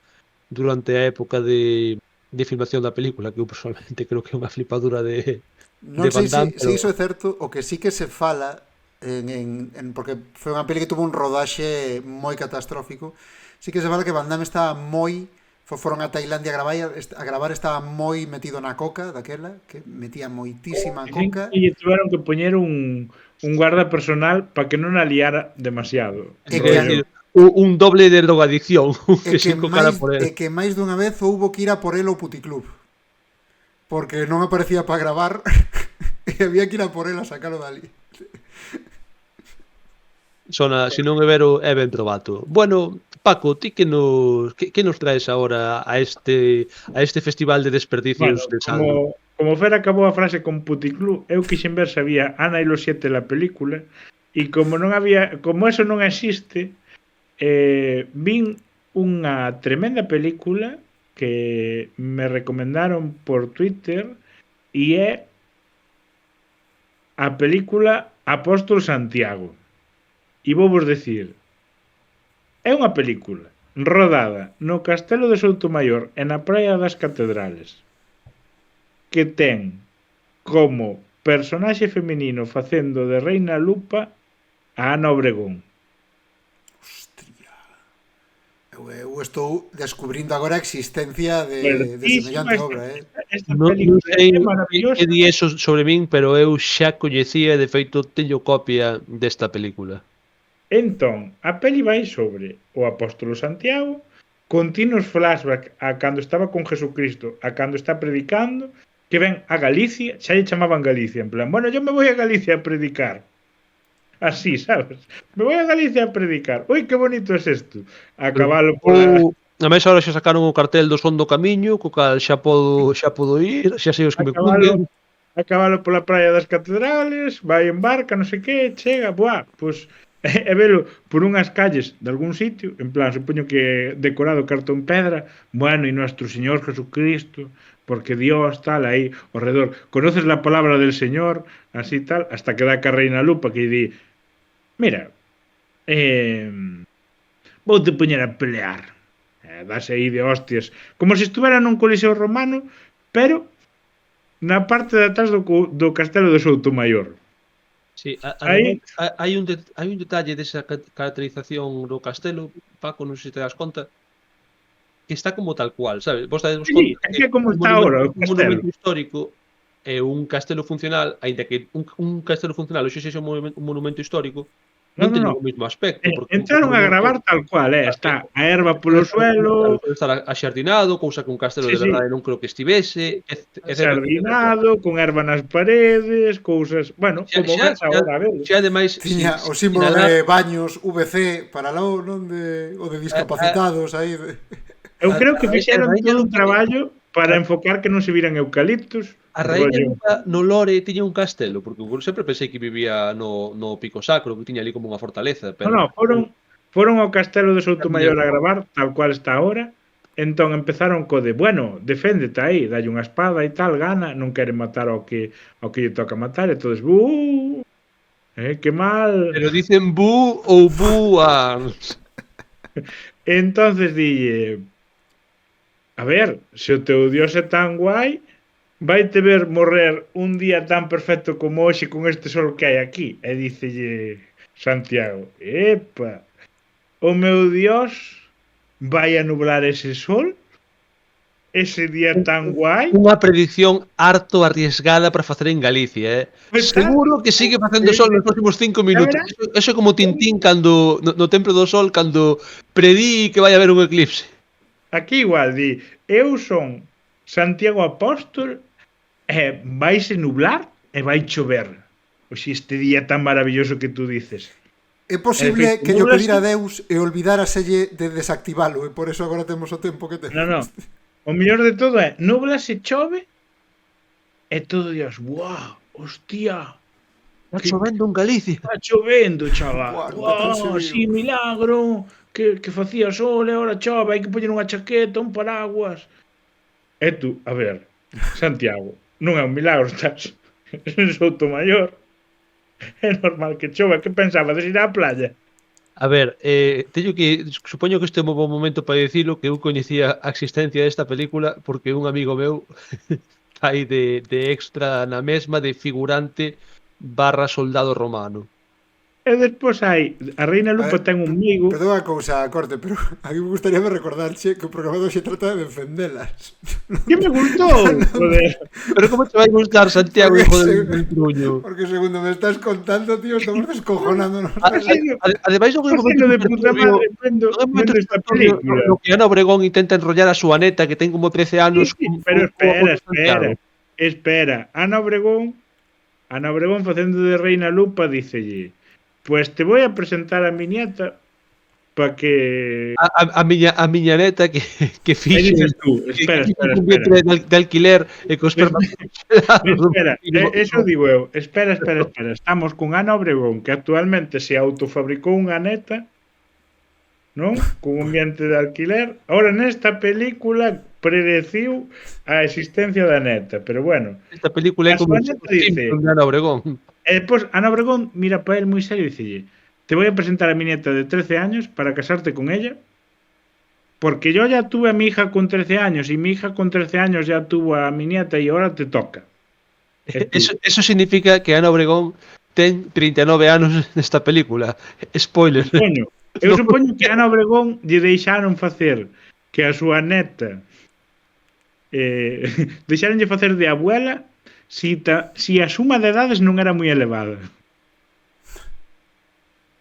durante a época de filmación da película, que eu personalmente creo que é unha flipadura de non sei Van Damme, se iso é certo. O que sí que se fala porque foi unha peli que tuvo un rodaxe moi catastrófico. Sí que se fala que Van Damme estaba moi foron a Tailandia a gravar estaba moi metido na coca daquela, que metía moitísima Dicen coca. que lle tiveron que poñer un guarda personal para que non a liara demasiado. E Quer que, decir, un doble de drogadicción e que que se cocara máis por e él. que máis dunha vez houbo que ir a por el ao puticlub. Porque non aparecía para gravar e había que ir a por el a sacalo dali. Sona, se non é vero, é ben probato. Bueno, Paco, ti que nos traes agora a este festival de desperdicios Bueno, de saldo? como Fer acabou a frase con puticlub, eu quixen ver se había Ana e los 7 la película, e como non había, como eso non existe, vin unha tremenda película que me recomendaron por Twitter e é a película Apóstol Santiago. E vou vos decir, é unha película rodada no Castelo de Soutomaior e na Praia das Catedrales, que ten como personaxe feminino facendo de Reina Lupa a Ana Obregón. Hostia. Eu estou descubrindo agora a existencia de semellante obra, Esta Non película sei é maravillosa. que di eso sobre min, pero eu xa coñecía e de feito teño copia desta película. Entón, a peli vai sobre o apóstolo Santiago, continuos flashback a cando estaba con Jesucristo, a cando está predicando, que ven a Galicia, xa lle chamaban Galicia, en plan, bueno, yo me voy a Galicia a predicar. Así, sabes? Me voy a Galicia a predicar. Ui, que bonito es esto. A cabalo pola... A máis agora xa sacaron o cartel do Son do Camiño, co cal xa podo ir, xa sei os que me cunden. A cabalo pola praia das catedrales, vai en barca, non sei que, chega, buah, pois e velo por unhas calles de algún sitio, en plan, supoño que decorado cartón pedra, bueno, e nuestro Señor Jesucristo, porque Dios tal aí ao redor, conoces la palabra del Señor, así tal, hasta que dá ca Reina Lupa que di, mira, vou te poñer a pelear, dase aí de hostias, como se estuvera nun coliseo romano, pero na parte de atrás do castelo de Soutomaior. Sí, Aí- hai un detalle desa caracterización do castelo, Paco, non sei se te das conta, que está como tal cual, sabes? Vos dades Sí, conta é que como está ahora o un castelo. monumento histórico e un castelo funcional, aínda que un castelo funcional hoxe sexa un monumento histórico, non No. teñen o mesmo aspecto. porque Entraron un a monumento- gravar tal cual, está a erva polo suelo, Pode estar axardinado, cousa que un castelo Sí, de verdade non creo que estivese, sardinado, con erva nas paredes, cousas, bueno, como ves agora, a ver. xa ademais Tiña o símbolo de baños VC para lo, non de o de discapacitados aí. Eu creo que a fixeron raíña todo un nunca- traballo para enfocar que non se viran eucaliptus. A raíña rollo. nunca no Lore tiña un castelo, porque eu sempre pensei que vivía no Pico Sacro, que tiña ali como unha fortaleza, pero No, foron ao castelo de Soutomaior a gravar tal cual está ahora. Entón empezaron co de, bueno, deféndete aí, dalle unha espada e tal, gana, non quere matar ao que lle toca matar, e todos, que mal. pero dicen bu ou buans. Entonces dille, a ver, se o teu dios é tan guai, vaite ver morrer un día tan perfecto como hoxe con este sol que hai aquí. E dícelle Santiago, epa, o meu dios vai a nublar ese sol? Ese día tan guai? Unha predicción harto arriesgada para facer en Galicia, Pois Seguro que sigue facendo sol nos próximos 5 minutos. Eso é como Tintín cando no Templo do Sol cando predí que vai haber un eclipse. Aquí igual di, eu son Santiago Apóstol e vaise nublar e vai chover. Oxe, este día tan maravilloso que tú dices. É posible que que yo nublas- pedira a Deus e olvidáraselle de desactivalo, e por eso agora temos o tempo que temos. No. O mellor de todo é, nubla se chove e todo Dios, buah, hostia, Está chovendo en Galicia. está chovendo, chaval. Buah, Buah, sí, milagro, que facía sol e ahora chove, hai que poñer unha chaqueta, un paraguas. E tú, a ver, Santiago, non é un milagro, estás en Soutomaior. É normal que chova, que pensabas ir á playa? A ver, teño que supoño que este é un bo momento para dicilo que eu coñecía a existencia desta película porque un amigo meu fai de extra na mesma de figurante / soldado romano. E despois hai a Reina Lupa ten un amigo. Perdón a cousa, corte, pero a mí me gustaría recordarche que o programa de hoxe trata de defendelas. Que me gustou, joder. Pero como te vai gustar, Santiago, Porque hijo se- del truño? Porque segundo me estás contando, tío, estamos descojonándonos. Ademais, non é un momento Facendo de super puta turbio, madre vendo non é un momento esta super turbio película. no que Ana Obregón intenta enrollar a súa neta que ten como 13 anos Sí, con pero espera, Santiago. espera. Ana Obregón facendo de Reina Lupa dícelle: "Pues te voy a presentar a mi nieta para que..." A miña neta que Aí fixe dices tú, espera. un vientre de alquiler e cos Espera, eso digo eu. Espera. Estamos con Ana Obregón, que actualmente se autofabricou unha neta, non? Con un vientre de alquiler. Ahora nesta película predeciu a existencia da neta, pero bueno. Esta película é A como súa neta dice, Simpson de Ana Obregón. e despois Ana Obregón mira para él moi serio e dicelle: "Te voy a presentar a mi nieta de 13 años para casarte con ella, porque yo ya tuve a mi hija con 13 años y mi hija con 13 años ya tuvo a mi nieta y ahora te toca." E tú, Eso significa que Ana Obregón ten 39 anos nesta película. Spoiler. eu supoño que a Ana Obregón lle deixaron facer que a súa neta deixaronlle facer de abuela si a suma de edades non era moi elevada.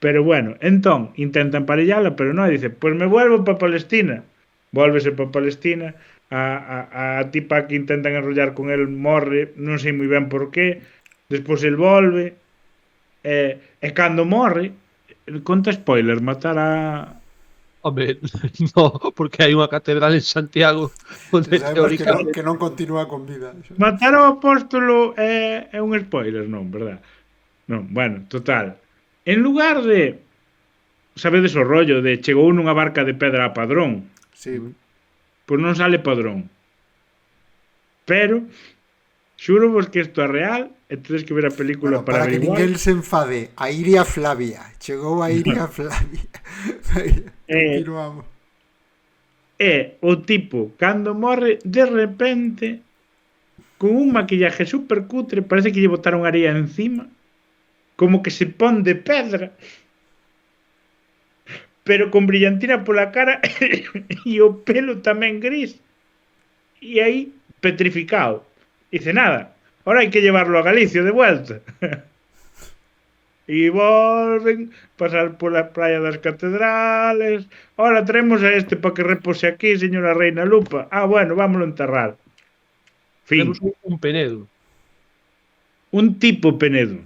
Pero bueno, entón intenta emparellala, pero non, dice: "Pues me vuelvo para Palestina." Vólvese para Palestina. A tipa que intentan enrollar con el morre, non sei moi ben por qué. Despois el volve, e cando morre, conta spoiler, matar a... Home, no, porque hai unha catedral en Santiago onde Sabemos teóricamente que non continúa con vida. Matar ao apóstolo é un spoiler, non, verdad? Non, bueno, total. En lugar de... Sabedes o rollo de chegou nunha barca de pedra a Padrón, Sí. pois non sale Padrón. Pero xuro vos que isto é real e tedes que ver a película Bueno, para para que averiguar. ninguén se enfade, a Iria Flavia. Chegou a Iria Flavia. Continuamos. É o tipo, cando morre, de repente, con un maquillaje super cutre, parece que lle botaron areia encima, como que se pon de pedra, pero con brillantina pola cara e o pelo tamén gris. E aí, petrificado. Dice: "Nada, ahora hai que llevarlo a Galicia de vuelta." E volven, pasar pola praia das catedrales. "Ahora traemos a este para que repose aquí, señora Reina Lupa." "Ah, bueno, vámoslo enterrar." Fin. temos un Penedo. Un tipo Penedo.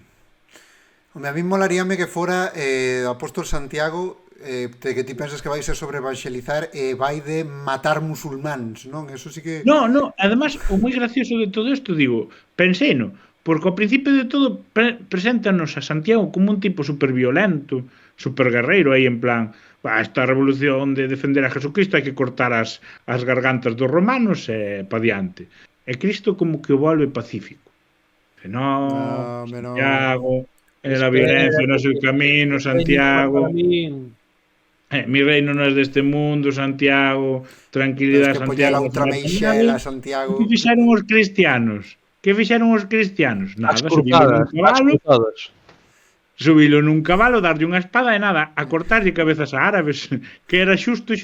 Home, a mí molaríame que fora o apóstol Santiago, de que ti pensas que vai ser sobre evangelizar e vai de matar musulmáns, non? Eso sí que... No, además, o moi gracioso de todo isto, digo, penseino, porque ao principio de todo preséntanos a Santiago como un tipo super violento, super guerreiro, aí en plan, esta revolución de defender a Jesucristo hai que cortar as gargantas dos romanos e pa diante. E Cristo como que o volve pacífico. Que no, No. Santiago, la violencia no es el camino, Santiago. Mi reino non é deste mundo, Santiago. Tranquilidade, Tens que poñer a Santiago. outra meixela, Santiago. Que fixeron os cristianos? Nada, As cruzadas. subilo nun cabalo, darlle unha espada e nada, a cortarlle cabezas a árabes, que era xusto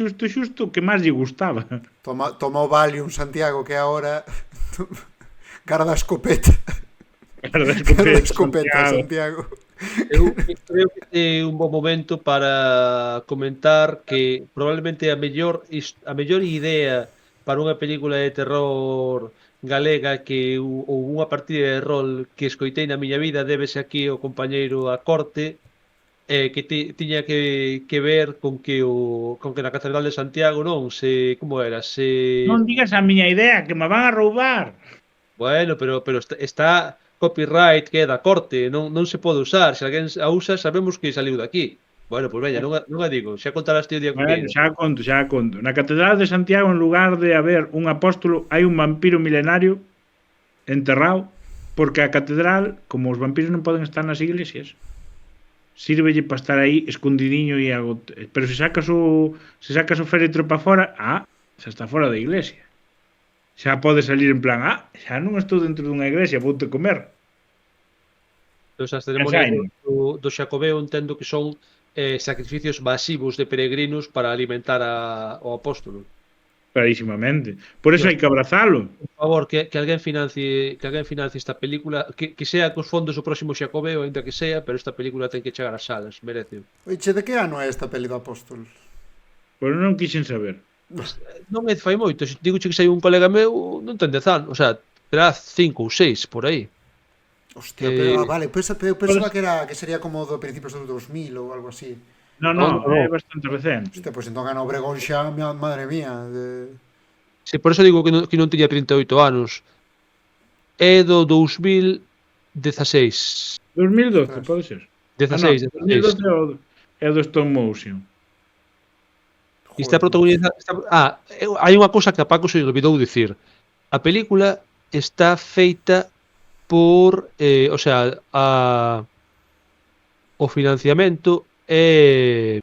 que máis lle gustaba. Toma o Valium, Santiago, que agora... Garda escopeta. Garda escopeta, Santiago. Eu creo que é un bo momento para comentar que probablemente a mellor idea para unha película de terror galega ou unha partida de rol que escoitei na miña vida débese aquí ao compañeiro a Corte, que tiña que ver con que na Catedral de Santiago non se... como era? Non digas a miña idea, que me van a roubar. Bueno, pero está copyright que é da Corte, non se pode usar. Se alguén a usa, sabemos que saliu daqui. Bueno, pois veña, non a digo, xa contarás ti o día que Bueno, xa conto. Na Catedral de Santiago, en lugar de haber un apóstolo, hai un vampiro milenario enterrado, porque a catedral, como os vampiros non poden estar nas iglesias, sírvelle para estar aí escondidiño e pero se sacas o féretro para fora, xa está fora da iglesia. Xa pode salir en plan, xa non estou dentro dunha iglesia, vou-te comer. Pero as ceremonias Ensaino. do Xacobeo entendo que son sacrificios masivos de peregrinos para alimentar ao apóstolo. Clarísimamente. Por eso Dios. hai que abrazalo. Por favor, que alguén financie esta película, que sea cos fondos do próximo Xacobeo, ainda que sea, pero esta película ten que chegar ás salas, merece. Oiche, de que ano é esta peli do Apóstol? Pois non quixen saber. Non me fai moito, se digo que sai un colega meu, non ten 10 anos, o sea, terá 5 ou 6 por aí. Hostia, Que- pero, vale, pensaba que sería como do principios do 2000 ou algo así. Non, No. é bastante recente. Hostia, pois entón Ana Obregón xa, madre mía, Sí, por eso digo que non tiña 38 anos. É do 2016. 2012, pode ser. 16, 16. 2012 é do stop motion. E está protagonizada... hai unha cousa que a Paco se olvidou dicir. A película está feita por... o sea, o financiamento é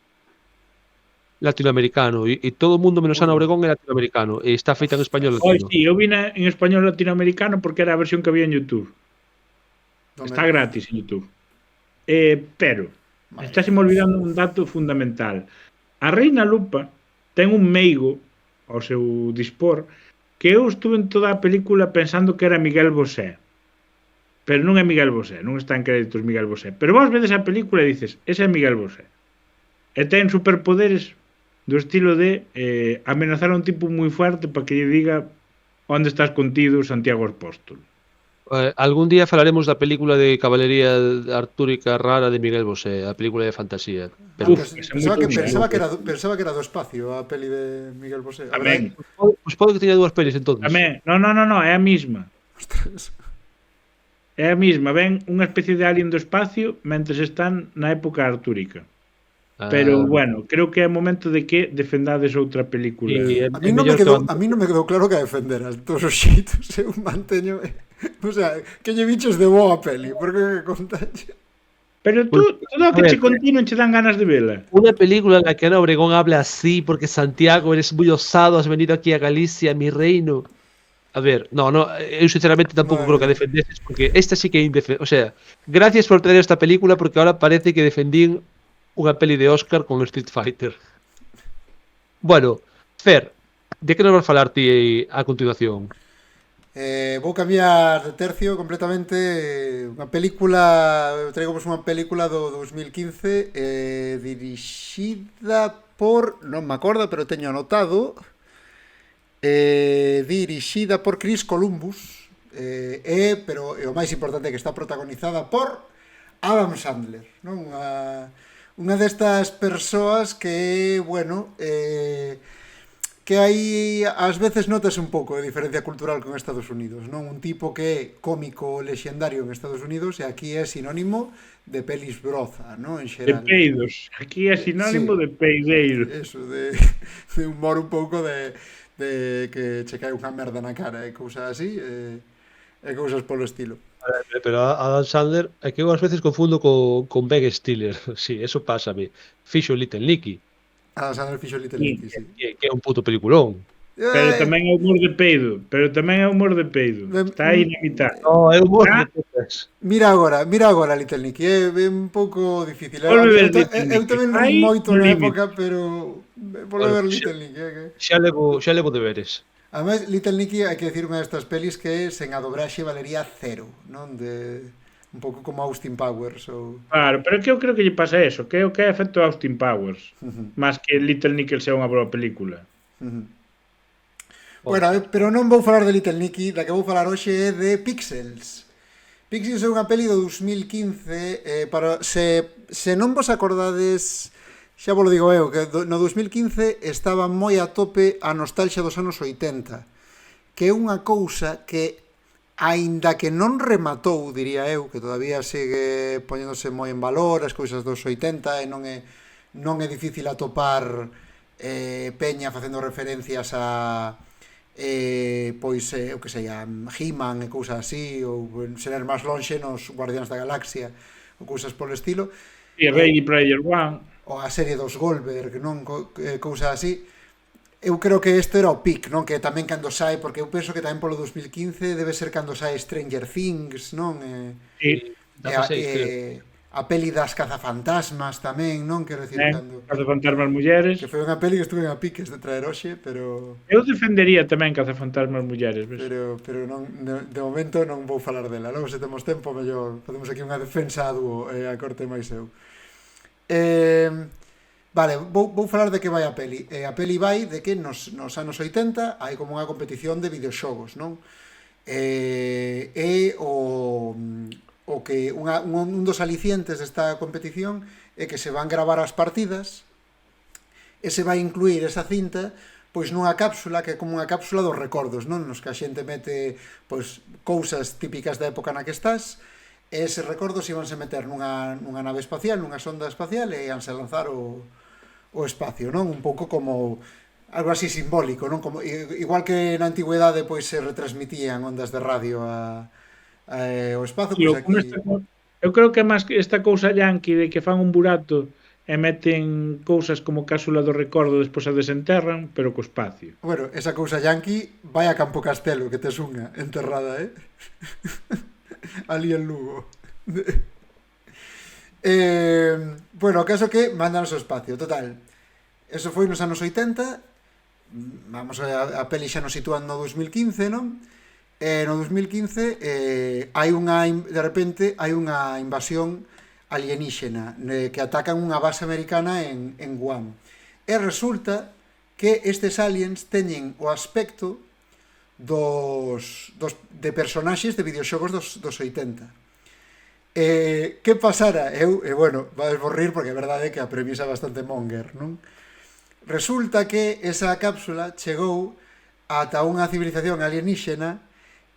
latinoamericano e todo o mundo menos Ana Obregón é latinoamericano e está feita en español Oi, latino. sí, eu vina en español latinoamericano porque era a versión que había en YouTube. Está gratis en YouTube. Pero, estáseme olvidando un dato fundamental. A Reina Lupa ten un meigo ao seu dispor que eu estuve en toda a película pensando que era Miguel Bosé. Pero non é Miguel Bosé, non está en créditos Miguel Bosé. Pero vos vedes a película e dices, ese é Miguel Bosé. E ten superpoderes do estilo de amenazar a un tipo moi fuerte para que lle diga onde estás contido, Santiago Apóstol. Algún día falaremos da película de Cabalería Artúrica Rara de Miguel Bosé, a película de fantasía. Pero Pensaba que era do espacio a peli de Miguel Bosé. Tamén. Pois pode que teña dúas pelis entonces. Tamén. Non, é a mesma. Ostras. É a mesma. Ven unha especie de alien do espacio mentres están na época artúrica. Pero, bueno, creo que é momento de que defendades outra película. A mí non me quedou claro que a defenderas todos os xeitos, eu manteño, o sea, que lle bichos de boa a peli, porque que contaxe. Pero tú, todo o que che conti non che dan ganas de vela. Una película en la que Ana Obregón habla así, porque Santiago, eres muy osado, has venido aquí a Galicia, mi reino. A ver, no, eu sinceramente tampouco creo que a defendeses, porque esta sí que é indefendible. O sea, gracias por traer esta película, porque ahora parece que defendín unha peli de Oscar con Street Fighter. Bueno, Fer, de que nos vas falar ti a continuación? Vou cambiar de tercio completamente. Unha película, traigo vos unha película do 2015 dirixida por, non me acordo, pero teño anotado, dirixida por Chris Columbus, pero o máis importante é que está protagonizada por Adam Sandler, non? Unha destas persoas que, bueno, que aí ás veces notas un pouco de diferencia cultural con Estados Unidos, non? Un tipo que é cómico lexendario en Estados Unidos e aquí é sinónimo de pelis broza, non? En xeral. De peidos. Aquí é sinónimo de peideiro. Eso, de humor un pouco de que che cae unha merda na cara e cousas así, e cousas polo estilo. Pero Adam Sandler é que eu ás veces confundo con Ben Stiller. Sí, eso pasa a mí. Fixo Little Nicky, Adam Sandler fixo Little Nicky, sí. que é un puto peliculón. Pero tamén é humor de peido. Está aí na mitad. No, é humor Ah. de putas. Mira agora Little Nicky, é un pouco difícil. Volve ver Eu Little Nicky. tamén Aí, moito no na límite. época, pero volve ver Little Nicky, Xa levo deberes. Además, Little Nicky, hai que decir unha destas pelis que sen a dobraxe valería cero, non? Un pouco como Austin Powers ou... Claro, pero que eu creo que lle pasa eso, que é o que é efecto Austin Powers, máis que Little Nickel sea unha boa película. Bueno, pero non vou falar de Little Nicky, da que vou falar hoxe é de Pixels. Pixels é unha peli do 2015, se non vos acordades, xa vos lo digo eu, que no 2015 estaba moi a tope a nostalgia dos anos 80, que é unha cousa que, aínda que non rematou, diría eu, que todavía segue poñéndose moi en valor as cousas dos 80 e non é difícil atopar peña facendo referencias a pois, o que sei, a He-Man e cousas así, ou ser máis lonxe nos Guardiáns da Galaxia ou cousas polo estilo, E Ready Player One. ou a serie dos Goldberg, non? Cousas así. Eu creo que este era o pic, non? Que tamén cando sai, porque eu penso que tamén polo 2015 debe ser cando sai Stranger Things, non? Sí. Da pasei, creo. A peli das cazafantasmas tamén, non? Quero dicir, Cazafantasmas mulleres. que foi unha peli que estuve a piques de traer hoxe, pero Eu defendería tamén Cazafantasmas mulleres, ves? pero non, de momento non vou falar dela. Logo, se temos tempo, mellor facemos aquí unha defensa a dúo, a corte máis eu. Vale, vou falar de que vai a peli. A peli vai de que nos anos 80 hai como unha competición de videoxogos, non? O que un dos alicientes desta competición é que se van gravar as partidas e se vai incluir esa cinta pois nunha cápsula que é como unha cápsula dos recordos, non? Nos que a xente mete pois cousas típicas da época na que estás e eses recordos íbanse meter nunha nave espacial, nunha sonda espacial e íanse lanzar o espacio, non? Un pouco como algo así simbólico, non? Como, igual que na antigüedade pois se retransmitían ondas de radio o espazo, pois aquí... Eu creo que é máis esta cousa yanqui de que fan un burato e meten cousas como cápsula do recordo, despois a desenterran, pero co espacio. Bueno, esa cousa yanqui vai a Campo Castelo, que tes unha enterrada, ali en Lugo. Bueno, o caso que mandan ao espacio, total. Eso foi nos anos 80, vamos a peli xa nos sitúan no 2015, non? No 2015 de repente hai unha invasión alienígena que atacan unha base americana en Guam. E resulta que estes aliens teñen o aspecto de personaxes de videoxogos dos 80. Que pasara? Bueno, vais rir porque a verdade é que a premisa é bastante monger, non? Resulta que esa cápsula chegou ata unha civilización alienígena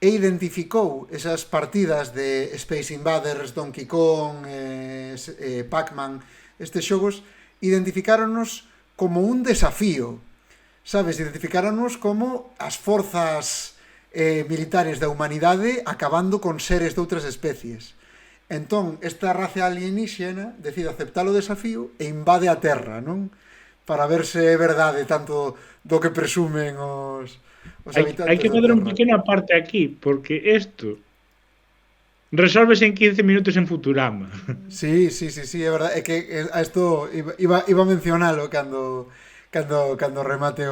e identificou esas partidas de Space Invaders, Donkey Kong, Pac-Man, estes xogos, identificáronnos como un desafío, sabes? Identificáronnos como as forzas militares da humanidade acabando con seres de outras especies. Entón, esta raza alienígena decide aceptar o desafío e invade a Terra, non? Para ver se é verdade tanto do que presumen os habitantes. Hai que fazer un pequeno aparte aquí, porque isto resolvese en 15 minutos en Futurama. Sí, é verdade. É que a isto iba a mencionalo cando remate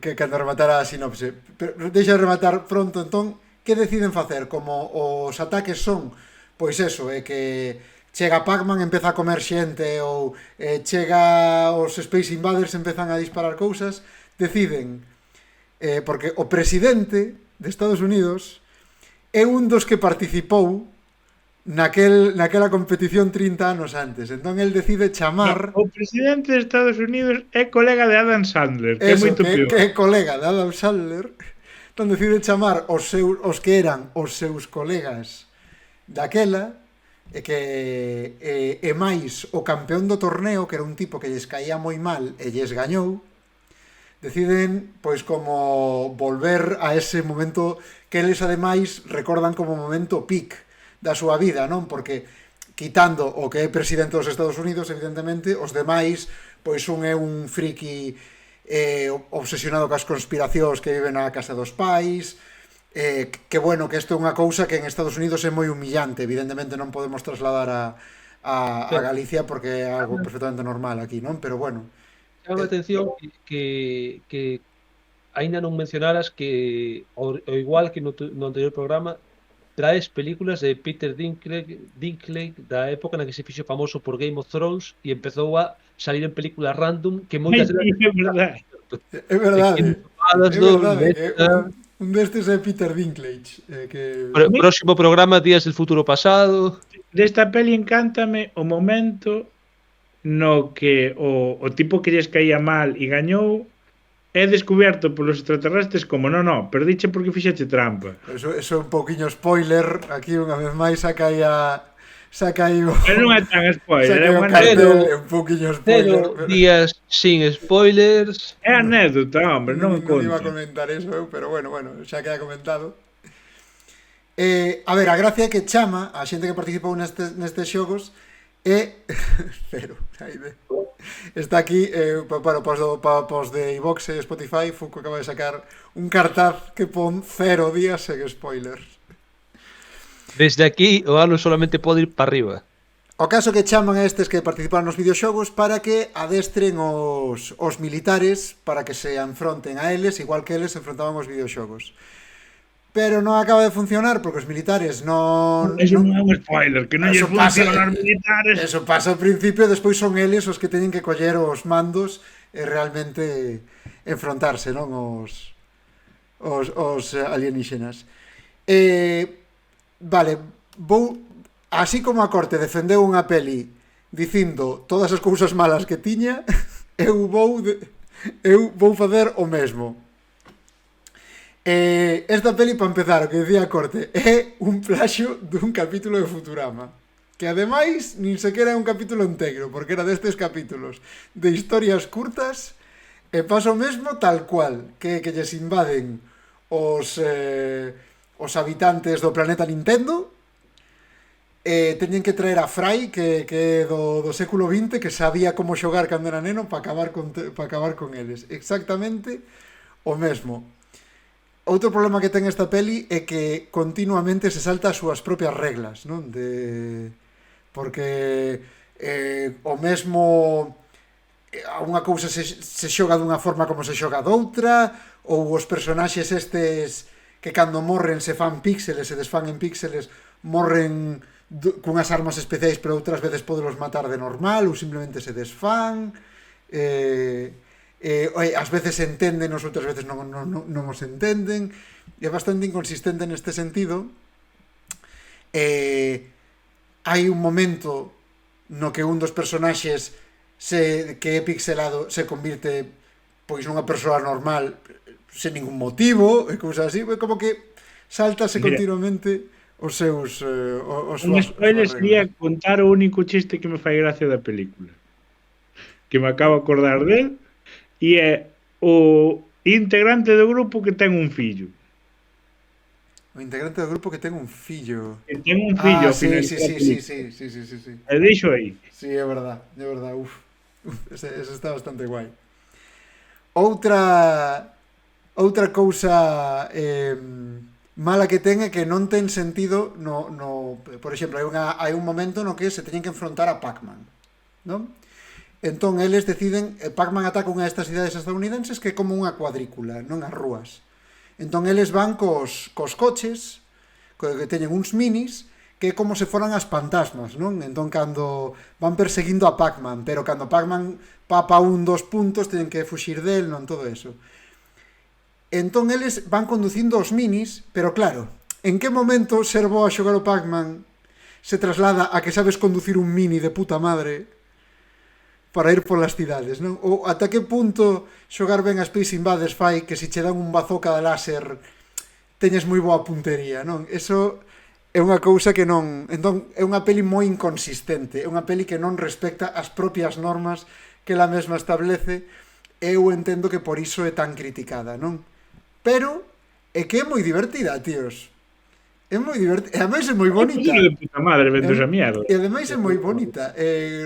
cando rematara a sinopse. Pero deixa de rematar pronto, entón, que deciden facer? Como os ataques son, pois eso, é que chega Pac-Man, empeza a comer xente, ou chega os Space Invaders, empezan a disparar cousas, deciden, porque o presidente de Estados Unidos é un dos que participou naquela competición 30 anos antes. Entón el decide chamar... O presidente de Estados Unidos é colega de Adam Sandler, que é moito peor. Que é colega de Adam Sandler. Entón decide chamar os que eran os seus colegas daquela, e máis o campeón do torneo, que era un tipo que lles caía moi mal e lles gañou, deciden pois como volver a ese momento que eles ademais recordan como momento peak da súa vida, non? Porque quitando o que é presidente dos Estados Unidos, evidentemente, os demais, pois un é un friki obsesionado cas conspiracións que vive na casa dos pais, que bueno, que isto é unha cousa que en Estados Unidos é moi humillante, evidentemente non podemos trasladar a Galicia porque é algo perfectamente normal aquí, non? Pero bueno, chama a atención que aínda non mencionaras que o igual que no anterior programa traes películas de Peter Dinklage da época na que se fixo famoso por Game of Thrones e empezou a salir en películas random que moitas veces é verdade. Un destes é Peter Dinklage, próximo programa Días del Futuro Pasado. Desta peli encántame o momento no que o tipo que lles caía mal e gañou é descubierto polos extraterrestres como no, perdiche porque fixeche trampa. Eso é un pouquiño spoiler. Aquí unha vez máis saca aí pero non é tan spoiler, é un pouquiño spoiler. Pero días sin spoilers. É anécdota, hombre, non conta. Non iba a comentar eso eu, pero bueno, xa queda comentado. A ver, a gracia é que chama a xente que participou nestes xogos cero. Está aquí para os de iVox e Spotify. Fuco acaba de sacar un cartaz que pon 0 días sen spoilers. Desde aquí o ano solamente pode ir para arriba. O caso que chaman a estes que participaron nos videoxogos para que adestren os militares para que se enfronten a eles igual que eles se enfrontaban aos videoxogos. Pero non acaba de funcionar porque os militares non... Eso non é un spoiler, que non lle Eso pasa- funcionan os militares. Eso pasa ao principio, despois son eles os que teñen que coller os mandos e realmente enfrontarse, non? Os alienígenas. Vale, así como a corte defendeu unha peli dicindo todas as cousas malas que tiña, eu vou facer o mesmo. Esta peli, para empezar, o que decía a corte, é un plaxio dun capítulo de Futurama. Que ademais nin sequera é un capítulo inteiro, porque era destes capítulos de historias curtas e pasa o mesmo tal cual, que lles invaden os habitantes do planeta Nintendo e teñen que traer a Fry que é do século XX, que sabía como xogar cando era neno para acabar con eles. Exactamente o mesmo. Outro problema que ten esta peli é que continuamente se salta as súas propias reglas, non? Porque o mesmo unha cousa se xoga dunha forma como se xoga doutra, ou os personaxes estes que cando morren se fan píxeles, se desfan en píxeles, morren cunhas armas especiais, pero outras veces podelos matar de normal, ou simplemente se desfan. Ás veces se entenden, outras veces non os entenden. É bastante inconsistente neste sentido. Hai un momento no que un dos personaxes que é pixelado se convirte pois nunha persoa normal sen ningún motivo e cousas así, como que saltase continuamente os seus un spoiler sería contar o único chiste que me fai gracia da película, que me acabo de acordar del, e é o integrante do grupo que ten un fillo. O integrante do grupo que ten un fillo. Que ten un fillo ao final sí. E deixo aí. Sí, é verdad. Ese está bastante guai. Outra cousa mala que ten é que non ten sentido por exemplo, hai un momento no que se teñen que enfrontar a Pac-Man, non? Entón eles deciden, Pac-Man ataca unha destas cidades estadounidenses que é como unha cuadrícula, non as rúas. Entón eles van cos coches que teñen uns minis que é como se foran as fantasmas, non? Entón cando van perseguindo a Pac-Man, pero cando Pac-Man papa dos puntos teñen que fuxir del, non todo eso. Entón eles van conducindo os minis, pero claro, en que momento ser bo a xogar o Pac-Man se traslada a que sabes conducir un mini de puta madre para ir polas cidades, non? Ou ata que punto xogar ben a Space Invaders fai que se che dan un bazooka de láser teñes moi boa puntería, non? Eso é unha cousa que non... Entón, é unha peli moi inconsistente, é unha peli que non respecta as propias normas que ela mesma establece, e eu entendo que por iso é tan criticada, non? Pero é que é moi divertida, tíos. É moi divertida, e ademais é moi bonita. É de puta madre vendo esa mierda. E ademais é moi bonita.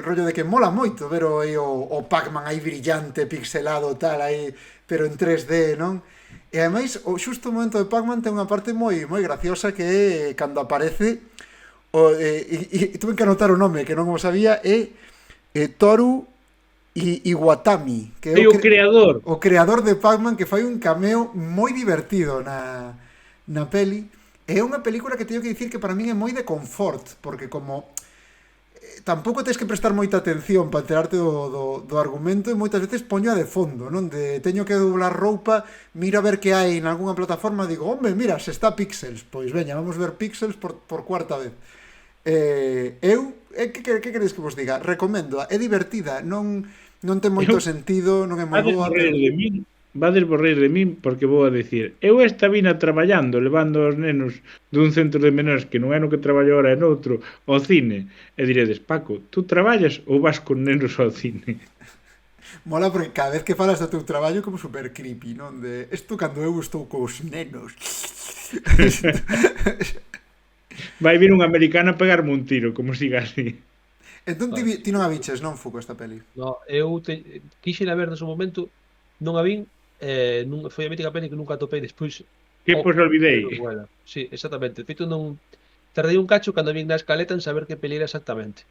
Rollo de que mola moito ver o Pac-Man aí brillante, pixelado, tal, aí, pero en 3D, non? E ademais, o xusto momento de Pac-Man ten unha parte moi graciosa que é cando aparece e tuve que anotar o nome, que non o sabía, é Toru Iwatani, que é o creador. O creador de Pac-Man, que fai un cameo moi divertido na peli. É unha película que teño que dicir que para min é moi de confort, porque como tampouco tens que prestar moita atención para enterarte do argumento, e moitas veces poño a de fondo, non? Teño que doblar roupa, miro a ver que hai en algunha plataforma, digo, hombre, mira, se está Pixels, pois veña, vamos ver Pixels por cuarta vez. Que queréis que vos diga? Recomendo, é divertida, non ten moito sentido, non é moi boa. Vades borreir de min porque vou a decir, eu esta vina traballando, levando os nenos dun centro de menores que non é no que traballo ahora e noutro ao cine, e diredes, Paco, tú traballas ou vas con nenos ao cine? Mola porque cada vez que falas do teu traballo como super creepy, non? De isto cando eu estou cos nenos. Vai vir unha americana a pegarme un tiro, como siga así. Entón ti non a biches, non, Fuco, esta peli? No, eu quixen a ver nese momento, non a vin, foi a mítica peli que nunca atopei despois. Que pois olvidei. Bueno, sí, exactamente. De feito non tardei un cacho cando vin na escaleta en saber que peli era exactamente.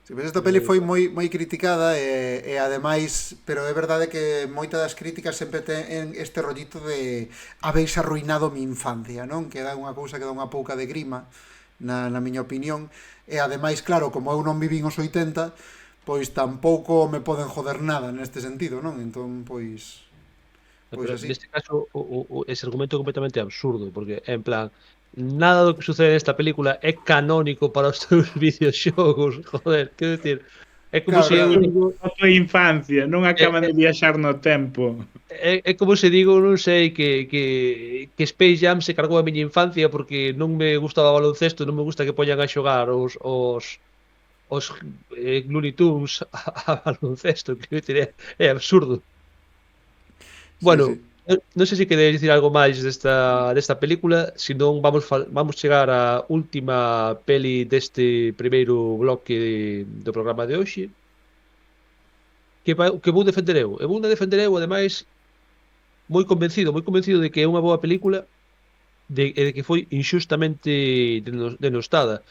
Sí, pues esta peli foi moi criticada e ademais, pero é verdade que moitas das críticas sempre ten este rollito de habéis arruinado mi infancia, non? Que dá unha cousa que dá unha pouca de grima na miña opinión, e ademais, claro, como eu non vivín os 80, pois tampouco me poden joder nada neste sentido, non? Entón, pois Pero así. neste caso ese argumento é completamente absurdo, porque en plan, nada do que sucede nesta película é canónico para os teus videoxogos, joder, quero decir, é como Claro, se eu claro. digo, A tua infancia, non acaban de viaxar no tempo. é como se digo, non sei, que Space Jam se cargou a miña infancia porque non me gustaba o baloncesto, non me gusta que poñan a xogar os Looney Tunes a baloncesto, quero decir, é absurdo. Sí, Bueno, sí. non sei se queredes dicir algo máis desta película, senón vamos chegar á última peli deste primeiro bloque do programa de hoxe, que vou defender eu. E vou defender eu, ademais, moi convencido de que é unha boa película e de que foi inxustamente denostada.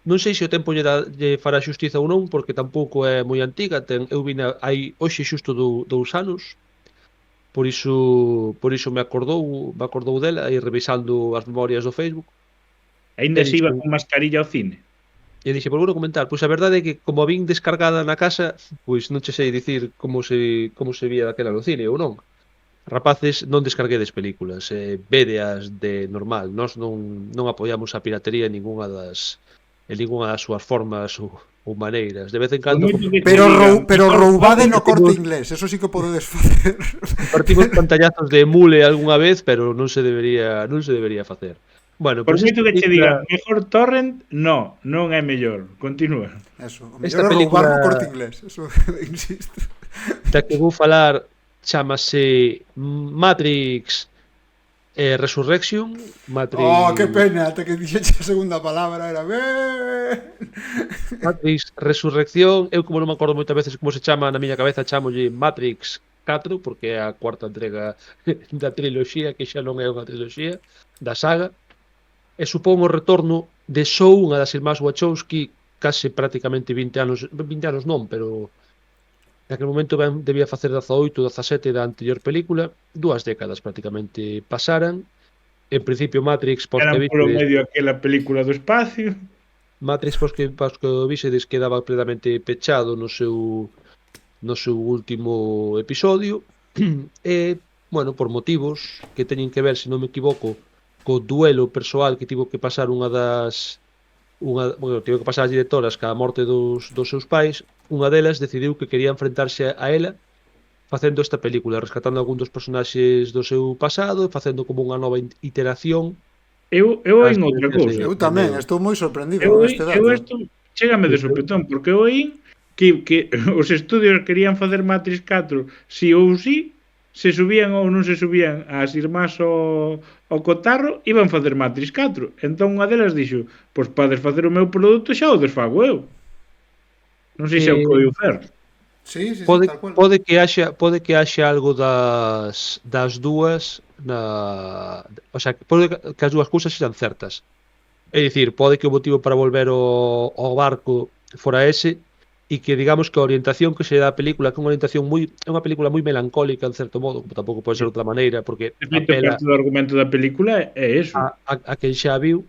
Non sei se o tempo lle fará xustiza ou non, porque tampouco é moi antiga, eu vina hai hoxe xusto 2 anos, por iso me acordou dela e revisando as memorias do Facebook Ainda e se iba dixen, con mascarilla ao cine. por bueno comentar, pois a verdade é que como a vin descargada na casa, pois non che sei dicir como se vía daquela no cine ou non. Rapaces, non descarguedes películas, védeas de normal. Nós non apoiamos a piratería en ninguna das súas formas ou maneiras. De vez en Por cando moito que che Pero digan, pero roubade no corte Compartimos- inglés, eso sí que podedes facer. compartimos pantallazos de emule algunha vez, pero non se debería facer. Bueno, por pois moito esta que che película, digan, mellor torrent, non é mellor. Continúa. Eso, o Esta mellor é roubar no película- corte inglés, eso insisto. da que vou falar chamase Matrix Resurrection. Matrix, Oh, que pena, ata que dixeche a segunda palabra era ben. Matrix Resurrección. Eu como non me acordo moitas veces como se chama na miña cabeza, chamolle Matrix 4 porque é a cuarta entrega da triloxía, que xa non é unha triloxía da saga, e supón o retorno de Shaw, unha das irmás Wachowski, case prácticamente 20 anos non, pero naquele momento debía facer 18, 17 da anterior película, 2 décadas prácticamente pasaran. En principio Matrix, Eran polo medio aquela película do espacio. Matrix pos que visedes quedaba plenamente pechado no seu último episodio e, bueno, por motivos que teñen que ver, se non me equivoco, co duelo persoal que tivo que pasar tivo que pasar as directoras ca morte dos seus pais, unha delas decidiu que quería enfrentarse a ela facendo esta película, rescatando algún dos personaxes do seu pasado e facendo como unha nova iteración. Eu oín outra cousa. Eu tamén, estou moi sorprendido Eu con este dato. isto chégame de sopetón, porque eu oín que os estudios querían facer Matrix 4 si ou si, se subían ou non se subían as irmás ao cotarro, iban facer Matrix 4. Entón unha delas dixo, pois para desfacer o meu produto xa o desfago eu. Non sei se é o que oíu fer. Sí, sí, sí, Pode, tal cual. pode que haxa algo das dúas o sea, pode que as dúas cousas sexan certas. É dicir, pode que o motivo para volver ao barco fora ese e que digamos que a orientación que se dá a película, que é unha película moi melancólica en certo modo, como tampouco pode ser de outra maneira, porque De feito, apela parte do argumento da película é eso. a quen xa viu,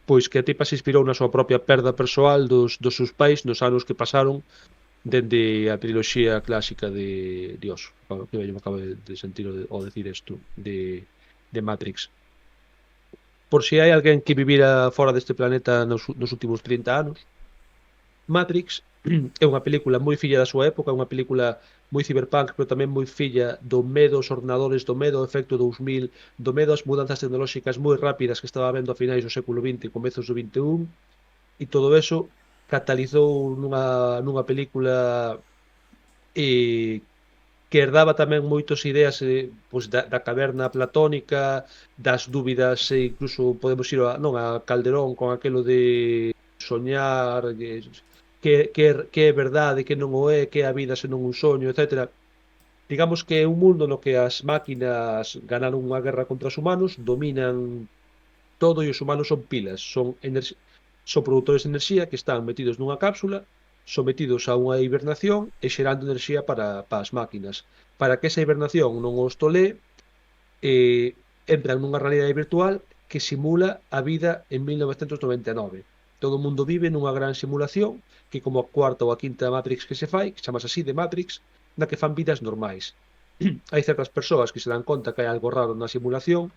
pois que a tipa se inspirou na súa propia perda persoal dos seus pais nos anos que pasaron dende a triloxía clásica de Dios, que me acabo de sentir ao decir isto de Matrix. Por si hai alguén que vivira fora deste planeta nos últimos 30 anos, Matrix é unha película moi filla da súa época, unha película moi cyberpunk, pero tamén moi filla do medo aos ordenadores, do medo ao efecto 2000, do medo ás mudanzas tecnolóxicas moi rápidas que estaba vendo a finais do século XX e comezos do XXI, e todo eso catalizou nunha película que herdaba tamén moitas ideas pois da caverna platónica, das dúbidas, e incluso podemos ir a Calderón con aquelo de soñar, que é verdade, que non o é, que é a vida senón un soño, etc. Digamos que é un mundo no que as máquinas ganaron unha guerra contra os humanos, dominan todo e os humanos son pilas, son produtores de enerxía que están metidos nunha cápsula, sometidos a unha hibernación e xerando enerxía para as máquinas. Para que esa hibernación non os tolee, entran nunha realidade virtual que simula a vida en 1999. Todo o mundo vive nunha gran simulación que como a cuarta ou a quinta Matrix que se fai, que chamas así de Matrix, na que fan vidas normais. Hai certas persoas que se dan conta que hai algo raro na simulación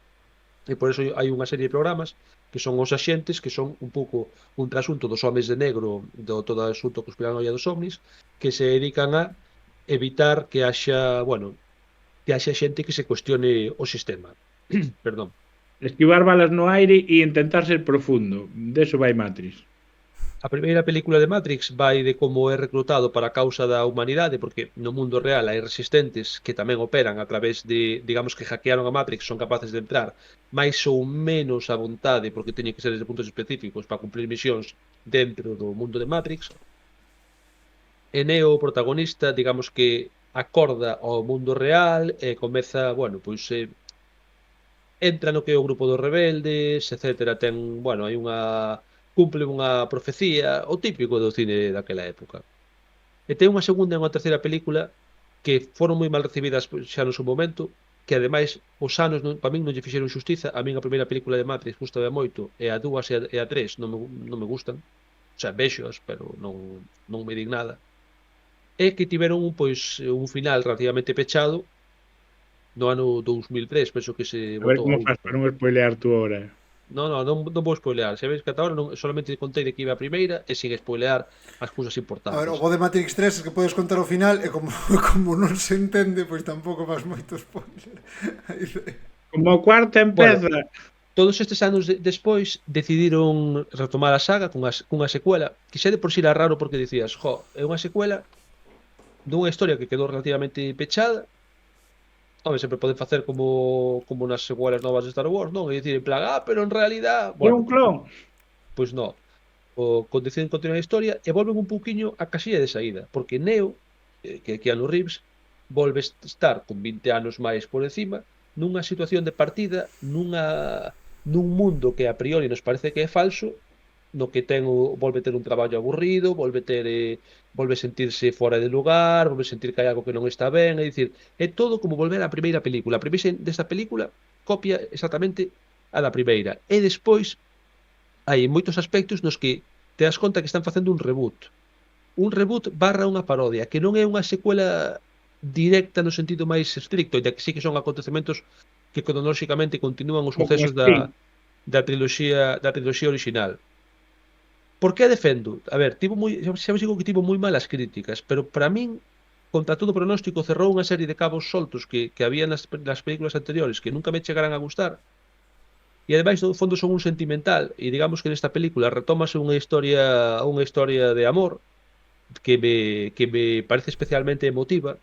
e por eso hai unha serie de programas que son os axentes, que son un pouco un trasunto dos homes de negro, do todo o asunto conspiranoia dos ovnis, que se dedican a evitar que haxa, bueno, que haxa xente que se cuestione o sistema. Perdón. Esquivar balas no aire e intentar ser profundo. Deso vai Matrix. A primeira película de Matrix vai de como é reclutado para a causa da humanidade, porque no mundo real hai resistentes que tamén operan a través de, digamos que hackearon a Matrix, son capaces de entrar máis ou menos a vontade, porque teñen que ser desde puntos específicos para cumplir misións dentro do mundo de Matrix. E Neo, o protagonista, digamos que acorda ao mundo real e comeza, bueno, pois entra no que é o grupo dos rebeldes, etcétera, ten, bueno, hai unha cumple unha profecía, o típico do cine daquela época. E ten unha segunda e unha terceira película que foron moi mal recibidas xa no seu momento, que ademais os anos para min non lle fixeron xustiza. A min a primeira película de Matrix gustaba moito, e a 2 e a 3 non me gustan. O sea, vexoas, pero non me din nada. E que tiveron un final relativamente pechado no ano 2003, penso que se A ver botou como faz para non spoilear tú ahora. non vou spoilear. Se veis que ata ahora solamente contei de que iba a primeira e sin spoilear as cousas importantes. A ver, o bo de Matrix 3 é que podes contar o final e como non se entende, pois tampouco faz moito spoiler. Como a cuarta empeza. Bueno, todos estes anos despois decidiron retomar a saga cunha secuela que xa de por si era raro porque dicías, é unha secuela dunha historia que quedou relativamente pechada. Home, sempre poden facer como nas secuelas novas de Star Wars, non? E dicir, en plan, pero en realidad... Bueno, un clon. Pois non. Deciden continuar a historia e volven un pouquiño a casilla de saída, porque Neo, que Keanu Reeves, volve estar con 20 anos máis por encima, nunha situación de partida, nun mundo que a priori nos parece que é falso, no que volve ter un traballo aburrido, volve sentirse fora de lugar, volve sentir que hai algo que non está ben, é dicir, é todo como volver á primeira película. A primeira desta película copia exactamente a da primeira, e despois hai moitos aspectos nos que te das conta que están facendo un reboot barra unha parodia, que non é unha secuela directa no sentido máis estricto, e que sí que son acontecementos que cronolóxicamente continúan os sucesos da triloxía original. Por que a defendo? A ver, xa vos digo que tivo moi malas críticas, pero para min, contra todo pronóstico, cerrou unha serie de cabos soltos que había nas películas anteriores que nunca me chegaran a gustar, e ademais no fondo son un sentimental, e digamos que nesta película retómase unha historia de amor que me parece especialmente emotiva.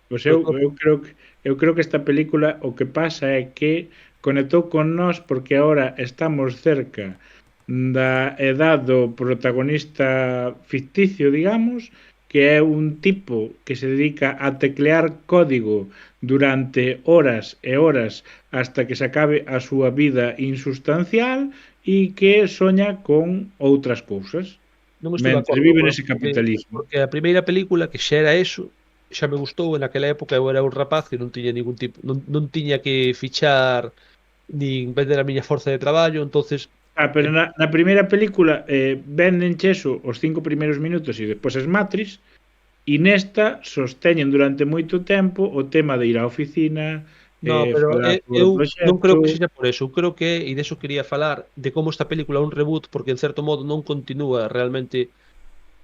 Pois eu creo que esta película o que pasa é que conectou con nós porque agora estamos cerca da edad do protagonista ficticio, digamos, que é un tipo que se dedica a teclear código durante horas e horas hasta que se acabe a súa vida insustancial e que soña con outras cousas mentre vive nese capitalismo. Porque a primeira película, que xa era eso, xa me gustou. En aquela época eu era un rapaz que non tiña ningún tipo, non tiña que fichar nin vender a miña forza de traballo, entonces pero na primeira película venden eso os 5 primeiros minutos e despois es Matrix, e nesta sosteñen durante moito tempo o tema de ir á oficina. Pero eu non creo que sexa por eso. Eu creo que, e deso quería falar, de como esta película é un reboot, porque en certo modo non continúa realmente,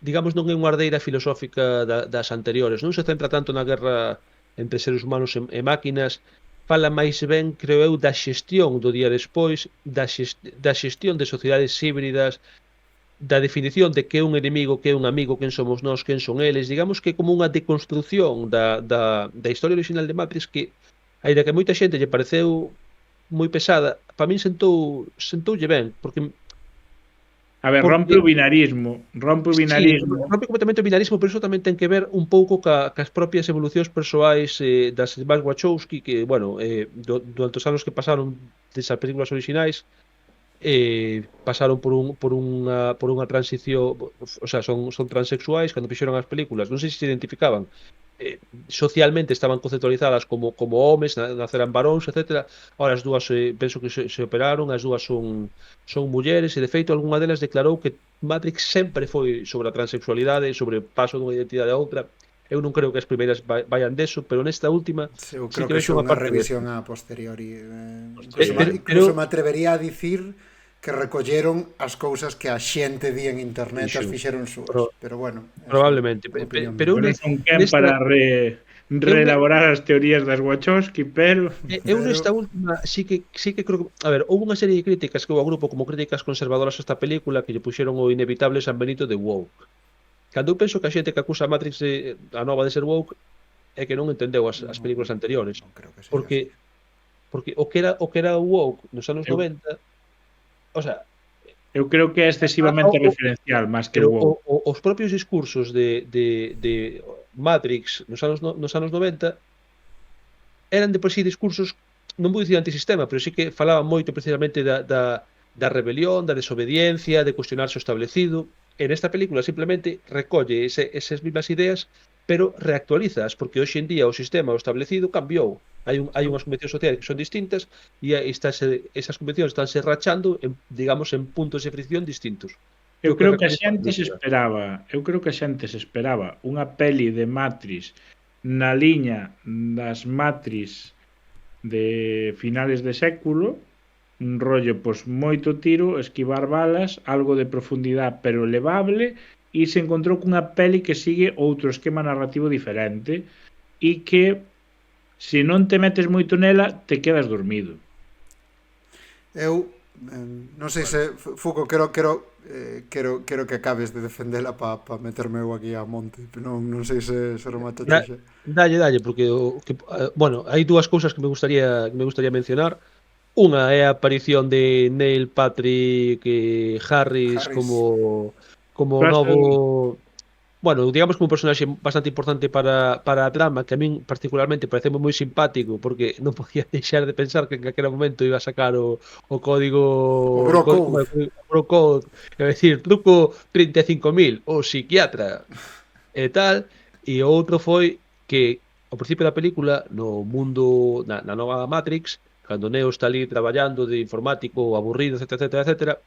digamos, non é unha herdeira filosófica das anteriores, non se centra tanto na guerra entre seres humanos e máquinas, fala máis ben, creo eu, da xestión do día despois, da xestión de sociedades híbridas, da definición de que é un enemigo, que é un amigo, quen somos nós, quen son eles. Digamos que é como unha deconstrucción da historia original de Matrix que, aínda que a moita xente lle pareceu moi pesada, para min sentoulle ben, porque rompe o binarismo. Sí, rompe completamente o binarismo, pero iso tamén ten que ver un pouco cas propias evolucións persoais das irmás Wachowski, que, bueno, durante os anos que pasaron desas películas orixinais, pasaron por unha transición, o sea, son transexuais cando fixeron as películas, non sei se identificaban, socialmente estaban conceptualizadas como homes, naceran varóns, etc. Ahora as dúas penso que se operaron, as dúas son mulleres, e de feito algunha delas declarou que Matrix sempre foi sobre a transexualidade, sobre o paso dunha identidade a outra. Eu non creo que as primeiras vayan deso, pero nesta última Eu sí creo que que vexo é unha unha parte revisión desta. a posteriori. Pero Incluso me atrevería a dicir que recolleron as cousas que a xente di en internet as fixo, fixeron súas. pro, Pero bueno, eso é probablemente, unha opinión pero miña. Bueno, son quen nesta para eu reelaborar as teorías das Wachowski, pero Eu Pero nesta última sí que creo que, a ver, houve unha serie de críticas que houve ao grupo como críticas conservadoras a esta película que lle puxeron o inevitable San Benito de woke. Cando eu penso que a xente que acusa a Matrix a nova de ser woke é que non entendeu as películas anteriores, non creo que sexa así. porque o que era woke nos anos eu, 90, o sea, eu creo que é excesivamente o referencial máis que pero wow. os propios discursos de Matrix nos anos 90 eran de por sí discursos, non vou dicir antisistema, pero sí que falaban moito precisamente da rebelión, da desobediencia, de cuestionarse o establecido. En esta película simplemente recolle esas mismas ideas, pero reactualizadas, porque hoxe en día o sistema, o establecido, cambiou. Hai unhas convencións sociais que son distintas e esas convencións estánse rachando digamos, en puntos de fricción distintos. Eu O creo que a recolle esta xente se película. esperaba unha peli de Matrix na liña das Matrix de finales de século, un rollo pois moito tiro, esquivar balas, algo de profundidade pero elevable, e se encontrou cunha peli que sigue outro esquema narrativo diferente e que se non te metes moito nela te quedas dormido. Eu non sei se Fuco, quero que acabes de defendela para meterme eu aquí a monte. Non sei se remata Da- xa. Dalle, porque bueno, hai dúas cousas que me gustaría mencionar. Unha é a aparición de Neil Patrick Harris Harris. como Russell, novo, bueno, digamos como un personaxe bastante importante para a trama, que a min particularmente parece moi simpático, porque non podía deixar de pensar que en aquel momento iba a sacar o código, O Bro Code. o Bro Code, é dicir, truco 35.000, o psiquiatra e tal. E o outro foi que ao principio da película, no mundo na nova Matrix, cando Neo está ali traballando de informático, aburrido, etc,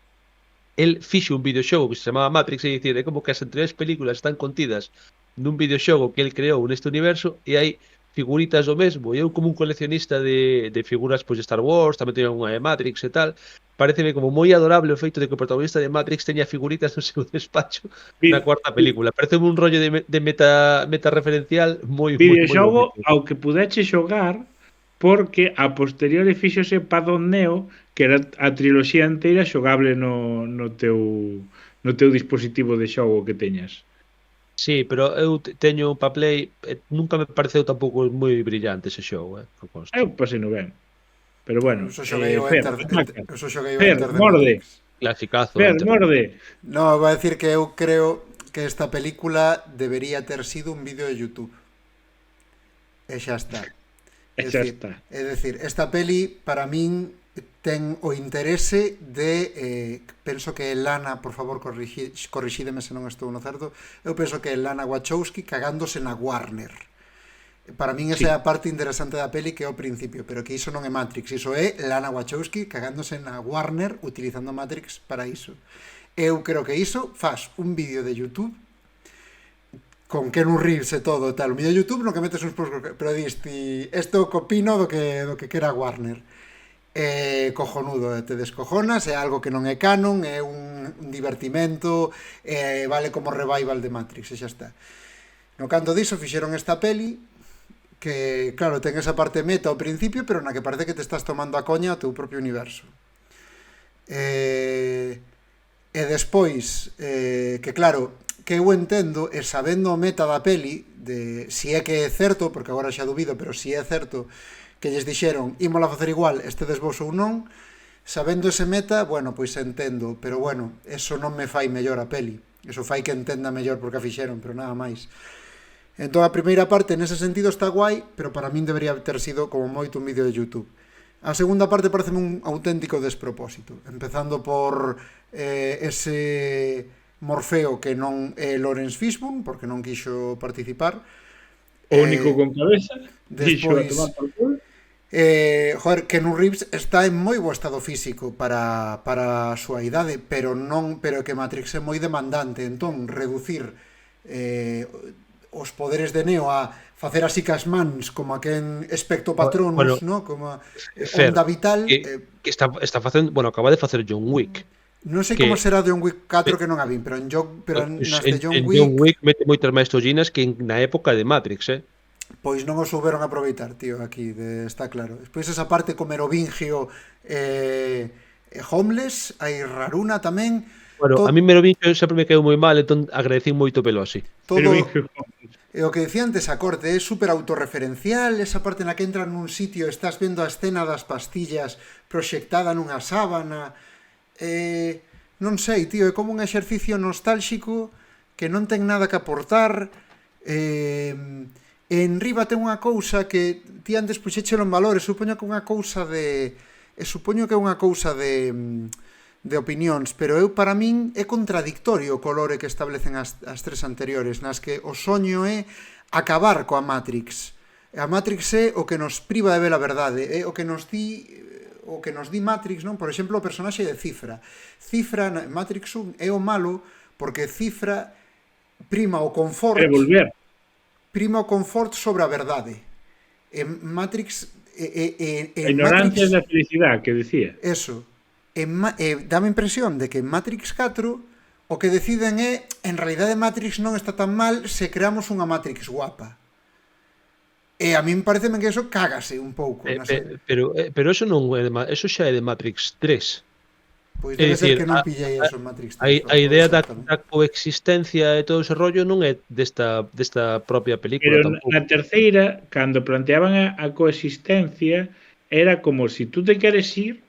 el fixe un videoxogo que se chamaba Matrix, é dicir, é como que as anteriores películas están contidas nun videoxogo que el creou neste universo e hai figuritas do mesmo, e eu como un coleccionista de figuras pois, de Star Wars, tamén teño unha de Matrix e tal, pareceme como moi adorable o feito de que o protagonista de Matrix teña figuritas no seu despacho na cuarta película. Pareceme un rollo de meta referencial moi videoxogo bonito. ao que pudeche xogar porque a posteriori fíxose pa Don Neo, que era a triloxía inteira xogable no teu dispositivo de xogo que teñas. Sí, pero eu teño pa Play, nunca me pareceu tampouco moi brillante ese xogo, por consta. Eu pasei no ben. Pero bueno, Eu só xoguei o Fer, Enter de morde. Matrix. Clasicazo. Fer, morde. No, vai a decir que eu creo que esta película debería ter sido un vídeo de YouTube. E xa está. E xa está. É dicir, esta peli para min ten o interese de penso que Lana, por favor, corrixídeme se non estou no certo, eu penso que Lana Wachowski cagándose na Warner. Para min esa é a parte interesante da peli, que é o principio, pero que iso non é Matrix, iso é Lana Wachowski cagándose na Warner utilizando Matrix para iso. Eu creo que iso faz un vídeo de YouTube con Keanu Reeves e todo tal, o vídeo de YouTube no que metes uns pero diste isto copino do que quera Warner. Cojonudo, te descojonas, é algo que non é canon, é un divertimento, vale como revival de Matrix, e xa está. No canto diso fixeron esta peli que, claro, ten esa parte meta ao principio, pero na que parece que te estás tomando a coña o teu propio universo. E despois, que claro, que eu entendo, e sabendo o meta da peli, de si é que é certo, porque agora xa dubido, pero si é certo que lles dixeron, ímola facer igual, estedes vos ou non, sabendo ese meta, bueno, pois entendo, pero bueno, eso non me fai mellor a peli, eso fai que entenda mellor porque a fixeron, pero nada máis. Entón a primeira parte nese sentido está guai, pero para min debería ter sido como moito un vídeo de YouTube. A segunda parte pareceme un auténtico despropósito, empezando por ese Morfeo que non é Lawrence Fishburne, porque non quixo participar. O único con cabeza, dixo a Despois, tomar por culo. joder, Keanu Reeves está en moi bo estado físico para a súa idade, pero que Matrix é moi demandante, entón reducir os poderes de Neo a facer así cas mans como a quen Espectro Patronus, no? Como a Fer, onda vital. que está facendo, bueno, acaba de facer John Wick. Non sei que- como será John Wick 4 que non a vin, pero nas de John en Wick, John Wick mete moitas máis tollinas que na época de Matrix, pois non o souberon aproveitar, tío, aquí, está claro. Despois esa parte co Merovingio Homeless, hai Raruna tamén. Bueno, To- a mí Merovingio sempre me quedou moi mal, entón agradecín moito pelo así. todo, Pero dixo, o que decía antes a corte é super autorreferencial, esa parte na que entran nun sitio, estás vendo a escena das pastillas proxectada nunha sábana. Non sei, tío, é como un exercicio nostálxico que non ten nada que aportar. En riba ten unha cousa que ti antes puxéchelo en valor, e supoño que é unha cousa de opinións, pero eu para min é contradictorio o colore que establecen as tres anteriores, nas que o soño é acabar coa Matrix. A Matrix é o que nos priva de ver a verdade, é o que nos di Matrix, non? Por exemplo, o personaxe de Cifra. Cifra na Matrix 1 é o malo porque Cifra prima o confort, volver. sobre a verdade. En Matrix A ignorancia da felicidade, que decía. Eso. Dame a impresión de que en Matrix 4 o que deciden é, en realidade Matrix non está tan mal se creamos unha Matrix guapa. E a min pareceme que eso cágase un pouco. Pero eso non é eso xa é de Matrix 3. Pois é debe ser dicir, que non pillei eso en Matrix 3. A idea da coexistencia e todo ese rollo non é desta propia película Pero tampouco. na terceira, cando planteaban a coexistencia, era como si tú te queres ir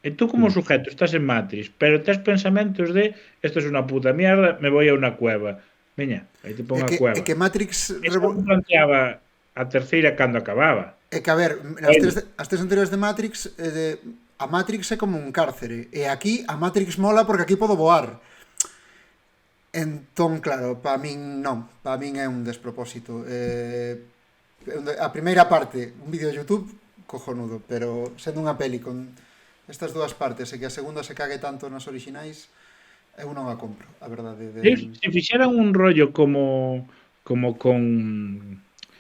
e tú como sujeto estás en Matrix, pero tes pensamentos de esto es una puta mierda, me voy a una cueva. Veña, aí te pongo a cueva. É que Matrix Eso planteaba a terceira cando acababa. É que, a ver, as tres anteriores de Matrix, a Matrix é como un cárcere. E aquí, a Matrix mola porque aquí podo voar. Entón, claro, para min non. Para min é un despropósito. A primeira parte, un vídeo de YouTube, cojonudo. Pero sendo unha peli con estas dúas partes e que a segunda se cague tanto nas orixinais, eu non a compro, a verdade. Se fixeran un rollo como con...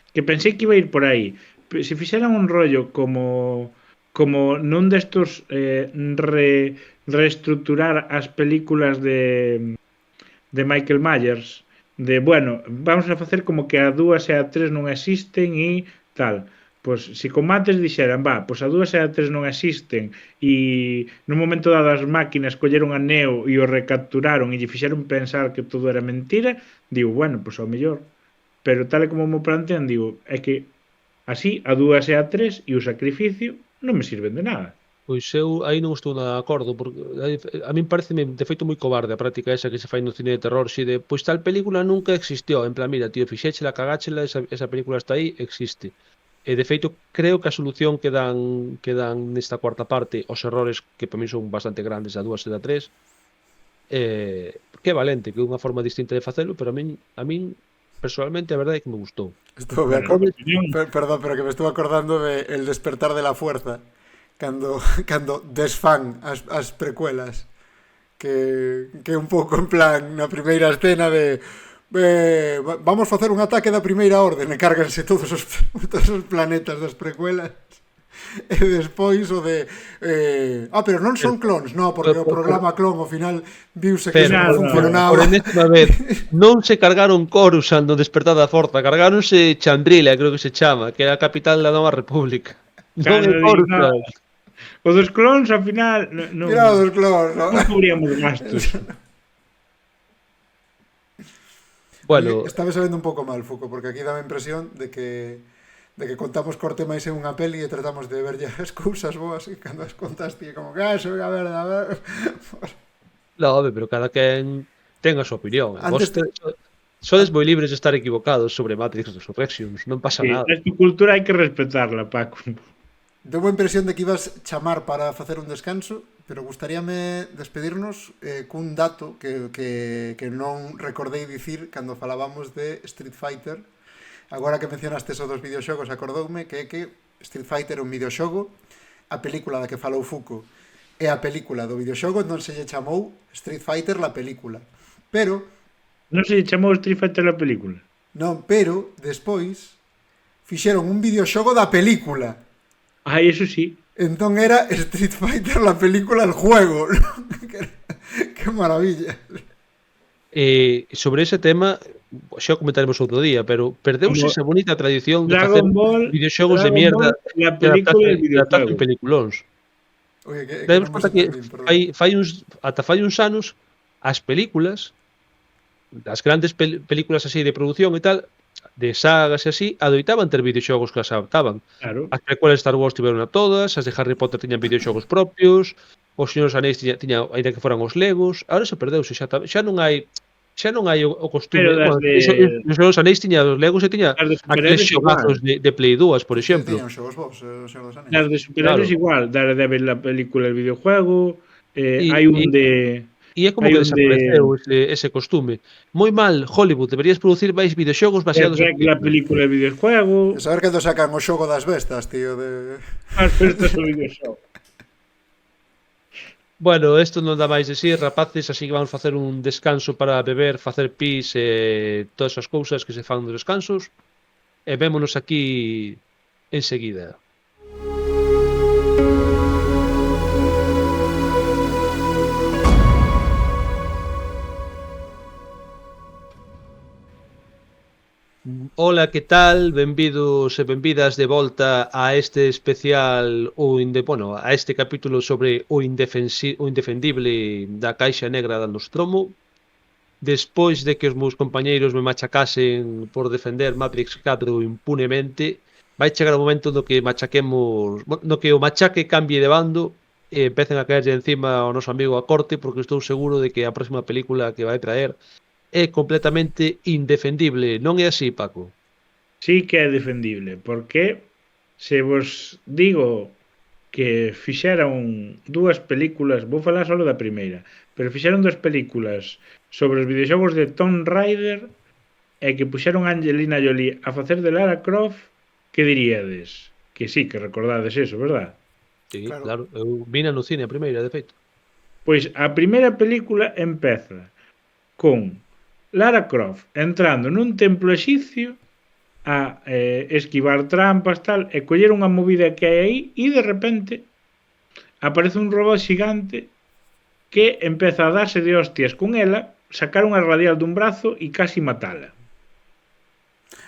Que pensei que iba a ir por aí. Se fixeran un rollo como nun destos reestructurar as películas de Michael Myers, de, bueno, vamos a facer como que a 2 e a 3 non existen e tal. Pois, se con Matrix dixeran, pois a 2 e a 3 non existen e nun momento dado as máquinas colleron a Neo e o recapturaron e lle fixeron pensar que todo era mentira, digo, bueno, pois ao mellor. Pero tal e como me plantean, digo, é que así a 2 e a 3 e o sacrificio non me sirven de nada. Pois eu aí non estou nada de acordo, porque a min pareceme de feito moi cobarde a práctica esa que se fai no cine de terror, si de, pois tal película nunca existió, en plan, mira, tío, fixéchela, cagáchela, esa película está aí, existe. E de feito, creo que a solución que dan nesta cuarta parte, os errores que para mí son bastante grandes, a 2 e a 3, que é valente, que é unha forma distinta de facelo, pero a min personalmente a verdade é que me gustou. Estou ben. Perdón, pero que me estou acordando de El despertar de la fuerza, cando desfan as precuelas, que é un pouco en plan na primeira escena de vamos facer un ataque da primeira orden e cárganse todos os planetas das precuelas. E despois o de pero non son clones, no, porque o programa clon ao final viuse que non funcionaba. Por enésima vez, non se cargaron Coruscant no despertar da forza, cargáronse Chandrila, creo que se chama, que era a capital da Nova República. Non é Coruscant. O dos clones, ao final, non cubríamos gastos. Bueno, estaba sabendo un pouco mal, Fuco, porque aquí dá a impresión de que contamos corte máis en unha peli e tratamos de ver as cousas boas e cando as contaste como que eso é a verdade. No, pero cada quen ten a súa opinión. Sodes moi libres de estar equivocados sobre Matrix Resurrections, non pasa nada. Esta cultura hai que respetarla, Paco. Deu a impresión de que ibas chamar para facer un descanso, pero gustaríame despedirnos cun dato que non recordei dicir cando falábamos de Street Fighter. Agora que mencionaste eso dos videoxogos, acordoume que Street Fighter é un videoxogo, a película da que falou Fuko e a película do videoxogo non se lle chamou Street Fighter la película. Pero Non se lle chamou Street Fighter a película. non, pero despois fixeron un videoxogo da película. Eso sí. Entón era Street Fighter la película, el juego. Qué maravilla. Sobre ese tema, xa o comentaremos outro día, pero perdeuse Como esa bonita tradición de facer Dragon Ball, videoxogos de Dragon mierda Ball, la película e el que adaptan videojuego. peliculóns. Oye, Demos non me conta que sentí bien, perdón. fai uns anos as películas, as grandes películas así de produción e tal, de sagas e así, adoitaban ter videoxogos que as adaptaban. Claro. As precuelas de Star Wars tiveron a todas, as de Harry Potter tiñan videoxogos propios, os Señor dos Anéis tiña ainda que foran os Legos, agora se perdeuse, xa non hai o costume. Pero das de- Os Señor dos Anéis tiña os Legos e tiña As de aqueles superhéroes xogazos de Play 2, por exemplo. Tiñan xogos vos, os Señor dos Anéis. Las de superhéroes Claro. igual, Daredevil la película, el videojuego, Y- hai un y- de... E é como Hai que un desapareceu ese costume. Moi mal, Hollywood, deberías producir máis videoxogos baseados Shrek, la película, el videojuego, E saber cando sacan o xogo das bestas, tío, de... as festas do videojuego. Bueno, isto non dá máis de si, rapaces, así que vamos facer un descanso para beber, facer pis e todas as cousas que se fan nos descansos. E vémonos aquí enseguida. Ola, que tal? Benvidos e benvidas de volta a este especial a este capítulo sobre o indefendible da Caixa Negra da Nostromo. Despois de que os meus compañeiros me machacasen por defender Matrix 4 impunemente, vai chegar o momento no que o machaque cambie de bando e empecen a caerlle encima ao noso amigo a corte, porque estou seguro de que a próxima película que vai traer é completamente indefendible. Non é así, Paco? Sí que é defendible, porque se vos digo que fixeron dúas películas, vou falar só da primeira, pero fixeron dúas películas sobre os videoxogos de Tomb Raider e que puxeron a Angelina Jolie a facer de Lara Croft, que diríades? Que sí, que recordades eso, verdad? Sí, Claro. claro. Eu vina no cine a primeira, de feito. Pois a primeira película empeza con Lara Croft entrando nun templo exipcio a esquivar trampas tal e coller unha movida que hai aí e de repente aparece un robot xigante que empeza a darse de hostias con ela, sacar unha radial dun brazo e casi matala.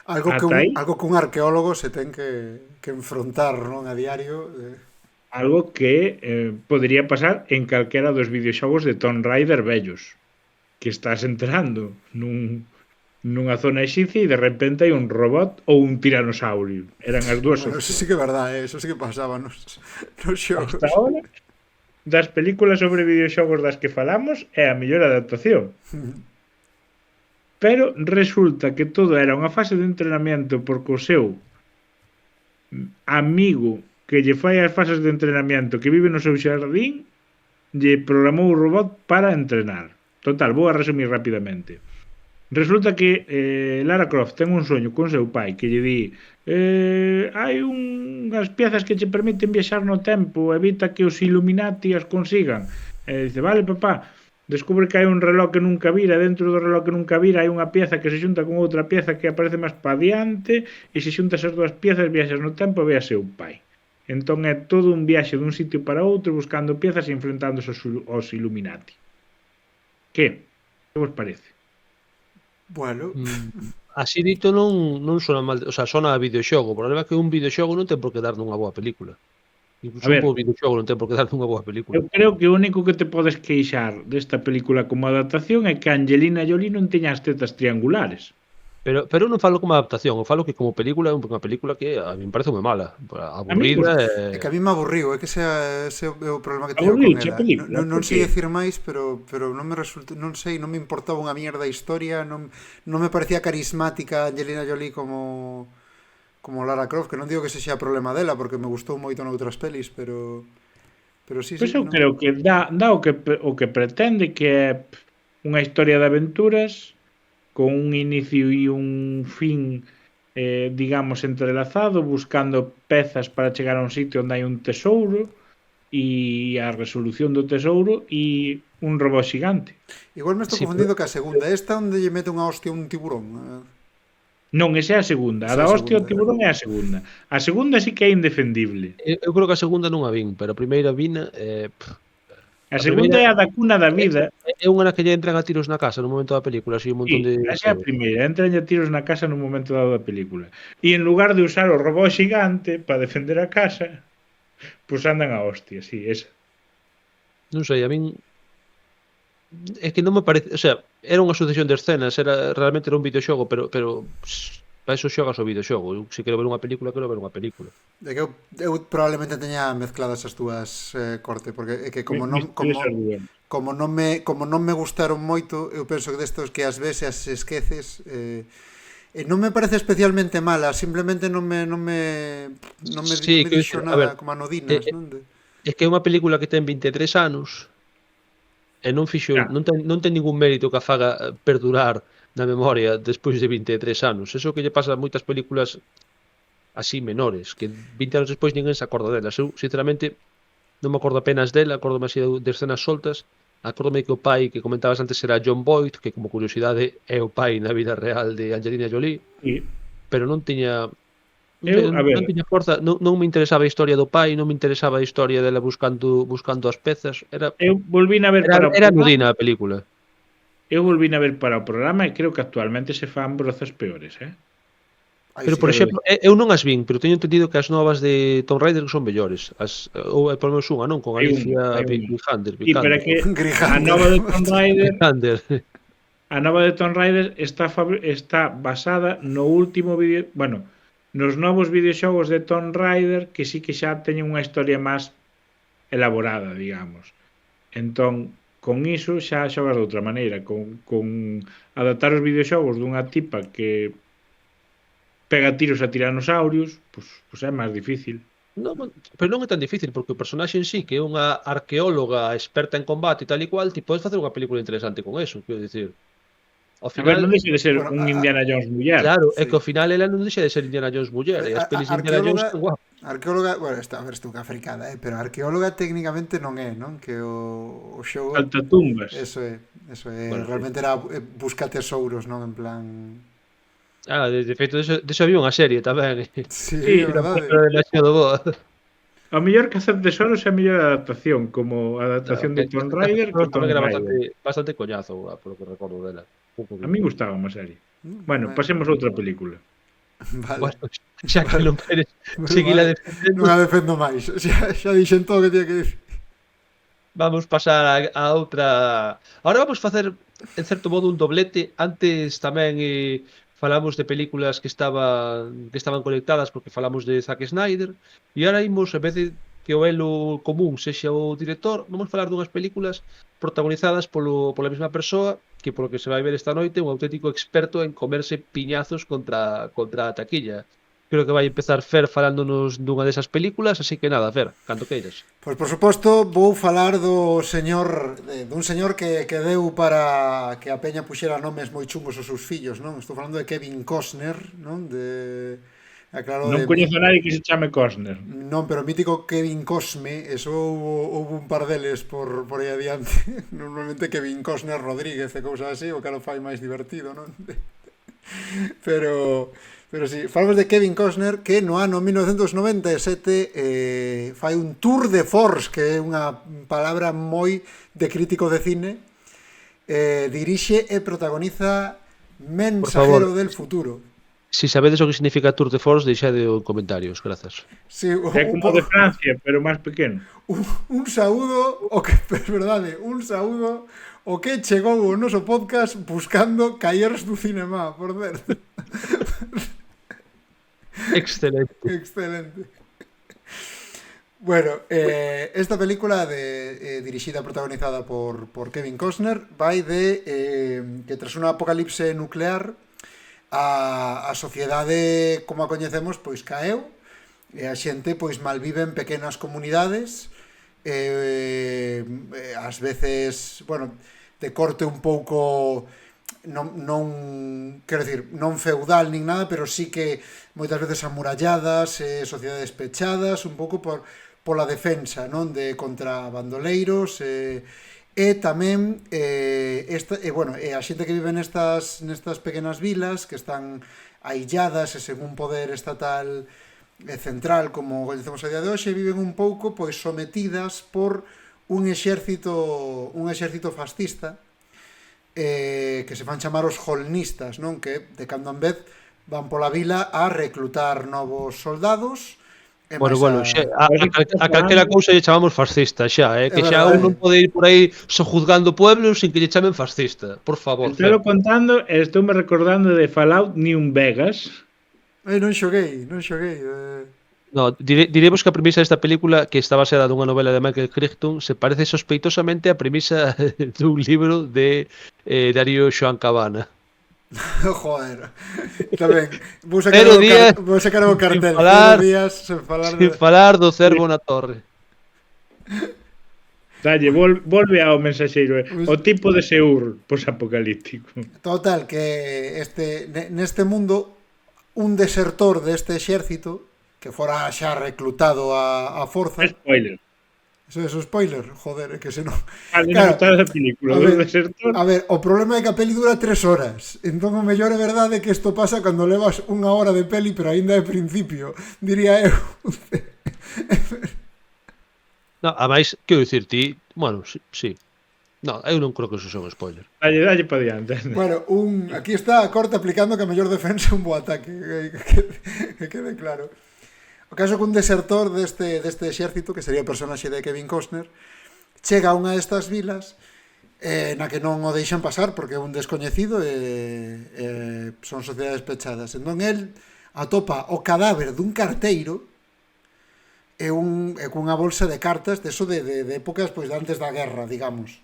Ata aí. Algo que un arqueólogo se ten que enfrontar, non, a diario. Algo que podería pasar en calquera dos videoxogos de Tomb Raider vellos, que estás entrando nunha zona exipcia e de repente hai un robot ou un tiranosaurio. Eran as dúas Bueno, eso opcións. sí que é verdade, eso sí que pasaba nos xogos. Hasta ahora, das películas sobre videoxogos das que falamos, é a mellor adaptación. Pero resulta que todo era unha fase de entrenamiento porque o seu amigo que lle fai as fases de entrenamiento que vive no seu xardín lle programou o robot para entrenar. Total, vou a resumir rapidamente. Resulta que Lara Croft ten un soño con seu pai que lle di hai unhas piezas que che permiten viaxar no tempo, evita que os Illuminati as consigan. E dice, vale papá, descubre que hai un reloj que nunca vira, dentro do reloj que nunca vira hai unha pieza que se xunta con outra pieza que aparece máis pa diante e se xuntas as dúas piezas viaxas no tempo e ve a seu pai. Entón é todo un viaxe dun sitio para outro buscando piezas e enfrentándose aos Illuminati. Que vos parece? Bueno, Así dito non sona mal, o sea, sona a videoxogo. O problema é que un videoxogo non ten por que dar nunha boa película. Incluso A ver. un bo videoxogo non ten por que dar nunha boa película. Eu creo que o único que te podes queixar desta película como adaptación é que Angelina Jolie non teña as tetas triangulares. Pero eu non falo como adaptación, eu falo que como película é unha película que a mí me parece moi mala, aburrida é que a mí me aburriu, é que ese é o problema que teño con Aburriuche a ela. película, Non por sei qué? decir máis, pero non me resulta, non sei, non me importaba unha mierda a historia, non me parecía carismática Angelina Jolie como como Lara Croft, que non digo que ese xa problema dela, porque me gustou moito noutras pelis, pero sí, Pois eu non. creo que dá o que pretende, que é unha historia de aventuras con un inicio e un fin, digamos, entrelazado, buscando pezas para chegar a un sitio onde hai un tesouro e a resolución do tesouro e un robot xigante. Igual me estou Sí, confundindo ca segunda. Esta onde lle mete unha hostia un tiburón. Non, esa é a segunda. A Esa é da a hostia o segunda. tiburón é a segunda. A segunda sí que é indefendible. Eu creo que a segunda non a vin, pero a primeira vina A A segunda primeira é a da cuna da vida. é unha na que lle entran a tiros na casa no momento da película, así un montón Sí, de esa é a primeira. Entran a tiros na casa no momento dado da película. E en lugar de usar o robot xigante para defender a casa, pois andan a hostia, sí, esa. Non sei, a min é que non me parece, o sea, era unha sucesión de escenas, realmente era un videoxogo, pero para eso xogas o videoxogo. Eu, se quero ver unha película, quero ver unha película. De que eu probablemente teña mezcladas as túas corte, porque é que como non me gustaron moito, eu penso que destos que as ves e as esqueces, non me parece especialmente mala, simplemente non me Sí, que dixo a ver, nada como anodinas, non? é que é unha película que ten 23 anos e non fixo, Claro. non ten ningún mérito que a faga perdurar na memoria despois de 23 anos. Eso que lle pasa a moitas películas así menores, que 20 anos despois ninguén se acorda delas. Eu, sinceramente, non me acordo apenas dela, acordome así de escenas soltas. Acórdome que o pai que comentabas antes era John Boyd, que como curiosidade é o pai na vida real de Angelina Jolie, Sí. pero non tiña A ver, non tiña forza, non me interesaba a historia do pai, non me interesaba a historia dela buscando as pezas, eu volvín a ver para o era programa. nudina a película. Eu volvín a ver para o programa e creo que actualmente se fan brozas peores, Ai, Pero, sí, por exemplo, eu non as vin, pero teño entendido que as novas de Tomb Raider son mellores. Ou por menos unha, non? Con Hai Alicia unha. Vikander. Sí, pero é que a Grijander. nova de Tomb Raider, Vikander. a nova de Tomb Raider está basada no último vídeo, bueno, nos novos videoxogos de Tomb Raider, que sí que xa teñen unha historia máis elaborada, digamos. Entón, con iso xa xogas de outra maneira, con adaptar os videoxogos dunha tipa que pega tiros a tiranosaurios, pois é máis difícil. Non, pero non é tan difícil, porque o personaxe en sí, que é unha arqueóloga experta en combate e tal e cual, ti podes facer unha película interesante con eso, quero dicir. Ao A ver, final, non deixa de ser Bueno, un Indiana Jones muller. claro, é sí. que ao final ela non deixa de ser Indiana Jones muller, e as pelis de Indiana Jones son guapas. Arqueóloga, bueno, está a ver estuca fricada, pero arqueóloga técnicamente non é, non? Que o xogo Saltatumbas. Eso é, Bueno, realmente era busca tesouros, non? En plan, De feito, deso había unha serie tamén. sí, Sí, é verdade. Pero demasiado boa. O mellor que hacer tesoros é a mellor adaptación, como a adaptación de Tomb Raider que Tomb Tamén era Raider. bastante coñazo, polo que recordo dela. A mí gustaba a serie. Bueno, pasemos a outra película. Vale. Bueno, xa que non queres Bueno, seguir vale. defendendo, Non a defendo máis. Xa dixen todo o que tiña que dicir. vamos pasar a outra. Ahora vamos facer, en certo modo, un doblete. Antes tamén falamos de películas que estaban conectadas, porque falamos de Zack Snyder, e ahora imos, en vez de que o elo común sexa o director, vamos falar dunhas películas protagonizadas pola mesma persoa, que polo que se vai ver esta noite, un auténtico experto en comerse piñazos contra a taquilla. Creo que vai empezar Fer falándonos dunha desas películas, así que nada, Fer, cando queiras. Pois por suposto vou falar dun señor que deu para que a peña puxera nomes moi chungos aos seus fillos, non? Estou falando de Kevin Costner, non? Non coñezo a nadie que se chame Costner. Non, pero o mítico Kevin Cosme, eso houve un par deles por aí adiante. Normalmente Kevin Costner Rodríguez e cousas así, o que lo fai máis divertido, non? Pero sí, falamos de Kevin Costner, que no ano 1997 fai un tour de force, que é unha palabra moi de crítico de cine, dirixe e protagoniza Mensajero del Futuro. Si sabedes o que significa Tour de Force, deixade en comentarios, grazas. Sí, É como de Francia, pero máis pequeno. un saúdo, o que é verdade, un saúdo o que chegou o noso podcast buscando Callers do Cinema, por certo. Excelente. Excelente. Bueno, esta película dirixida e protagonizada por Kevin Costner vai de que tras unha apocalipse nuclear a sociedade como a coñecemos pois caeu, e a xente pois malvive en pequenas comunidades, ás veces, bueno, de corte un pouco quero dicir, non feudal nin nada, pero sí que moitas veces amuralladas, sociedades pechadas, un pouco pola defensa, non, de contra bandoleiros, e tamén a xente que vive nestas pequenas vilas que están ailladas e sen un poder estatal central como coñecemos a día de hoxe, viven un pouco pois sometidas por un exército fascista, que se fan chamar os holnistas, non, que de cando en vez van pola vila a reclutar novos soldados. Bueno, a calquera cousa lle chamamos fascista xa, que xa un non pode ir por aí sojuzgando pueblos sin que lle chamen fascista, por favor. Estou contando e estou me recordando de Fallout New Vegas. Non xoguei. No, diremos que a premisa desta película, que está baseada nunha novela de Michael Crichton, se parece sospeitosamente á premisa dun libro de Darío Joan Cabana. Joder, tamén vou sacar o cartel sin falar do cervo na torre. Dalle, volve ao mensaxeiro, o tipo de Seur posapocalíptico. Total, que neste mundo un desertor deste exército que fora xa reclutado a forza. Spoiler. Eso é spoiler, joder, que se non... Claro, a película do desertor. A ver, o problema é que a peli dura 3 horas. Entón o mellor é verdade que isto pasa cando levas 1 hora de peli, pero aínda é principio, diría eu. No, ademais, quero dicir ti, bueno, sí. No, eu non creo que eso son spoiler. Dalle pa diante. Bueno, aquí está a corte aplicando que a mellor defensa un bo ataque, que quede claro. O caso que un desertor deste exército, que sería o personaxe de Kevin Costner, chega a unha destas vilas na que non o deixan pasar porque é un descoñecido e son sociedades pechadas. Entón el atopa o cadáver dun carteiro e cunha bolsa de cartas de épocas pois de antes da guerra, digamos.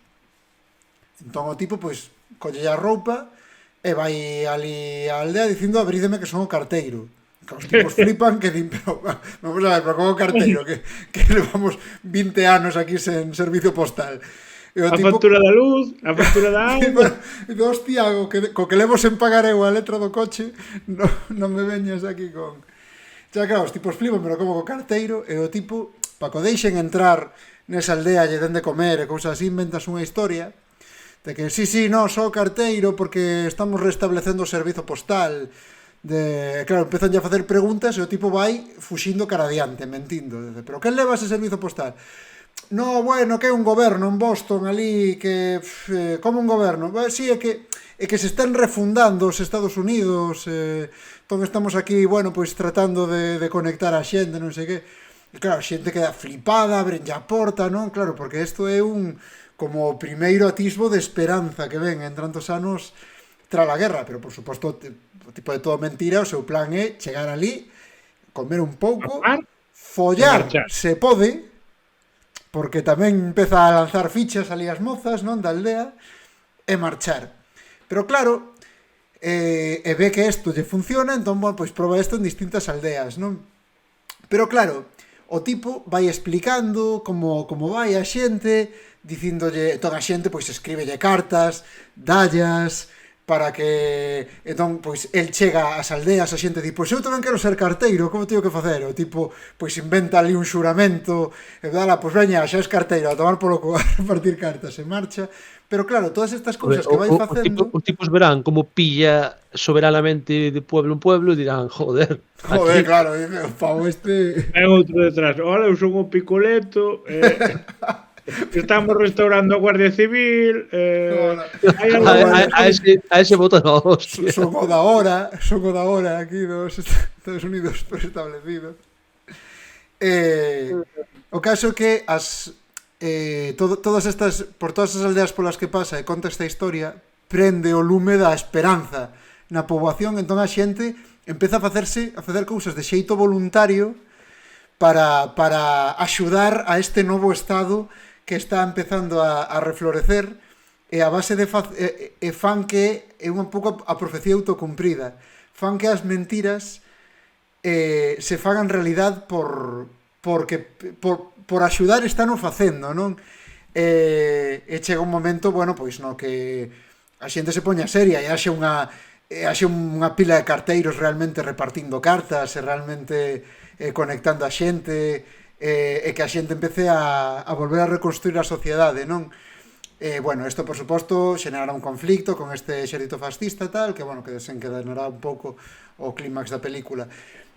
Entón o tipo pois colle a roupa e vai ali á aldea dicindo abrídeme que son o carteiro. Os tipos flipan que din, pero vamos a ver, pero como carteiro que levamos 20 anos aquí sen servicio postal. E o tipo, factura da luz, a factura da agua. E hostia, co que levo sen pagar eu a letra do coche, non me veñas aquí con... Xa claro, os tipos flipan, pero como co carteiro, e o tipo, pa que o deixen entrar nesa aldea lle den de comer e cousas así, inventas unha historia de que sí, no, só carteiro porque estamos restablecendo o servizo postal. Claro, empezan a facer preguntas e o tipo vai fuxindo cara adiante, mentindo. Pero que leva ese servizo postal? No, bueno, que é un goberno en Boston ali que... como un goberno? Sí, é que se están refundando os Estados Unidos, entón estamos aquí, bueno, pois tratando de conectar a xente, non sei que. E claro, a xente queda flipada, abren a porta, non? Claro, porque isto é como o primeiro atisbo de esperanza que ven en tantos anos tras a guerra, pero por suposto o tipo de todo mentira, o seu plan é chegar ali, comer un pouco, follar se pode, porque tamén empeza a lanzar fichas ali as mozas, non, da aldea, e marchar. Pero claro, ve que isto lle funciona, entón, bueno, pois proba isto en distintas aldeas, non? Pero claro, o tipo vai explicando como vai a xente, dicíndolle, toda a xente pois escríbelle cartas, dallas, para que, entón, pois, el chega ás aldeas, a xente di, pois eu tamén quero ser carteiro, como teño que facer? O tipo, pois, inventa ali un xuramento, e dala, pois, veña, xa es carteiro, a tomar polo cu, a repartir cartas, e marcha. Pero claro, todas estas cousas que vai facendo... Os tipos verán como pilla soberanamente de pueblo en pueblo e dirán, joder, aquí... claro, o pavo este... Hai outro detrás, hola, eu son o Picoleto, estamos restaurando a Guardia Civil, a ese botón, hostia. Son o da hora aquí dos Estados Unidos establecidos. O caso que todas estas, por todas as aldeas polas que pasa e conta esta historia, prende o lume da esperanza na poboación, entón a xente empeza a facer cousas de xeito voluntario para axudar a este novo estado que está empezando a reflorecer, e a base de fan que é un pouco a profecía autocumprida, fan que as mentiras se fagan realidad por axudar estano facendo, non? E chega un momento, bueno, pois no que a xente se poña seria e haxe unha pila de carteiros realmente repartindo cartas e realmente conectando a xente e que a xente empece a volver a reconstruir a sociedade, non? Bueno, isto por suposto xenerará un conflicto con este exército fascista tal, que bueno, que desencadenará un pouco o clímax da película.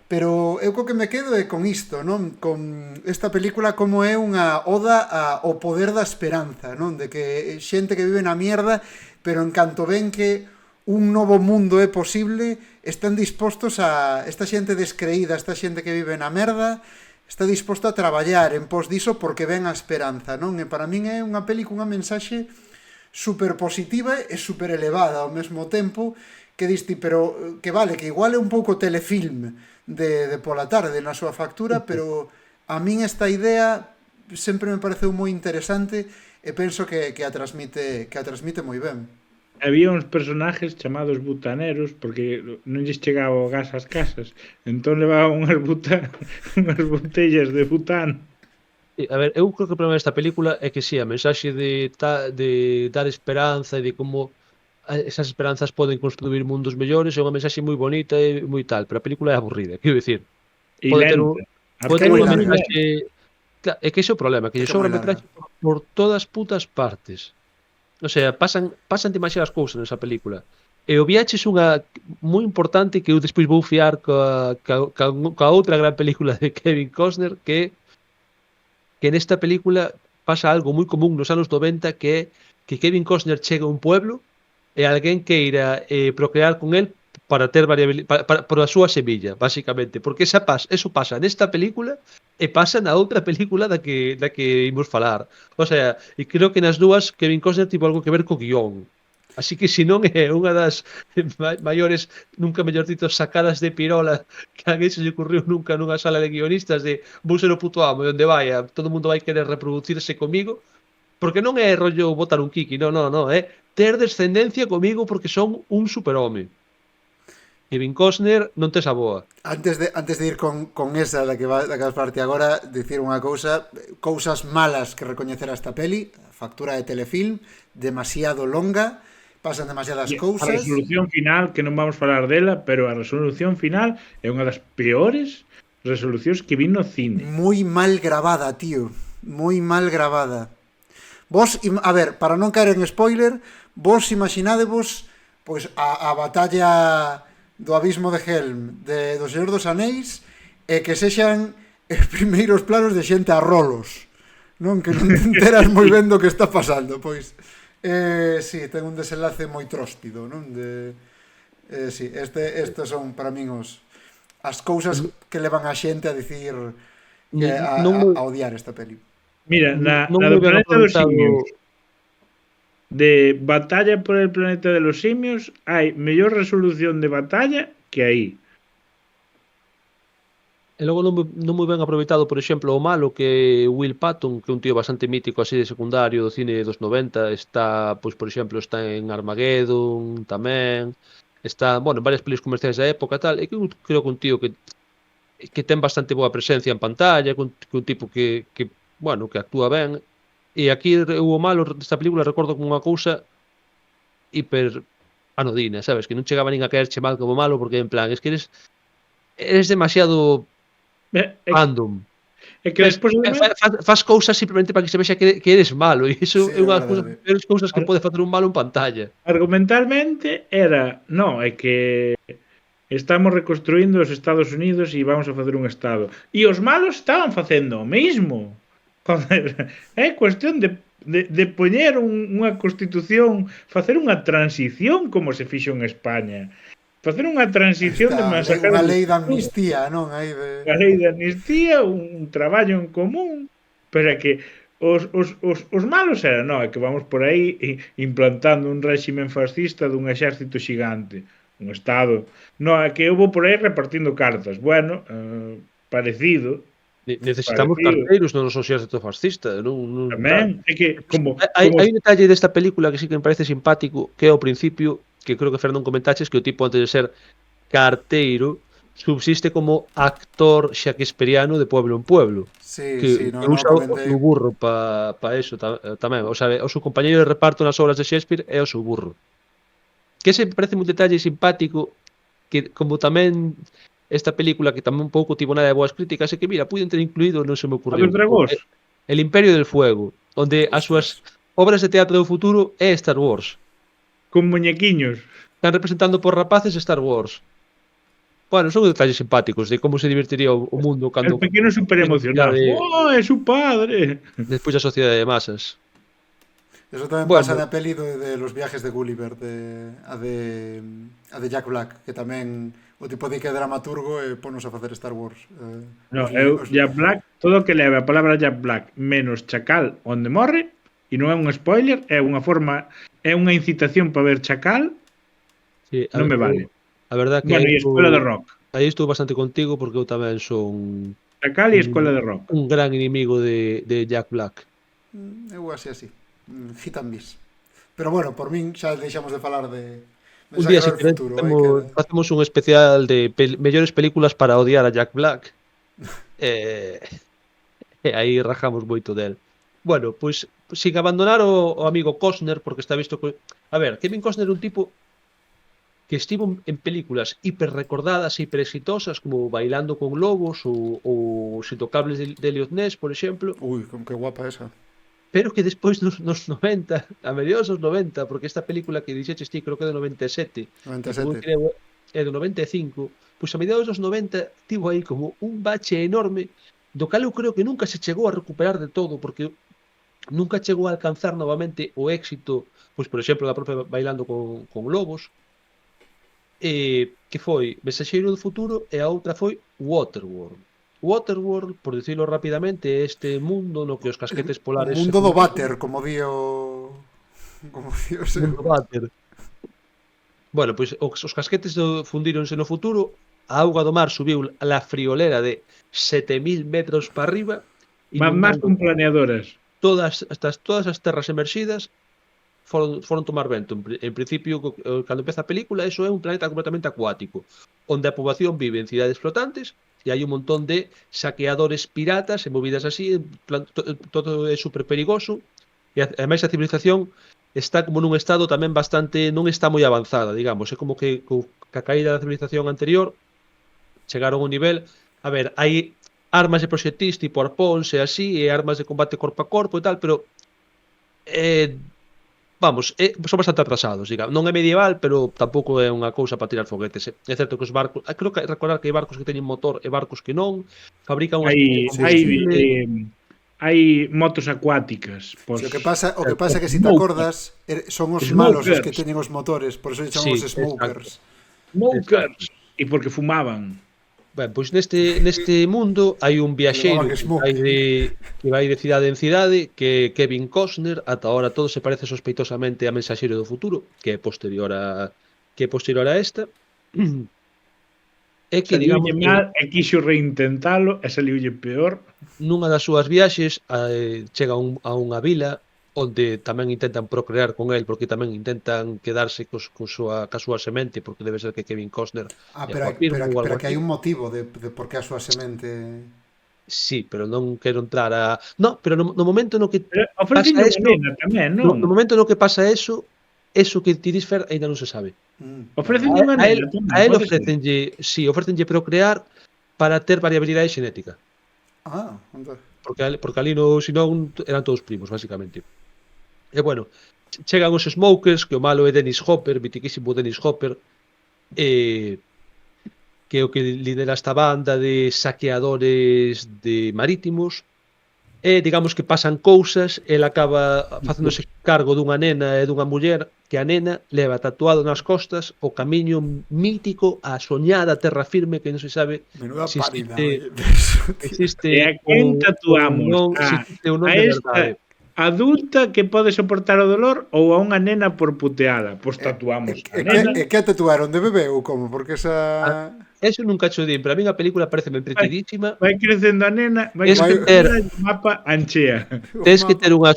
Pero eu co que me quedo é con isto, non? Con esta película como é unha oda ao poder da esperanza, non? De que xente que vive na mierda, pero en canto ven que un novo mundo é posible, están dispostos a... Esta xente descreída, esta xente que vive na merda, está disposto a traballar en pos diso porque ven a esperanza, non? E para min é unha peli cunha mensaxe super positiva e super elevada ao mesmo tempo, que diste, pero que vale, que igual é un pouco telefilm de pola tarde na súa factura, pero a min esta idea sempre me pareceu moi interesante e penso que a transmite moi ben. Había uns personajes chamados butaneros porque non lles chegaba o gas ás casas, entón levaban unhas botellas de butano. A ver, eu creo que o problema desta película é que si, a mensaxe de dar esperanza e de como esas esperanzas poden construir mundos mellores é unha mensaxe moi bonita e moi tal, pero a película é aburrida, quero dicir. E Pode ter unha lenta. mensaxe... Claro, é que ese é o problema, que lle sobra metraxe por todas putas partes. O sea, pasan demasiadas cousas nesa película. E o viaxe é unha moi importante que eu despois vou fiar coa outra gran película de Kevin Costner, que nesta película pasa algo moi común nos anos 90, que é que Kevin Costner chega a un pueblo e alguén queira procrear con el para ter variabilidade para a súa semilla, basicamente, porque eso pasa nesta película e pasa na outra película da que imos falar. O sea, e creo que nas dúas Kevin Costner tivo algo que ver co guión. Así que se non é unha das maiores, nunca mellor dito, sacadas de pirola que a alguén se lle ocurriu nunca nunha sala de guionistas de vou ser o puto amo e onde vaya, todo o mundo vai querer reproducirse comigo, porque non é rollo botar un kiki, non, é ter descendencia comigo porque son un superhome. Kevin Costner non tes a boa. Antes de ir con esa da que vas parte agora, dicir unha cousa, cousas malas que recoñecer a esta peli, factura de telefilm, demasiado longa, pasan demasiadas cousas. A resolución final, que non vamos falar dela, pero a resolución final é unha das peores resolucións que vi no cine. Moi mal gravada, tío. Moi mal gravada. Vos, a ver, para non caer en spoiler, vos imaginadevos pois a batalla do abismo de Helm do Señor dos Anéis e que sexan primeiros planos de xente a rolos, non? Que non te enteras moi ben do que está pasando, pois si, ten un desenlace moi tróspido, non? Si, estes son para min as cousas que levan a xente a dicir a odiar esta peli. Mira, na do Planeta dos Simios, de Batalla por el Planeta de los Simios, hai mellor resolución de batalla que aí. E logo non moi ben aproveitado, por exemplo, o malo que Will Patton, que é un tío bastante mítico así de secundario do cine dos 90, está, pois por exemplo, está en Armageddon tamén, está, bueno, en varias pelis comerciais da época tal, e que creo que un tío que ten bastante boa presencia en pantalla, que un tipo que bueno, que actúa ben. E aquí o malo desta película recordo con unha cousa hiper anodina, sabes? Que non chegaba nin a caerche mal como malo, porque en plan, es que eres demasiado random. É que despois faz cousas simplemente para que se vexa que eres malo, e iso é unha das cousas que pode facer un malo en pantalla. Argumentalmente era, no, é que estamos reconstruindo os Estados Unidos e vamos a facer un estado. E os malos estaban facendo o mesmo. Joder, é cuestión de poñer unha constitución, facer unha transición como se fixo en España. Facer unha transición de masacrar... Unha lei de amnistía, non? Unha lei de amnistía, un traballo en común, pero é que os malos eran, non, é que vamos por aí implantando un réximen fascista dun exército xigante, un estado. Non, é que eu vou por aí repartindo cartas. Bueno, parecido... Necesitamos carteiros no noso exército fascista, non? Tamén, é que hai un detalle desta película que sí que me parece simpático, que é ao principio, que creo que Fernando comentaches, que o tipo antes de ser Carteiro subsiste como actor shakespeariano de pueblo en pueblo. Sí, Que, sí, que usa o seu burro para eso tamén. O sea, o seu compañeiro de reparto nas obras de Shakespeare é o seu burro. Que ese parece un detalle simpático que como tamén esta película que tamén un pouco tivo nada de boas críticas é que mira, puiden ter incluído, non se me A ocurriu. dos dragóns. El Imperio del Fuego, onde as súas obras de teatro do futuro é Star Wars. Con muñequiños. Están representando por rapaces Star Wars. Bueno, son detalles simpáticos de como se divertiría o mundo cando... El pequeno super emocionado. ¡Oh, é su padre! Despois da sociedade de masas. Eso tamén Bueno. pasa na peli de los viajes de Gulliver, a de Jack Black, que tamén o tipo de que é dramaturgo e ponos a facer Star Wars. No, Jack Black, todo o que leva a palabra Jack Black menos Chacal onde morre, e non é un spoiler, é unha forma, é unha incitación para ver Chacal, Sí, non me vale. A verdad que Bueno, e Escuela de Rock. Aí estou bastante contigo porque eu tamén son Chacal e Escuela de Rock. un gran inimigo de Jack Black. Eu así. Hit and miss. Pero bueno, por min xa deixamos de falar de Un día, se Saquear queres, o Futuro. facemos un especial de mellores películas para odiar a Jack Black. E aí rajamos moito del. Bueno, pois sin abandonar o amigo Costner, porque está visto que... A ver, Kevin Costner é un tipo que estivo en películas hiper recordadas, hiper exitosas, como Bailando con Lobos ou Os Intocables de Elliot Ness, por exemplo, Uy, que guapa esa. pero que despois nos 90, a mediados dos 90, porque esta película que dixeches ti creo que é do 97, 97. creo é do 95, pois a mediados dos 90 tivo aí como un bache enorme do cal eu creo que nunca se chegou a recuperar de todo, porque nunca chegou a alcanzar novamente o éxito, pois por exemplo da propia Bailando con Lobos, que foi Mensaxeiro do Futuro, e a outra foi Waterworld. Waterworld, por dicilo rapidamente, é este mundo no que os casquetes polares... O mundo do váter, como di o seu. Mundo váter. Bueno, pois os casquetes fundíronse no futuro, a auga do mar subiu a la friolera de 7.000 metros para arriba, Van máis con planeadoras. todas as terras emerxidas foron tomar vento. En principio, cando empeza a película, eso é un planeta completamente acuático, onde a poboación vive en cidades flotantes e hai un montón de saqueadores piratas e movidas así, todo é super perigoso, e ademais a civilización está como nun estado tamén bastante, non está moi avanzada, digamos, é como que ca caída da civilización anterior chegaron a un nivel, a ver, hai armas de proxectís tipo arpóns e así, e armas de combate corpo a corpo e tal, pero vamos, son bastante atrasados, digamos. Non é medieval, pero tampouco é unha cousa para tirar foguetes. É certo que os barcos, creo que recordar que hai barcos que teñen motor e barcos que non, fabrican unhas hai motos acuáticas. Pois, O que pasa é que se te acordas, son os malos os que teñen os motores, por eso lle chamamos smokers. Smokers. E porque fumaban. Ben, pois neste mundo hai un viaxeiro que vai de cidade en cidade, que é Kevin Costner. Ata ahora todo se parece sospeitosamente a Mensaxeiro do Futuro, que é posterior a esta. É que, digamos, mal, e quixo reintentalo, e saliulle peor. Nunha das súas viaxes chega a unha vila onde tamén intentan procrear con el, porque tamén intentan quedarse ca súa semente, porque debe ser que Kevin Costner... Pero que hai un motivo de por que a súa semente... Sí, pero non quero entrar a... No, pero no momento no que pasa eso... Tamén, non? No momento no que pasa eso que ti dis, Fer, ainda non se sabe. Ofrecenlle unha nena. A él ofrecenlle procrear para ter variabilidade xenética. Porque ali senón eran todos primos, basicamente. E bueno, chegan os Smokers, que o malo é Dennis Hopper, mitiquísimo Dennis Hopper, que é o que lidera esta banda de saqueadores de marítimos, e digamos que pasan cousas, el acaba facéndose cargo dunha nena e dunha muller, que a nena leva tatuado nas costas o camiño mítico á soñada terra firme, que non se sabe se existe e a quen tatuamos a esta adulta que pode soportar o dolor ou a unha nena por puteala. Pois tatuamos a nena. E que tatuaron de bebé ou como? Porque esa... Eso nunca cho din, pero a mí a película parece entretidísima. Vai crecendo a nena, vai ter o mapa anchea. Tens que ter unha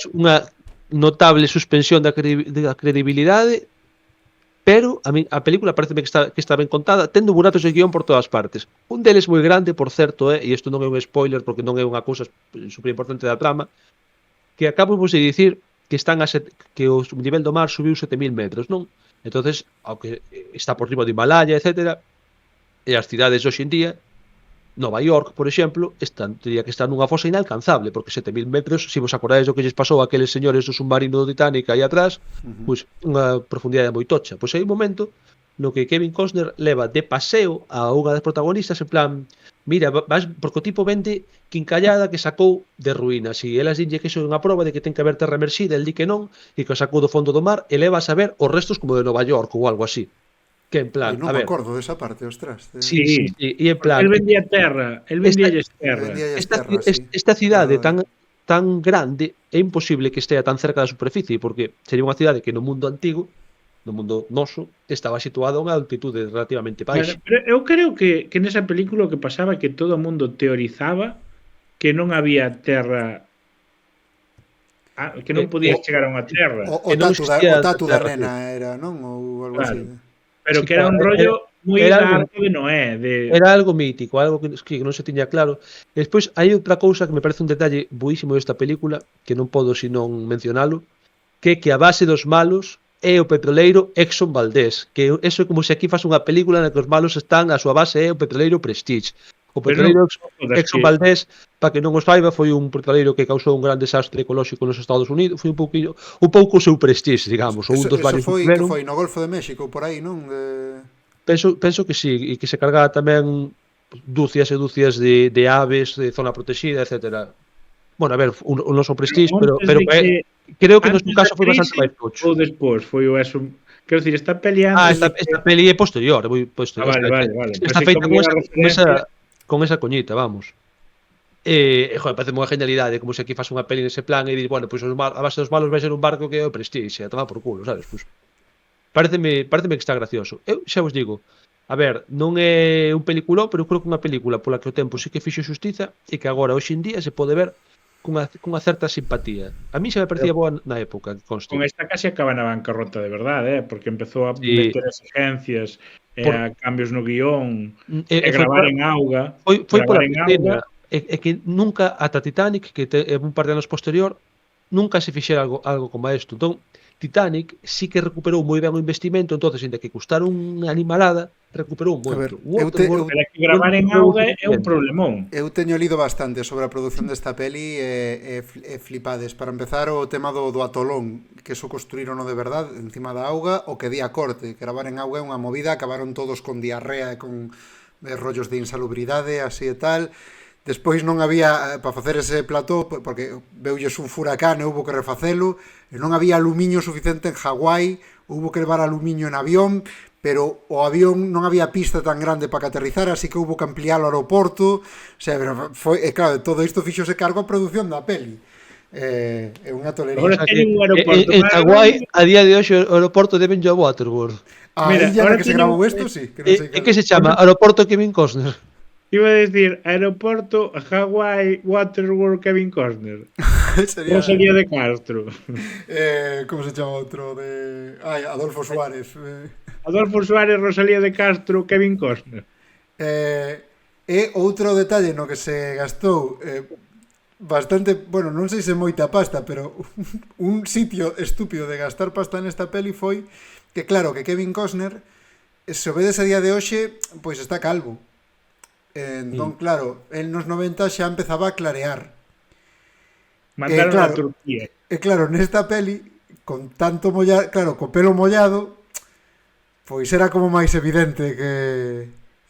notable suspensión da credibilidade pero a película pareceme que está ben contada, tendo buratos de guión por todas partes. Un deles moi grande, por certo, e isto non é un spoiler porque non é unha cousa super importante da trama, que acabo vos de dicir que que o nivel do mar subiu 7.000 metros, non? Entonces, aunque está por riba do Himalaya, etcétera, e as cidades hoxe en día, Nova York, por exemplo, teria que estar nunha fosa inalcanzable, porque 7.000 metros, se vos acordades do que lles pasou a aqueles señores do submarino do Titanic aí atrás, pois unha profundidade moi tocha. Pois hai un momento no que Kevin Costner leva de paseo a unha das protagonistas en plan, mira, vas, porque o tipo vende quincallada que sacou de ruínas e elas dinlle que iso é unha prova de que ten que haber terra emerxida, el di que non, e que o sacou do fondo do mar e leva a saber os restos como de Nova York ou algo así. Que en plan, non a me ver, acordo desa parte, ostras. sí, e en plan, El vendía terra, el vendía terra. esta cidade tan grande é imposible que estea tan cerca da superficie, porque sería unha cidade que no mundo antigo, no mundo noso, estaba situada a unha altitude relativamente baixa. Pero eu creo que nesa película o que pasaba é que todo o mundo teorizaba que non había terra, que non podías chegar a unha terra. O tatu da nena era, non? Ou algo así. Pero que era un rollo moi largo de Noé. Era algo mítico, algo que non se tiña claro. E despois hai outra cousa que me parece un detalle buísimo desta película, que non podo senón mencionalo, que a base dos malos é o petroleiro Exxon Valdez, que eso é como se aquí faz unha película na que os malos están, a súa base é o petroleiro Prestige. O petroleiro Exxon Valdez, para que non os saiba, foi un petroleiro que causou un gran desastre ecolóxico nos Estados Unidos, foi un pouco o seu Prestige, digamos, ou un dos varios que foi no Golfo de México, por aí, non? Penso que sí, e que se cargaba tamén dúcias e dúcias de aves, de zona protegida, etcétera. Bueno, a ver, un noso Prestige, pero creo que no seu caso foi bastante máis tocho. Ou despois foi o eso. Quero dicir, está peleando. Esta peli é posterior, moi posterior. Vale. Está feita con esa coñita, vamos. Joder, parece unha genialidade, como se aquí faz unha peli nese plan e dir, bueno, pois a base dos malos vai ser un barco que é o Prestige, a tomar por culo, sabes? Pois pareceme que está gracioso. Eu xa vos digo, a ver, non é un peliculón, pero creo que unha película pola que o tempo sí que fixo xustiza e que agora hoxe en día se pode ver cunha certa simpatía. A mí xa me parecía boa na época, conste. Con esta casi acaba na bancarrota de verdade, porque empezou a meter exigencias a cambios no guión, gravar en auga. Foi pola piscina. É que nunca, ata Titanic, que é un par de anos posterior, nunca se fixera algo como isto. Entón, Titanic sí que recuperou moi ben o investimento, entonces, ainda que custara unha animalada, recuperou moito. Pero que gravar en auga é un problemón. Eu teño lido bastante sobre a produción desta peli e flipades. Para empezar, o tema do atolón, que eso construíron de verdade encima da auga, o que di a corte. Gravar en auga é unha movida, acabaron todos con diarrea e con rollos de insalubridade, así e tal. Despois non había, para facer ese plató, porque veulles un furacán e houve que refacelo, e non había alumiño suficiente en Hawái, houve que levar alumiño en avión, pero o avión non había pista tan grande para que aterrizar, así que houve que ampliar o aeroporto. O sea, foi, claro, todo isto fixose cargo a produción da peli. É unha tolería. En Hawái, a día de hoxe, o aeroporto deben yo a Waterworld. A illa na que se grabou isto, sí. E que se chama? Aeroporto Kevin Costner. Iba a decir, aeroporto Hawaii Waterworld Kevin Costner. Rosalía de Castro. Como se chama outro? Adolfo Suárez. Adolfo Suárez, Rosalía de Castro, Kevin Costner. E outro detalle no que se gastou bastante, bueno, non sei se moita pasta, pero un sitio estúpido de gastar pasta nesta peli foi que, claro, que Kevin Costner, se vedes a día de hoxe, pois está calvo. Entón, claro, el nos 90 xa empezaba a clarear. Mandaron a Turquía. E claro, nesta peli, con tanto mollado, claro, co pelo mollado, pois era como máis evidente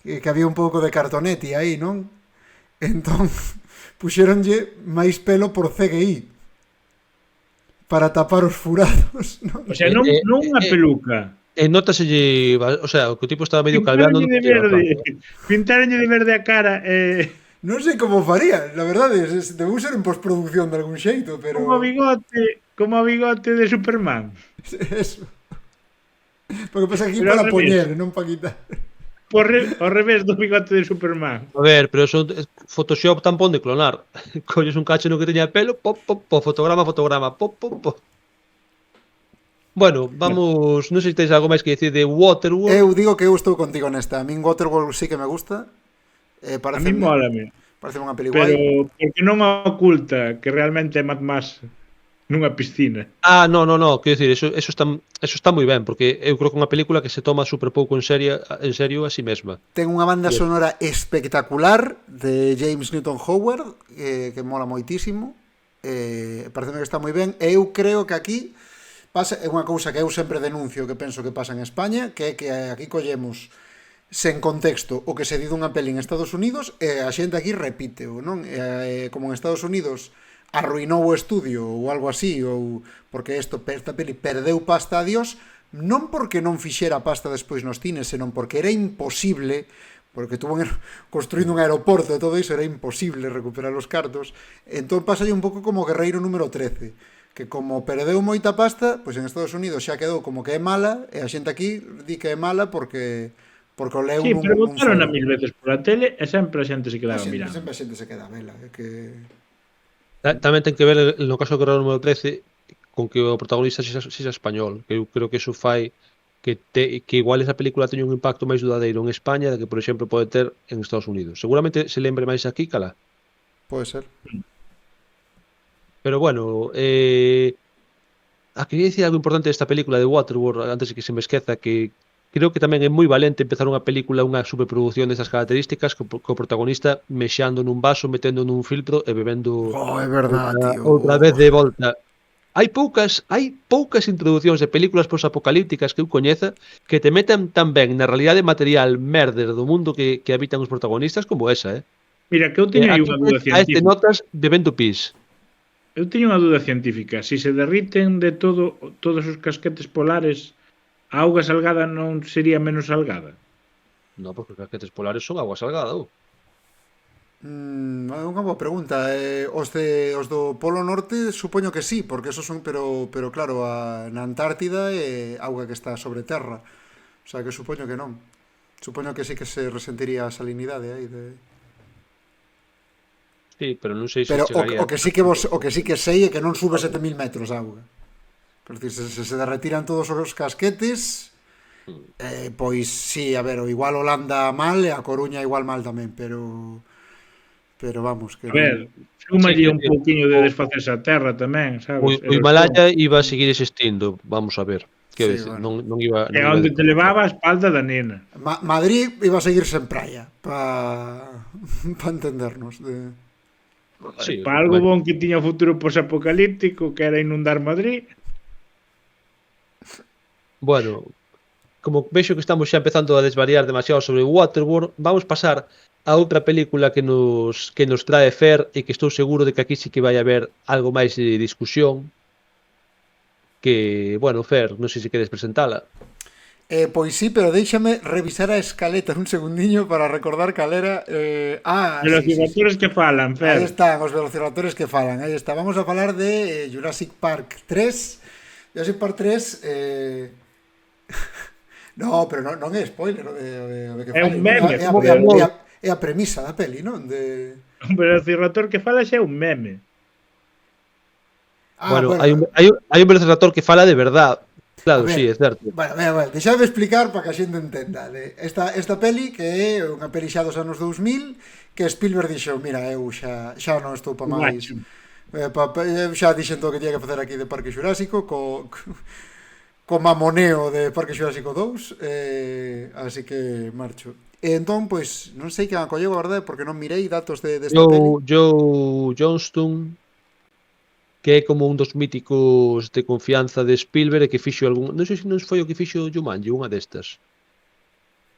que había un pouco de cartoneti aí, non? Entón, puxéronlle máis pelo por CGI para tapar os furados, non? O sea, non unha peluca. E nótaselle, o sea, o que o tipo estaba medio calveando. Pintaronlle de verde a cara. Non sei como faría, la verdade, debeu ser en postproducción de algún xeito, pero... Como a bigote de Superman. Eso. Porque pasa aquí para poñer, non para quitar. Ao revés do bigote de Superman. A ver, pero eso Photoshop tampón de clonar. Colles un cacho no que teña pelo, pop, fotograma, pop. Bueno, vamos, non sei se tens algo máis que dicir de Waterworld. Eu digo que eu estou contigo nesta. A min Waterworld sí que me gusta. A mí mólame. Parece unha peli Pero guai. porque non oculta que realmente é Mad Max nunha piscina. No, quero dicir, eso está moi ben, porque eu creo que é unha película que se toma super pouco en serio a si mesma. Ten unha banda sonora espectacular de James Newton Howard, que mola moitísimo. Parece que está moi ben. E eu creo que aquí pasa, é unha cousa que eu sempre denuncio, que penso que pasa en España, que é que aquí collemos sen contexto o que se di dunha peli en Estados Unidos e a xente aquí repíteo, non? Como en Estados Unidos arruinou o estudio ou algo así, ou porque esta peli perdeu pasta a Dios, non porque non fixera pasta despois nos cines, senón porque era imposible, porque tuvo construindo un aeroporto e todo iso, era imposible recuperar os cartos. Entón pasalle un pouco como Guerreiro número 13, que como perdeu moita pasta, pois en Estados Unidos xa quedou como que é mala, e a xente aquí di que é mala porque o leu Sí, pero botaron a foro. 1000 veces pola tele e sempre a xente se quedaba mirando. Sempre a xente se queda a vela, que Tamén ten que ver, no caso do Guerrero número 13, con que o protagonista sexa español, que eu creo que iso fai que igual esa película teña un impacto máis dudadeiro en España do que, por exemplo, pode ter en Estados Unidos. Seguramente se lembre máis aquí, cala. pode ser. Pero bueno, quería dicir algo importante desta película de Waterworld, antes de que se me esqueza, que creo que tamén é moi valente empezar unha película, unha superproducción desas características, co protagonista mexando nun vaso, metendo nun filtro e bebendo É verdad, tío. outra vez de volta. Hai poucas introducións de películas posapocalípticas que eu coñeza que te metan tan ben na realidade material merder do mundo que habitan os protagonistas como esa, Mira, que eu teño aí unha duda científica. notas bebendo pis. Eu teño unha duda científica. Si se derriten de todos os casquetes polares, a auga salgada non sería menos salgada? No, porque os casquetes polares son agua salgada, É unha boa pregunta. Os do Polo Norte supoño que sí, porque esos son, pero claro, na Antártida é auga que está sobre terra. O sea, que supoño que non. Supoño que sí que se resentiría a salinidade aí de... Sí, pero non sei se Pero chegaría. o que sí que sei é que non sube 7000 metros a auga. Quer dizer, se derretiran todos os casquetes, pois sí, a ver, o igual Holanda mal e a Coruña igual mal tamén, pero vamos, que A ver, súmalle un pouquiño de desfacerse a terra tamén, sabes? O Himalaya iba a seguir existindo, vamos a ver. Quero Sí, decir, bueno. non iba... E onde te levaba a espalda da nena. Madrid iba a seguir sen praia, pa entendernos. Sí, Para algo bon que tiña futuro posapocalíptico, que era inundar Madrid. Bueno, como vexo que estamos xa empezando a desvariar demasiado sobre Waterworld, vamos pasar a outra película que nos trae Fer e que estou seguro de que aquí sí que vai haber algo máis de discusión. Que, bueno, Fer, non sei se queres presentala. Pois sí, pero déixame revisar a escaleta un segundiño para recordar cal era. Velociraptores que falan, Fer. Aí están os velociraptores que falan. Aí está. Vamos a falar de Jurassic Park 3. Jurassic Park 3 no, pero non é spoiler de que É un fale. meme, É a premisa da peli, non? Un velociraptor que fala xa é un meme. Bueno, hai un velociraptor que fala de verdad. Claro, ver, sí, é certo. Bueno, deixade explicar para que a xente entenda. Esta peli, que é unha peli xa dos anos 2000, que Spielberg dixo, mira, eu xa non estou pa máis. Xa dixen todo o que tiña que facer aquí de Parque Xurásico, co mamoneo de Parque Xurásico 2, así que marcho. E entón, pois, non sei que a collego, a verdade, porque non mirei datos desta peli. Joe Johnston, que é como un dos míticos de confianza de Spielberg e que fixo algún... Non sei se non foi o que fixo Jumanji, unha destas.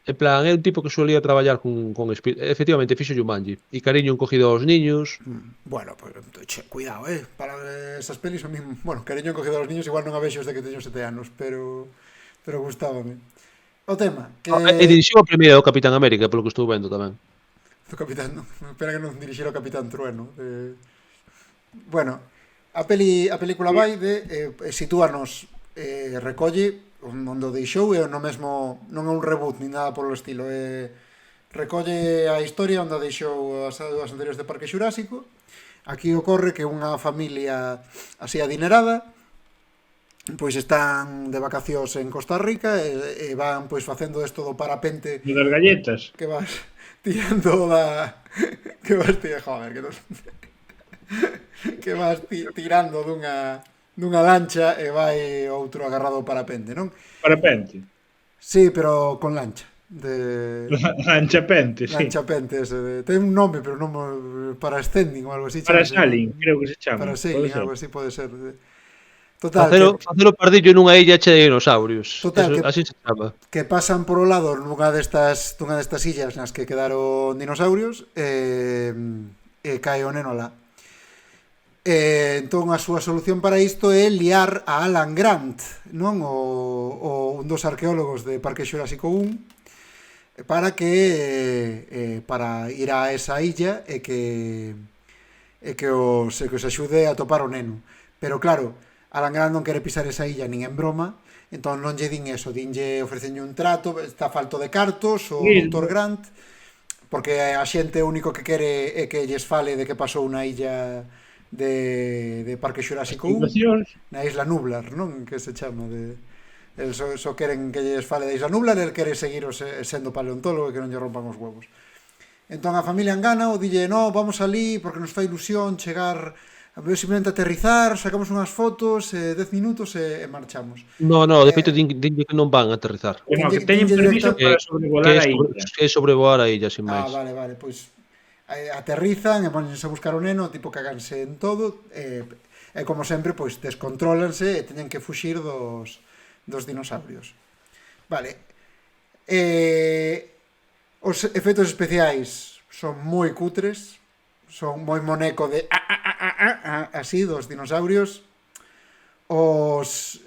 En plan, é un tipo que solía traballar con Spielberg. Efectivamente, fixo Jumanji. E Cariño encogido aos niños. Bueno, pues, cuidado, para esas pelis, bueno, Cariño encogido aos niños igual non a vexo desde que teño 7 anos, pero gustábame. O tema, que... E dirixiu a primeira do Capitán América, polo que estou vendo tamén. O Capitán, non, espera que non dirixera o Capitán Trueno. Bueno, a película vai de sitúanos, recolle onde o deixou e no mesmo, non é un reboot ni nada polo estilo, recolle a historia onde deixou as anteriores de Parque Xurásico. Aquí ocorre que unha familia así adinerada pois están de vacacións en Costa Rica e van pois facendo isto do parapente E das galletas. que vas tirando que vas joder, que vas tirando dunha lancha e vai outro agarrado ao parapente, non? Parapente. Sí, pero con lancha. De Lanchapente, sí. lanchapente ese. Ten un nome, pero non para ascending ou algo así. Para chámase, Salin, non? creo que se chama. Para Pode sailing, ser. algo así pode ser. Total, Facelo pardillo nunha illa chea de dinosaurios. Total, Eso, que- así se chama. que pasan por o lado dunha destas illas nas que quedaron dinosaurios e cae o neno alá. Entón a súa solución para isto é liar a Alan Grant, non? Un dos arqueólogos de Parque Xurásico 1 para que para ir a esa illa e que os axude a topar o neno. Pero claro, Alan Grant non quere pisar esa illa nin en broma, entón non lle din eso, ofrecenlle un trato, está falto de cartos o Sí. Dr. Grant, porque a xente o único que quere é que lles fale de que pasou na illa de Parque Xurásico 1, Situacións. na Isla Nublar, non? Que se chama el só queren que lles fale da Isla Nublar, el quere seguir sendo paleontólogo e que non lle rompan os huevos. Entón a familia engana o dille, no, vamos ali porque nos fai ilusión chegar a ver simplemente aterrizar, sacamos unhas fotos, 10 minutos e marchamos. No, de feito dinlle que non van a aterrizar. Como que Dinlle- teñen dinlle permiso directa- para Que sobrevolar a é illa. que é sobrevoar a illa, sin máis. Vale, pois aterrizan e ponense a buscar o neno, tipo caganse en todo, e como sempre, pois descontrólanse e teñen que fuxir dos dinosaurios. Vale. Os efectos especiais son moi cutres, son moi moneco de así dos dinosaurios. Os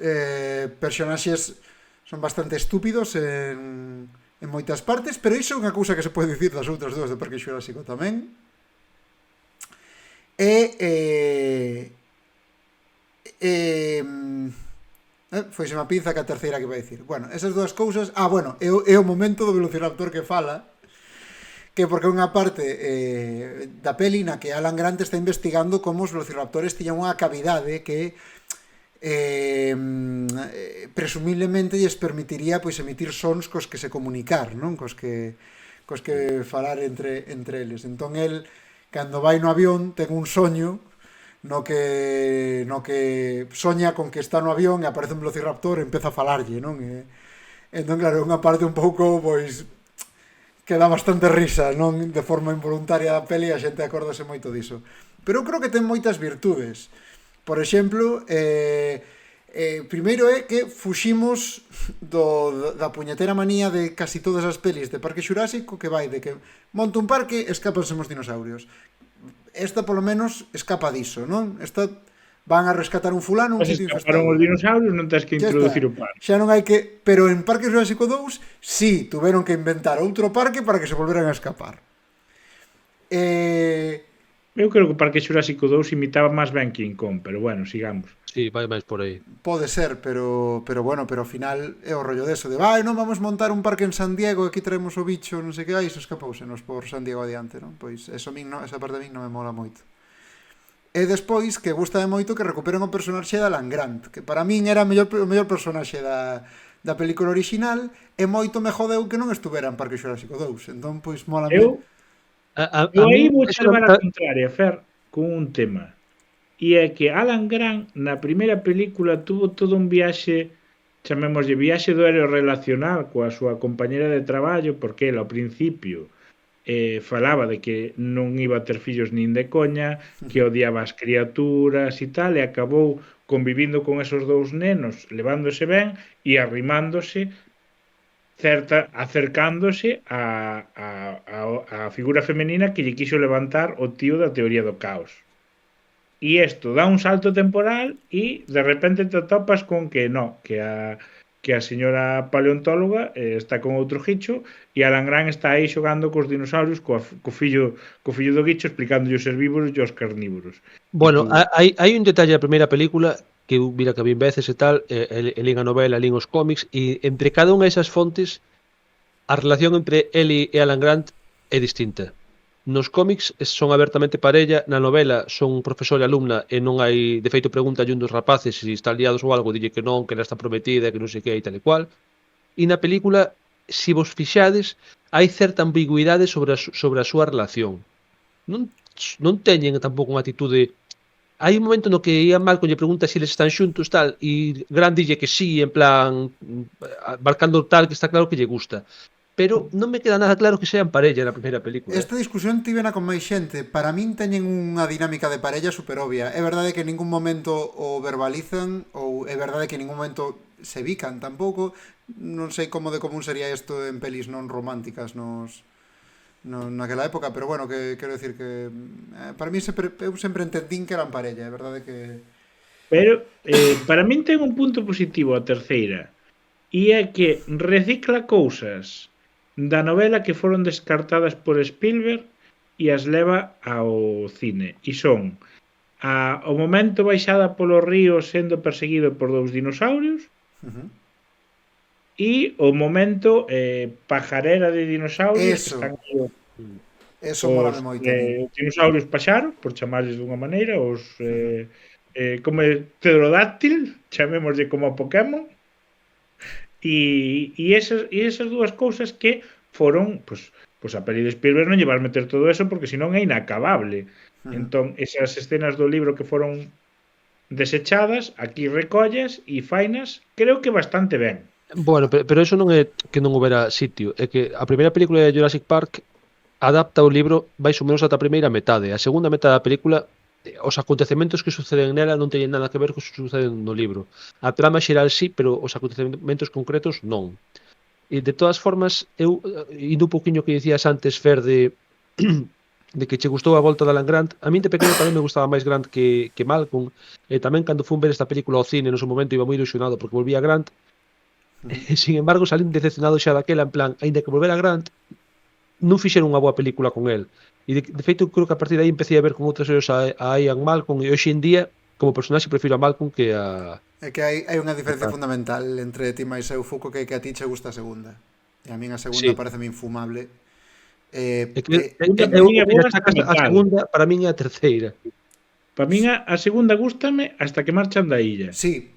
personaxes son bastante estúpidos en moitas partes, pero iso é unha cousa que se pode dicir das outras dúas do Parque Xurásico tamén. Foi unha pinza que a terceira que vai dicir. Bueno, esas dúas cousas... é o momento do Velociraptor que fala, que porque unha parte da peli na que Alan Grant está investigando como os velociraptores tiñan unha cavidade que presumiblemente lles permitiría pois emitir sons cos que se comunicar, non? Cos que falar entre eles. Entón el, cando vai no avión, ten un soño no que soña con que está no avión e aparece un velociraptor e empeza a falarlle, non? Entón, claro, unha parte un pouco, pois, que dá bastante risa, non? De forma involuntaria da peli, a xente acórdase moito diso. Pero eu creo que ten moitas virtudes. Por exemplo, primeiro é que fuximos da puñetera manía de casi todas as pelis de Parque Xurásico, que vai de que monta un parque, escapanse os dinosaurios. Esta, polo menos, escapa diso, non? Esta van a rescatar un fulano, un Mas sitio escaparon infestado. os dinosaurios, non tens que Xa introducir está. o parque. Xa non hai que... Pero en Parque Xurásico 2, sí, tuveron que inventar outro parque para que se volveran a escapar. Eu creo que o Parque Xurásico 2 imitaba máis ben King Kong, pero bueno, sigamos. Sí, vai máis por aí. Pode ser, pero ao final é o rollo deso de non vamos montar un parque en San Diego e aquí traemos o bicho, non sei que, iso escapousenos por San Diego adiante, non? Pois esa parte a min non me mola moito. E despois, que gusta de moito que recuperen o personaxe de Alan Grant, que para min era o mellor personaxe da película original, e moito me jodeu que non estuvera en Parque Xurásico 2. Entón, pois, mola Eu aí vou eso levar a contraria, Fer, con un tema. E é que Alan Grant na primeira película tuvo todo un viaxe, chamémoslle viaxe do aéreo relacional coa súa compañera de traballo, porque ele ao principio falaba de que non iba a ter fillos nin de coña, que odiaba as criaturas e tal, e acabou convivindo con esos dous nenos, levándose ben e arrimándose acercándose a figura femenina que lle quiso levantar o tío da teoría do caos. E isto dá un salto temporal e de repente te topas con que a señora paleontóloga está con outro guicho e Alan Grant está aí xogando cos dinosaurios co fillo do guicho explicándolle os herbívoros e os carnívoros. Bueno, hai un detalle da primeira película que eu mira que vi veces e tal, lín a novela, lín os cómics, e entre cada unha desas fontes a relación entre ele e Alan Grant é distinta. Nos cómics son abertamente parella, na novela son profesor e alumna e non hai, de feito, pregunta un dos rapaces se están liados ou algo, dille que non, que ela está prometida, que non sei que e tal e cual. E na película, se vos fixades, hai certa ambigüidade sobre a súa relación. Non teñen tampouco unha atitude. Hai un momento no que Ian Malcolm lle pregunta se eles están xuntos tal e Grant dille que sí, en plan marcando tal que está claro que lle gusta. Pero non me queda nada claro que sean parella na primeira película. Esta discusión tivena con máis xente. Para min teñen unha dinámica de parella super obvia. É verdade que en ningún momento o verbalizan, ou é verdade que en ningún momento se bican tampouco. Non sei como de común sería isto en pelis non románticas naquela época, pero bueno, que quero decir que para mí eu sempre entendín que eran parella, é verdade que... Pero para min ten un punto positivo a terceira, e é que recicla cousas da novela que foron descartadas por Spielberg e as leva ao cine. E son o momento baixada polo río sendo perseguido por 2 dinosaurios e o momento pajarera de dinosaurios Eso. que están Eso molame moito. Os dinosaurios paxaros, por chamarles dunha maneira, os como pterodáctil, chamémoslle como a Pokémon. E esas dúas cousas que foron, pues a peli de Spielberg non lle vas meter todo eso porque senón é inacabable. Entón, esas escenas do libro que foron desechadas, aquí recollas e fainas, creo que bastante ben. Bueno, pero eso non é que non houbera sitio, é que a primeira película de Jurassic Park adapta o libro máis ou menos ata a primeira metade. A segunda metade da película, os acontecementos que suceden nela non teñen nada que ver co que suceden no libro. A trama xeral sí, pero os acontecementos concretos non. E de todas formas, eu, indo un poquinho que dicías antes, Fer, de que che gustou a volta de Alan Grant, a min de pequeno tamén me gustaba máis Grant que Malcolm, e tamén cando fun ver esta película ao cine no seu momento iba moi ilusionado porque volvía Grant, e sin embargo salín decepcionado xa daquela, en plan, aínda que volver a Grant, non fixeron unha boa película con el. E de feito, creo que a partir de aí empecé a ver con outros ollos a Ian Malcolm, e hoxe en día, como personaxe, prefiro a Malcolm que a... É que hai unha diferencia fundamental entre ti máis eu, Fuco, que a ti che gusta a segunda. E a min a segunda pareceme infumable. A segunda, para min é a terceira. Para min a segunda gústame hasta que marchan da illa. Sí,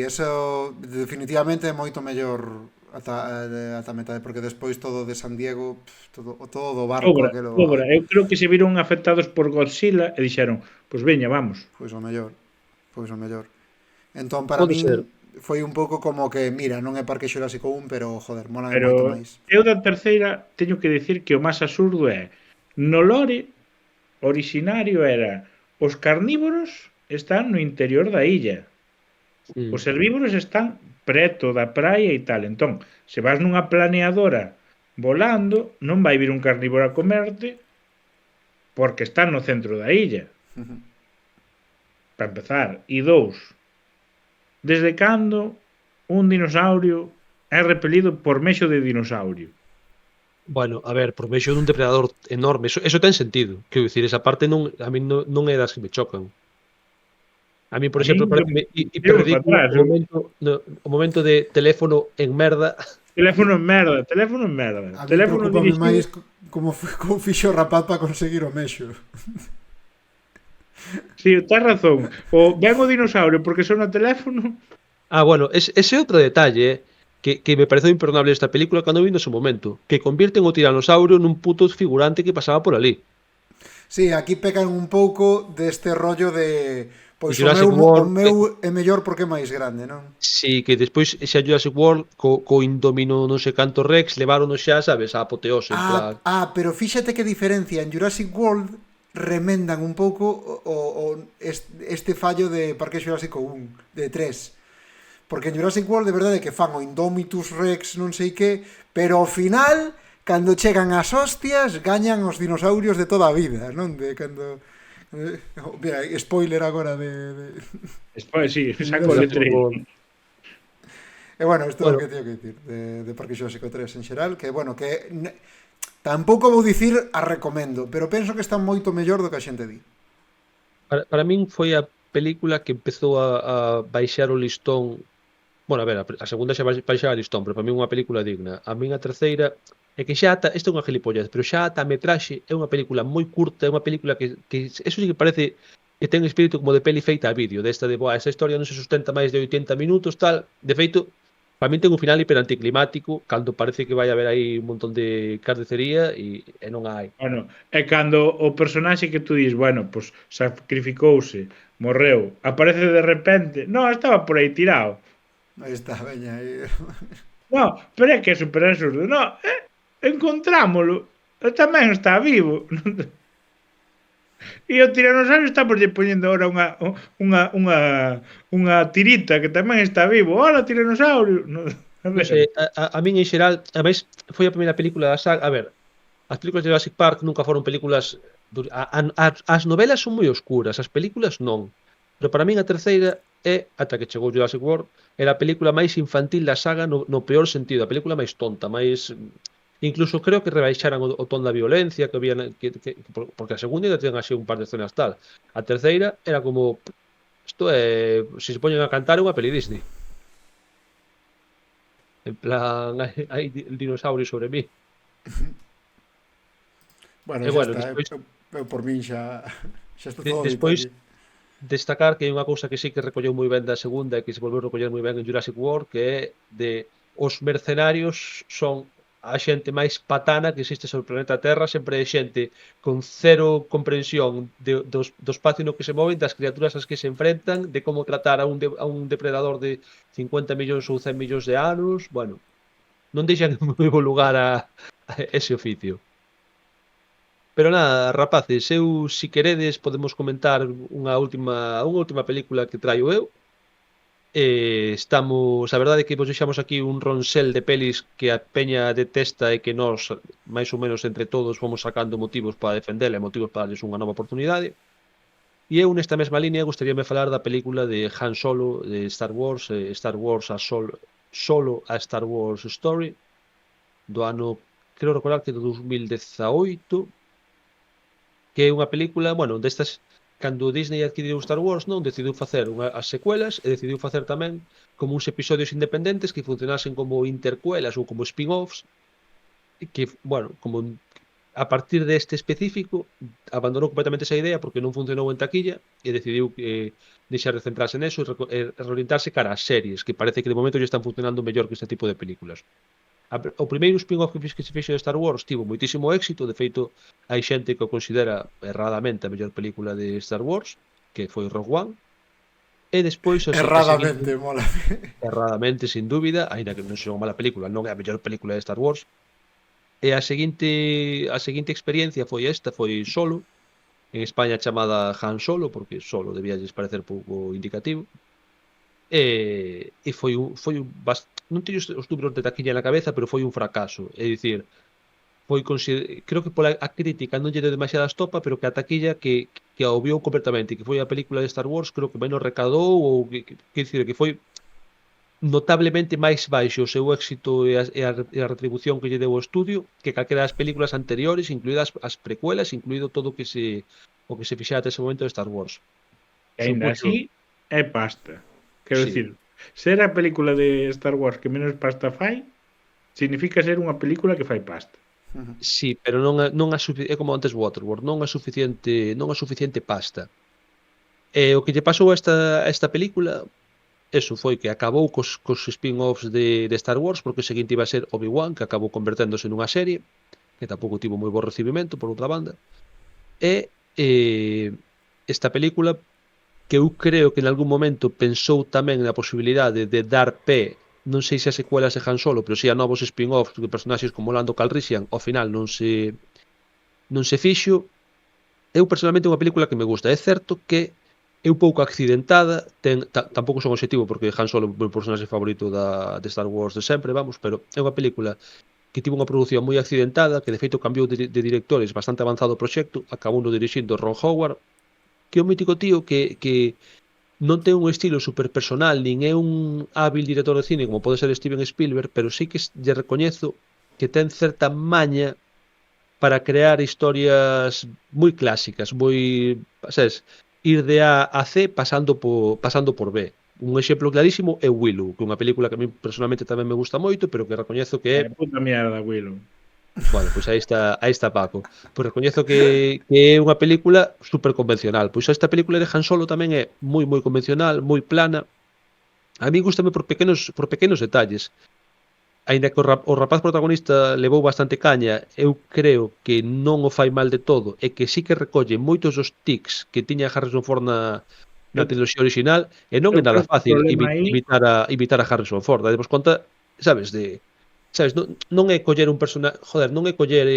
eso definitivamente é moito mellor ata metade, porque despois todo de San Diego, todo do barco Obra. Eu creo que se viron afectados por Godzilla e dixeron, pois veña, vamos. Pois o mellor. Entón, para min foi un pouco como que, mira, non é Parque Xurásico 1, pero, joder, mola moito máis. Eu da terceira teño que decir que o máis absurdo é, no lore originario era os carnívoros están no interior da illa. Os herbívoros están preto da praia e tal. Entón, se vas nunha planeadora volando, non vai vir un carnívoro a comerte porque están no centro da illa. Para empezar. E 2, desde cando un dinosaurio é repelido por mexo de dinosaurio? Bueno, a ver, por mexo dun depredador enorme, eso ten sentido. Quero dicir, esa parte a mí non é das que me chocan. A mí, por exemplo, o momento de teléfono en merda. Teléfono en merda. A mí preocupame máis como fixo o rapaz para conseguir o mexo. Si, tens razón. O ven o dinosaurio porque son o teléfono. Bueno, ese outro detalle que me pareceu imperdonable esta película cando vi no seu momento, que convierten o tiranosaurio nun puto figurante que pasaba por ali. Sí, aquí pecan un pouco deste rollo de... Pois o meu é mellor porque é máis grande, non? Sí, que despois xa Jurassic World co Indomino non sei canto Rex levaron xa, sabes, a apoteose. Pero fíxate que diferencia. En Jurassic World remendan un pouco este fallo de Parque Xurásico 1, de 3. Porque en Jurassic World de verdade que fan o Indominus Rex non sei que, pero ao final, cando chegan as hostias, gañan os dinosaurios de toda a vida, non? De cando... Mira, spoiler agora de... Spoiler, sí, saco o letreiro. E bueno, isto é o que teño que dicir de Parque Xurásico 3 en xeral, que bueno, que tampouco vou dicir a recomendo, pero penso que está moito mellor do que a xente di. Para min foi a película que empezou a baixar o listón. Bueno, a ver, a segunda xa baixaba o listón, pero para min unha película digna. A min a terceira É que xa ata, isto é unha gilipollez, pero xa ata a metraxe é unha película moi curta, é unha película que eso sí que parece que ten espírito como de peli feita a vídeo, desta de, boa, esa historia non se sustenta máis de 80 minutos, tal. De feito, para min ten un final hiper anticlimático, cando parece que vai haber aí un montón de carnicería e non a hai. Bueno, é cando o personaxe que tú dis, bueno, pues sacrificouse, morreu, aparece de repente, no, estaba por aí tirado. Aí está, veña. Aí. No, pero é que é super absurdo. No, encontrámolo. Tamén está vivo. E o tiranosaurio está por lle poñendo ahora unha tirita que tamén está vivo. Hola, tiranosaurio. No, a Non ver. sei, a min en xeral, ademais, foi a primeira película da saga, a ver, as películas de Jurassic Park nunca foron películas, as novelas son moi oscuras, as películas non, pero para min a terceira é, ata que chegou Jurassic World, era a película máis infantil da saga no peor sentido, a película máis tonta, máis, incluso creo que rebaixaran o ton da violencia que había, porque a segunda ainda ten así un par de escenas tal, a terceira era como, isto é, se se poñen a cantar é unha peli Disney. En plan, hai dinosaurios sobre mí. Bueno, E xa bueno, está. despois, Eu por min xa está todo dito despois aquí. destacar que hai unha cousa que sí que recolleu moi ben da segunda e que se volveu a recoller moi ben en Jurassic World, que é de os mercenarios son a xente máis patana que existe sobre o planeta Terra, sempre é xente con cero comprensión do espacio no que se moven, das criaturas ás que se enfrentan, de como tratar a un depredador de 50 millóns ou 100 millóns de anos, bueno, non deixan en moi bo lugar a ese oficio. Pero nada, rapaces, eu, si queredes, podemos comentar unha última película que traio eu. Estamos, a verdade é que vos deixamos aquí un ronsel de pelis que a peña detesta e que nós, máis ou menos entre todos, fomos sacando motivos para defendela e motivos para darles unha nova oportunidade. E eu, nesta mesma línea, gostaríame falar da película de Han Solo, de Star Wars, Star Wars Solo a Star Wars Story, do ano, creo recordar que do 2018, que é unha película, bueno, destas, cando Disney adquiriu Star Wars, non, decidiu facer as secuelas e decidiu facer tamén como uns episodios independentes que funcionasen como intercuelas ou como spin-offs, que, bueno, como a partir deste específico abandonou completamente esa idea porque non funcionou en taquilla e decidiu deixar de centrarse neso e reorientarse cara ás series, que parece que de momento lle están funcionando mellor que este tipo de películas. O primeiro spin-off que se fixo de Star Wars tivo moitísimo éxito, de feito hai xente que o considera erradamente a mellor película de Star Wars, que foi Rogue One, e despois Erradamente, mola. erradamente, sin dúbida, aínda que non sexa unha mala película, non é a mellor película de Star Wars. E a seguinte experiencia foi Solo, en España chamada Han Solo, porque Solo debía parecer pouco indicativo. E foi un non teño os números de taquilla na cabeza, pero foi un fracaso, é dicir, creo que pola a crítica non lle deu demasiada estopa, pero que a taquilla que a obviou completamente, que foi a película de Star Wars, creo que menos recadou, ou que dicir, que foi notablemente máis baixo o seu éxito e a retribución que lle deu o estudio que calquera das películas anteriores, incluídas as precuelas, incluído todo o que se fixera até ese momento de Star Wars. E ainda así é pasta. Quero Sí. dicir, ser a película de Star Wars que menos pasta fai significa ser unha película que fai pasta. Sí, pero non é como antes Waterworld, non é suficiente pasta. E o que lle pasou a esta película, eso foi que acabou cos spin-offs de Star Wars, porque o seguinte iba a ser Obi-Wan, que acabou converténdose nunha serie, que tampouco tivo moi bo recibimento, por outra banda. E esta película, que eu creo que en algún momento pensou tamén na posibilidade de dar pé, non sei se a secuelas de Han Solo, pero si a novos spin-offs de personaxes como Lando Calrissian, ao final non se fixo. Eu personalmente é unha película que me gusta. É certo que é un pouco accidentada, tampouco son objetivo porque Han Solo é o meu personaxe favorito de Star Wars de sempre, vamos, pero é unha película que tivo unha produción moi accidentada, que de feito cambiou de directores bastante avanzado o proxecto, acabou no dirixindo Ron Howard, que é un mítico tío que non ten un estilo super personal, nin é un hábil director de cine como pode ser Steven Spielberg, pero sí que lle recoñezo que ten certa maña para crear historias moi clásicas, moi, sabes, ir de A a C pasando por B. Un exemplo clarísimo é Willow, que é unha película que a mí personalmente tamén me gusta moito, pero que recoñezo que é Puta mierda, Willow. Bueno, pois aí está Paco. Pois recoñezo que é unha película super convencional. Pois esta película de Han Solo tamén é moi convencional, moi plana. A mí gustame por pequenos detalles. Aínda que o rapaz protagonista levou bastante caña, eu creo que non o fai mal de todo e que sí que recolle moitos dos tics que tiña Harrison Ford na Eu, triloxía original e non eu é nada creo que o fácil problema aí, imitar a Harrison Ford. Demos conta, sabes, non é coller un personaje, joder, non é coller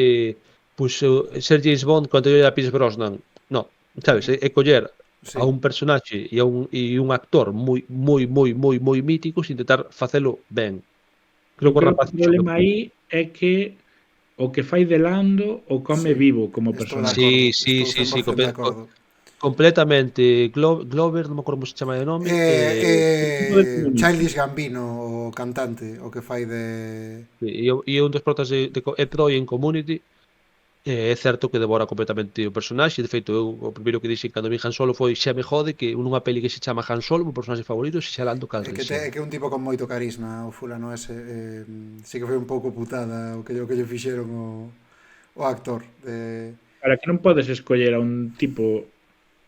ser James Bond cando eu a Pierce Brosnan. Non, sabes, é coller a Sí. un personaxe e un actor moi míticos e intentar facelo ben. Creo eu que o creo que rapaz o fixo problema aí é que o que fai de Lando o come Sí, vivo como estou de personaxe. acordo, Sí, estou sí, sí, 100% de acordo. completamente. Glover, non me acordo como se chama de nome. Tipo de comunista. Childish Gambino, o cantante, o que fai de... E un dos protas é Troy en Community. É certo que devora completamente o personaxe. De feito, eu o primeiro que dixen cando vi Han Solo foi xa me jode que nunha peli que se chama Han Solo, o meu personaxe favorito, se xa Lando Calrissian. É que é un tipo con moito carisma, o fulano ese. Sí que foi un pouco putada o que lle fixeron o actor. Para que non podes escoller a un tipo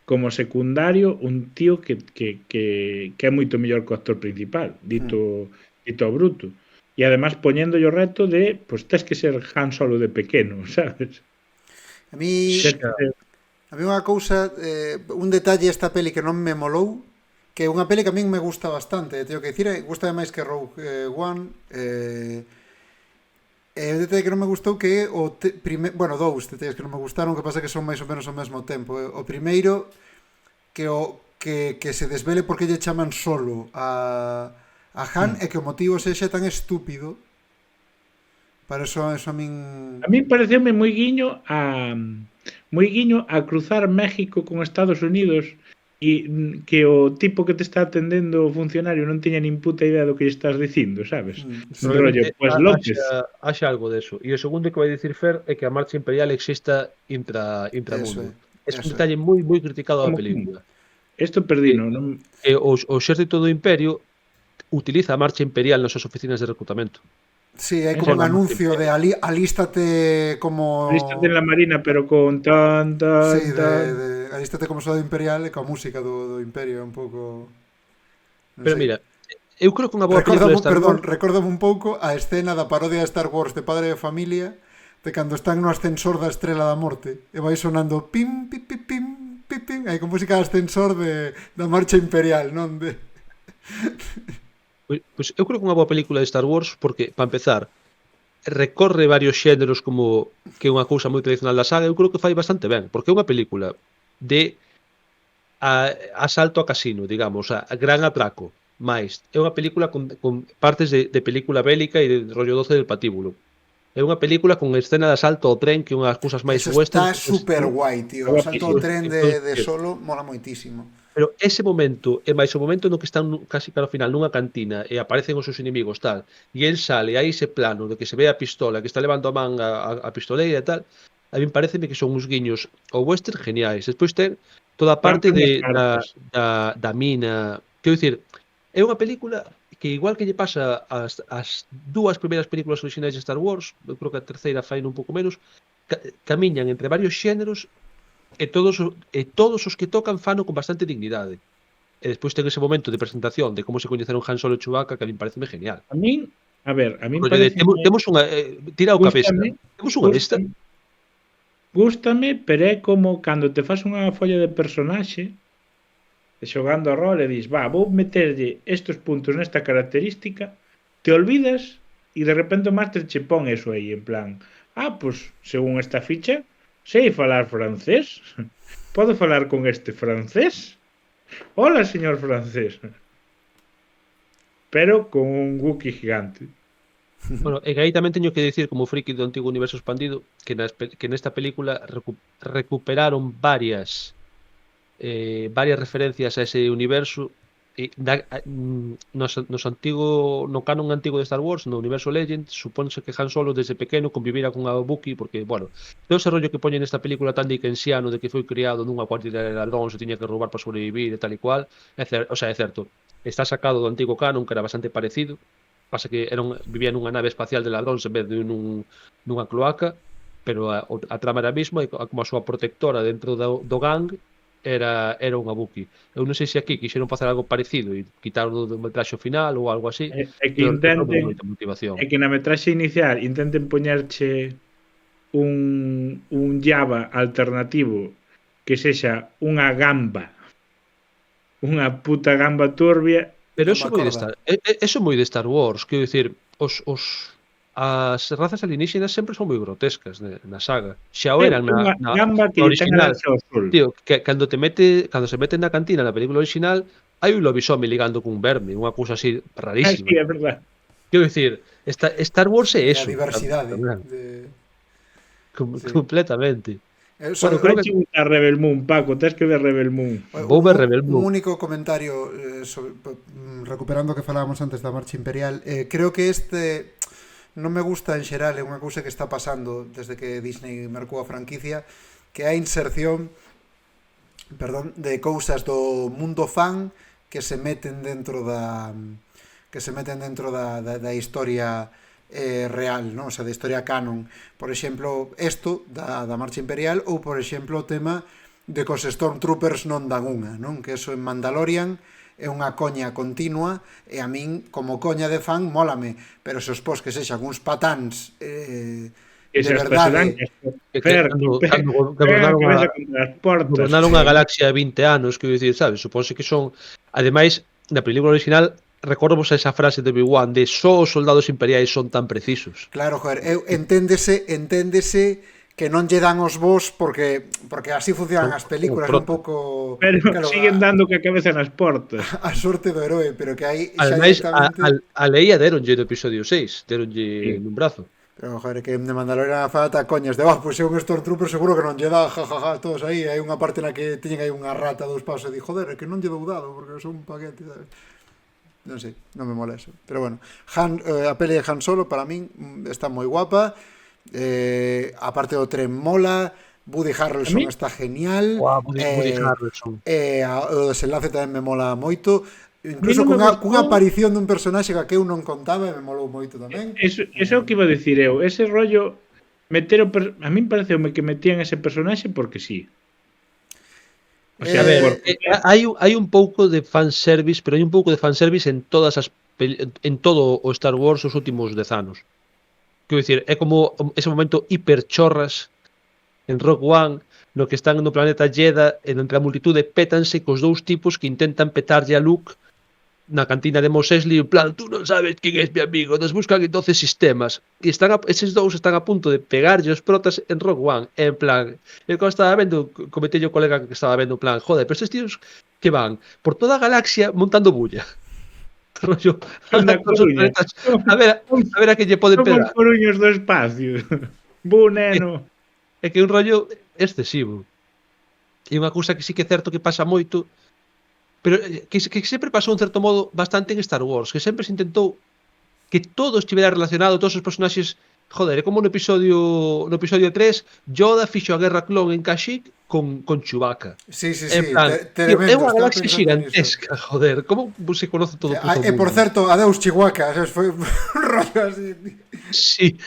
como secundario, un tío que é moito mellor que o actor principal, dito a bruto. E además poñéndolle o reto de, pois tes que ser Han Solo de pequeno, sabes? A mí, Tes que ser a mí unha cousa, un detalle esta peli que non me molou, que é unha peli que a min me gusta bastante, teño que dicir, gusta máis que Rogue One, un detalle que non me gustou que é bueno, dous detalles que non me gustaron, que pasa que son máis ou menos ao mesmo tempo. O primeiro, que se desvele porque lle chaman Solo a Han e que o motivo sexa tan estúpido. Para eso a min... A mí pareceume moi guiño a cruzar México con Estados Unidos e que o tipo que te está atendendo o funcionario non teña nin puta idea do que lle estás dicindo, sabes? Un rollo, pues López. Haxa algo deso. E o segundo que vai dicir Fer é que a marcha imperial exista intramundo. É un detalle moi criticado da Como película. Isto perdino, non? O exército do Imperio utiliza a marcha imperial nas súas oficinas de reclutamento. Sí, hai como un anuncio de alístate como... Alístate en la marina, pero con tan... Sí, alístate como soldado imperial e coa música do Imperio, un pouco... Pero mira, eu creo que unha boa película de Star Wars... Recórdame un pouco a escena da parodia de Star Wars de Padre de Familia, de cando están no ascensor da Estrela da Morte e vai sonando pim, pim, pim, pim, pim, pim, aí con música de ascensor da marcha imperial, non de... Pois eu creo que unha boa película de Star Wars porque, para empezar, recorre varios xéneros como que é unha cousa moi tradicional da saga. Eu creo que fai bastante ben, porque é unha película de asalto a casino, digamos, a gran atraco, máis é unha película con partes de película bélica e de rollo 12 del patíbulo. É unha película con escena de asalto ao tren que é unhas cousas máis Está western. super guai, tío. O asalto ao tren de Solo mola moitísimo. Pero ese momento é máis o momento no que están casi cara ao final nunha cantina e aparecen os seus inimigos tal, e el sale, aí ese plano de que se ve a pistola, que está levando a man a pistoleira e tal. A mí pareceme que son uns guiños ao western geniais. Despois ten toda a parte da mina. Quero dicir, é unha película que igual que lle pasa as dúas primeiras películas originais de Star Wars, eu creo que a terceira fai un pouco menos, camiñan entre varios xéneros e todos os que tocan fano con bastante dignidade. E despois ten ese momento de presentación de como se coñeceron Han Solo e Chewbacca que a mí pareceme genial. A min parece temos unha tira o cabeza. Temos unha desta. Gústame, pero é como cando te fas unha folla de personaxe xogando a rol e dis, vou meterlle estes puntos nesta característica, te olvidas e de repente o máster che pon eso aí en plan, pues según esta ficha sei falar francés. Podo falar con este francés? Hola, señor francés. Pero con un Wookiee gigante. Bueno, e aí tamén teño que dicir como friki do antigo universo expandido que nesta película recuperaron varias referencias a ese universo no canon antigo de Star Wars, no universo Legend, supónse que Han Solo desde pequeno convivira con a Wookiee porque, bueno, todo ese rollo que poñen nesta película tan dickensiano de que foi criado nunha cuartilla de ladróns e tiña que roubar para sobrevivir e tal e cual, é certo, está sacado do antigo canon que era bastante parecido, Pasa que vivía nunha nave espacial de ladróns en vez de nunha cloaca, pero a trama era a mesma, e como a súa protectora dentro do gang era unha Wookiee. Eu non sei se aquí quixeron facer algo parecido e quitaron do metraxe final ou algo así, É que pero intenten, moita motivación. é que na metraxe inicial intenten poñerche un Java alternativo que sexa unha gamba, unha puta gamba turbia. Pero Non eso me moi de acorda. eso moi de Star Wars, quero dicir, as razas alienígenas sempre son moi grotescas na saga. Xa o eran Unha gamba que na lle ten original. alerta ao sol. Tío, que cando se mete na cantina na película original, hai un lobisome ligando cun verme, unha cousa así Sí, rarísima. é verdad. Quero dicir, Star Wars é A eso. diversidade. tamén, Sí. completamente. Só- Bueno, creo Vai que a Rebel Moon, Paco, tes que ver Rebel Moon. Vou ver Rebel Moon. Un único comentario recuperando o que falábamos antes da Marcha Imperial. Creo que non me gusta en xeral, é unha cousa que está pasando desde que Disney marcou a franquicia, que a inserción de cousas do mundo fan que se meten dentro da historia real, non? O sea, da historia canon. Por exemplo, isto da Marcha Imperial, ou por exemplo o tema de que os Stormtroopers non dan unha, non? Que eso en Mandalorian é unha coña continua e a min, como coña de fan, mólame, pero se os pos que sexan uns patáns Que de se verdade, gobernaron a galaxia 20 anos, quero dicir, sabes, supónse que son, ademais, na película original recordamos esa frase de Obi-Wan de só os soldados imperiais son tan precisos. claro, joder, enténdese que non lle dan os vos porque así funcionan as películas un pouco, Pero claro, siguen dando que a cabeza nas portas. a sorte do heroe, pero que hai Ademais, directamente... a Leia deronlle do episodio 6, deronlle Sí. nun brazo. Pero, joder, que de Mandalorian a falta coñas de, pois é un Stormtrooper seguro que non lle dá, jajaja, todos aí, hai unha parte na que teñen aí unha rata dos pasos e di, joder, é que non lle dou dado porque son un paquete, sabes? Non sei, non me mola eso. Pero bueno, a peli de Han Solo para min está moi guapa. A parte do tren mola, Woody Harrelson está genial. Woody Harrelson. O desenlace tamén me mola moito. Incluso non me cunha gustou. aparición dun personaxe que eu non contaba e me molou moito tamén. Eso é o que iba a dicir eu. Ese rollo a min pareceume que metían ese personaxe porque sí. O sea, A ver, porque hai un pouco de fanservice, pero hai un pouco de fanservice en todas en todo o Star Wars os últimos 10 anos. Quero dicir, é como ese momento hiperchorras en Rogue One, no que están no planeta Jedha, e entre a multitude pétanse cos dous tipos que intentan petarlle a Luke na cantina de Mos Eisley, en plan, tú non sabes quen é mi amigo, nos buscan entonces sistemas, e eses dous están a punto de pegarlle os protas en Rogue One, en plan, eu cando estaba vendo, comentei o colega que estaba vendo, en plan, joder, pero estes tíos que van por toda a galaxia montando bulla, rollo, Anda, cos os Coruña. planetas, a ver a que lle poden somos pegar, coruños do espacio. Bu, neno. é que é un rollo excesivo, e unha cousa que sí que é certo que pasa moito, pero que sempre pasou en certo modo bastante en Star Wars, que sempre se intentou que todo estivera relacionado, todos os personaxes, joder, é como no episodio 3, Yoda fixo a guerra clon en Kashyyyk con Chewbacca. Sí, En plan, tío, é unha galaxia gigantesca, joder, como se conoce todo o puto E por mundo? certo, adeus Chihuahua, sabes, foi un rollo así. Sí,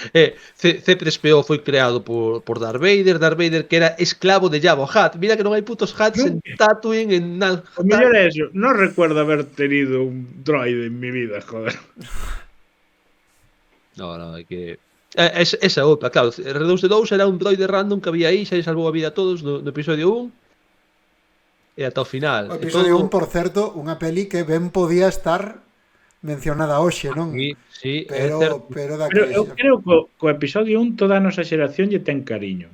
C3PO foi creado por Darth Vader que era esclavo de Jabba o Hutt. Mira que non hai putos Hutts en Tatooine, en nada. O mellor é eso. Non recuerdo haber tenido un droide en mi vida, joder. No, é que esa outra, claro, R2D2 era un droide random que había aí, xa lle salvou a vida a todos no episodio 1 e ata o final. O episodio 1, por certo, unha peli que ben podía estar mencionada hoxe, non? Sí, pero, é certo. pero Pero eu creo que co episodio 1 toda a nosa xeración lle ten cariño.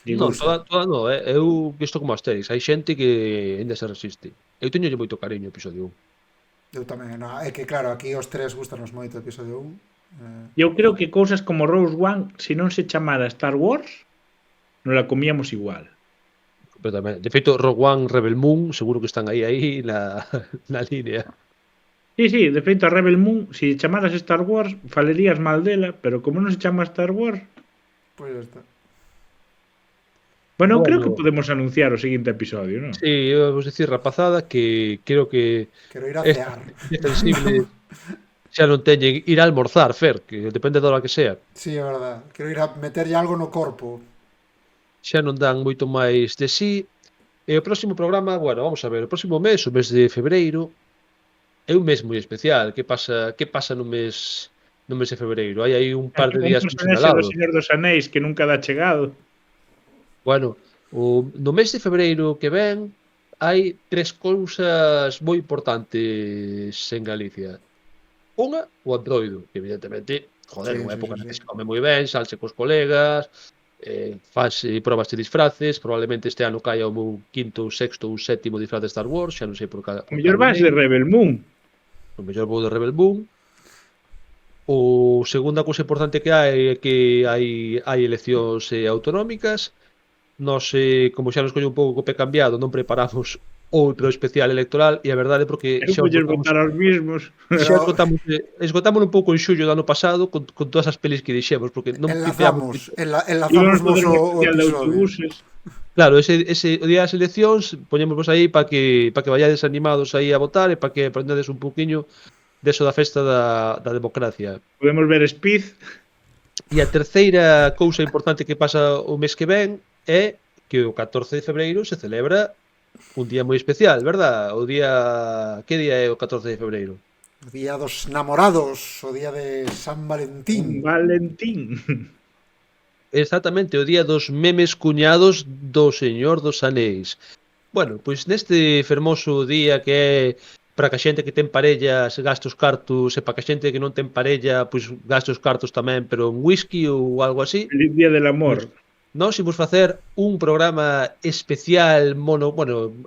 Non, toda non, eu visto como Asterix, hai xente que ainda se resiste. Eu teño moito cariño o episodio 1. Eu tamén, no, é que claro, aquí os tres gustanos moito o episodio 1. Eu creo que cousas como Rogue One, se non se chamara Star Wars, non la comíamos igual. Pero tamén, de feito, Rogue One, Rebel Moon, seguro que están aí na línea. Sí, de feito a Rebel Moon, se chamaras Star Wars, falerías mal dela, pero como non se chama Star Wars... Pois ya está. Bueno, creo que podemos anunciar o seguinte episodio, non? Sí, eu vos dicir, rapazada, que creo que Quero ir a cear. é sensible xa non teñen ir a almorzar, Fer, que depende da hora que sea. Sí, é verdad. Quero ir a meterlle algo no corpo. Xa non dan moito máis de sí. E o próximo programa, bueno, vamos a ver, o próximo mes, o mes de febreiro, é un mes moi especial. Que pasa no mes de febreiro? Hai aí un par de Un días moi personaxe do sinalados. Señor dos Anéis que nunca dá chegado. Bueno, no mes de febreiro que ven hai 3 cousas moi importantes en Galicia. Unha, o Antroido, que evidentemente, joder, Sí, unha sí, época sí, na que sí. se come moi ben, salse cos colegas, faz probas de disfraces, probablemente este ano caia o meu quinto, sexto ou sétimo disfraz de Star Wars, xa non sei por O mellor vas de medio. Rebel Moon. O mellor vou de Rebel Moon. O segunda cousa importante que hai é que hai eleccións autonómicas. Nós, como xa nos coño un pouco co pé cambiado, non preparamos outro especial electoral e a verdade é porque Eu xa vou esgotamos, votar aos mismos. xa Pero- esgotámolo un pouco en xullo do ano pasado con todas as pelis que dixemos, porque non pipeamos. Enlazamos Íbamos fazer un o especial de episodio. autobuses. Claro, o día das eleccións poñémosvos aí para que vayades animados aí a votar e para que aprendedes un pouquiño deso da festa da democracia. Podemos ver Speed. E a terceira cousa importante que pasa o mes que ven é que o 14 de febreiro se celebra un día moi especial, verdad? Que día é o 14 de febreiro? O día dos namorados, o día de San Valentín. Valentín. Exactamente, o día dos memes cuñados do Señor dos Anéis. Bueno, pois neste fermoso día que é para que a xente que ten parellas gaste os cartos e para que a xente que non ten parella pois gaste os cartos tamén, pero en whisky ou algo así, Feliz Día del Amor. nós imos facer un programa especial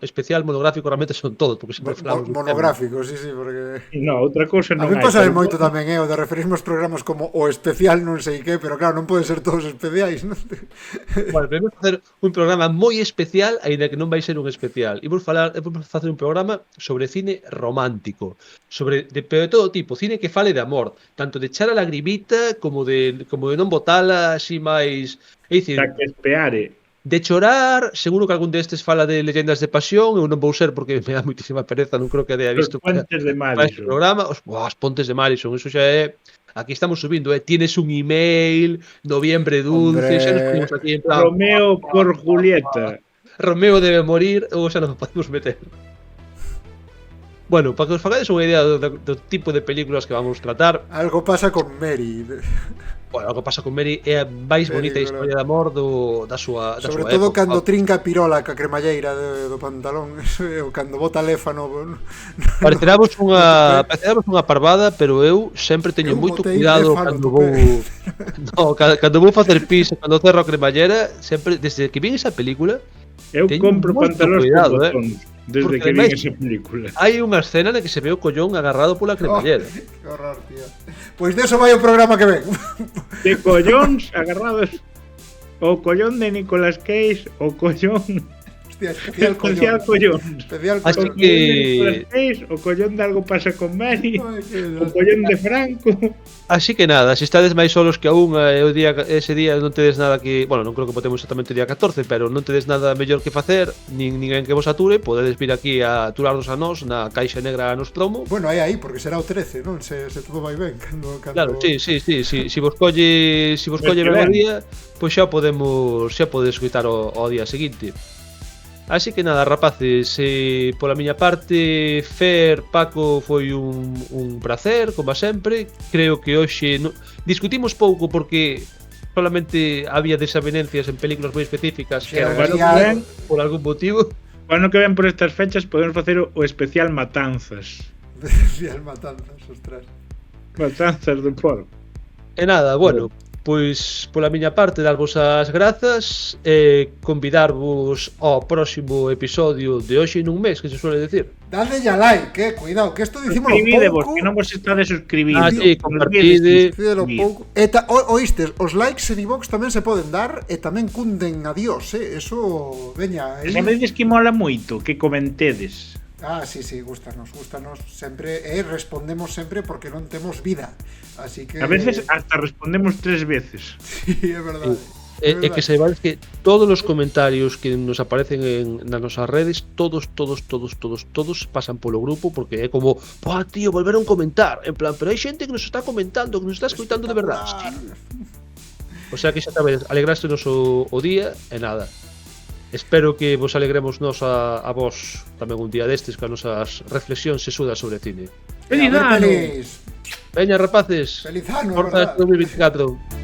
especial monográfico, realmente son todos, porque sempre falamos dun tema. Monográfico, sí, porque... No, outra cousa A non mí hai. pasa pero- moito tamén, o de referirme aos programas como o especial non sei que, pero claro, non poden ser todos especiais, non? Bueno, pero imos facer un programa moi especial, aínda que non vai ser un especial. Imos facer un programa sobre cine romántico, pero de todo tipo, cine que fale de amor, tanto de echar a lagrimita como de non botala así máis, é dicir, Xa que espeare. de chorar. Seguro que algún destes fala de leyendas de pasión, eu non vou ser porque me dá moitísima pereza, non creo que haya Os visto puentes de para este Madison. programa. Os pontes de Madison, eso xa é. Aquí estamos subindo, tienes un email, noviembre dulce, Hombre. xa nos ponemos aquí en plan, Romeo por Julieta. Romeo debe morir, ou xa non nos podemos meter. Bueno, para que os fagades unha idea do tipo de películas que vamos tratar, Algo pasa con Mary. bueno, o que pasa con Mary é a máis bonita Mary, historia de amor da súa Sobre época. todo cando trinca a pirola ca cremalleira do pantalón, ou cando bota léfano. Pareceramos unha parvada, pero eu sempre teño Eu moito botei cuidado léfano, cando tope. vou cando vou facer pis, cando cerro a cremallera, sempre desde que vi esa película, Eu Teño compro moito pantalóns cuidado, con botóns desde Porque que vi ademais- esa película. hai unha escena na que se ve o collón agarrado pola cremallera. Que horror, tío. Pois deso vai o programa que ven. De collóns agarrados. O collón de Nicolas Cage, o collón. Hostia, especial Especial collón. collón. Especial Así O collón. collón de que- Nicolas Cage, o collón de Algo pasa con Mary, Ai, que o collón de Franco. Así que nada, se estades máis solos que a unha e ese día non tedes nada que, bueno, non creo que botemos exactamente o día 14, pero non tedes nada mellor que facer, ninguén que vos ature, podedes vir aquí a aturarnos a nós na caixa negra a nos promo. Bueno, aí, porque será o 13, non? Se todo vai ben. Cando... Claro, sí, si vos colle que ben o ben. día, pois xa podes escoitar o día seguinte. Así que nada, rapaces, pola miña parte, Fer, Paco, foi un placer, como sempre. Creo que hoxe discutimos pouco porque solamente había desavenencias en películas moi específicas que eran Había- por algún motivo. O ano que ven por estas fechas podemos facer o especial Matanzas. Especial matanzas, ostras. Matanzas do porco. E nada, bueno, pois pola miña parte darvos as grazas e convidarvos ao próximo episodio de hoxe nun mes, que se suele decir. Dadle ya like, cuidado, que isto dicímolo Suscribidevos, pouco. que non vos estades suscribindo. Ah, sí, compartide. Dicídelo pouco. Oístes, os likes en iVox tamén se poden dar e tamén cunden a Dios, eso, veña. E sabedes que mola moito que comentedes. Ah, sí, gústanos sempre e respondemos sempre porque non temos vida. Así que A veces hasta respondemos 3 veces. sí, é verdade. E que saibades que todos os comentarios que nos aparecen nas nosas redes, todos pasan polo grupo, porque é como, "Buah, tío, volveron a comentar", en plan, pero hai xente que nos está comentando, que nos está escoitando de verdade. O sea que xa sabedes, alegrastenos o día e nada. Espero que vos alegremos nos a vos tamén un día destes con as nosas reflexións sesudas sobre cine. ¡Feliz ano! Feliz Veña, rapaces, ano, corta verdad? este 2024.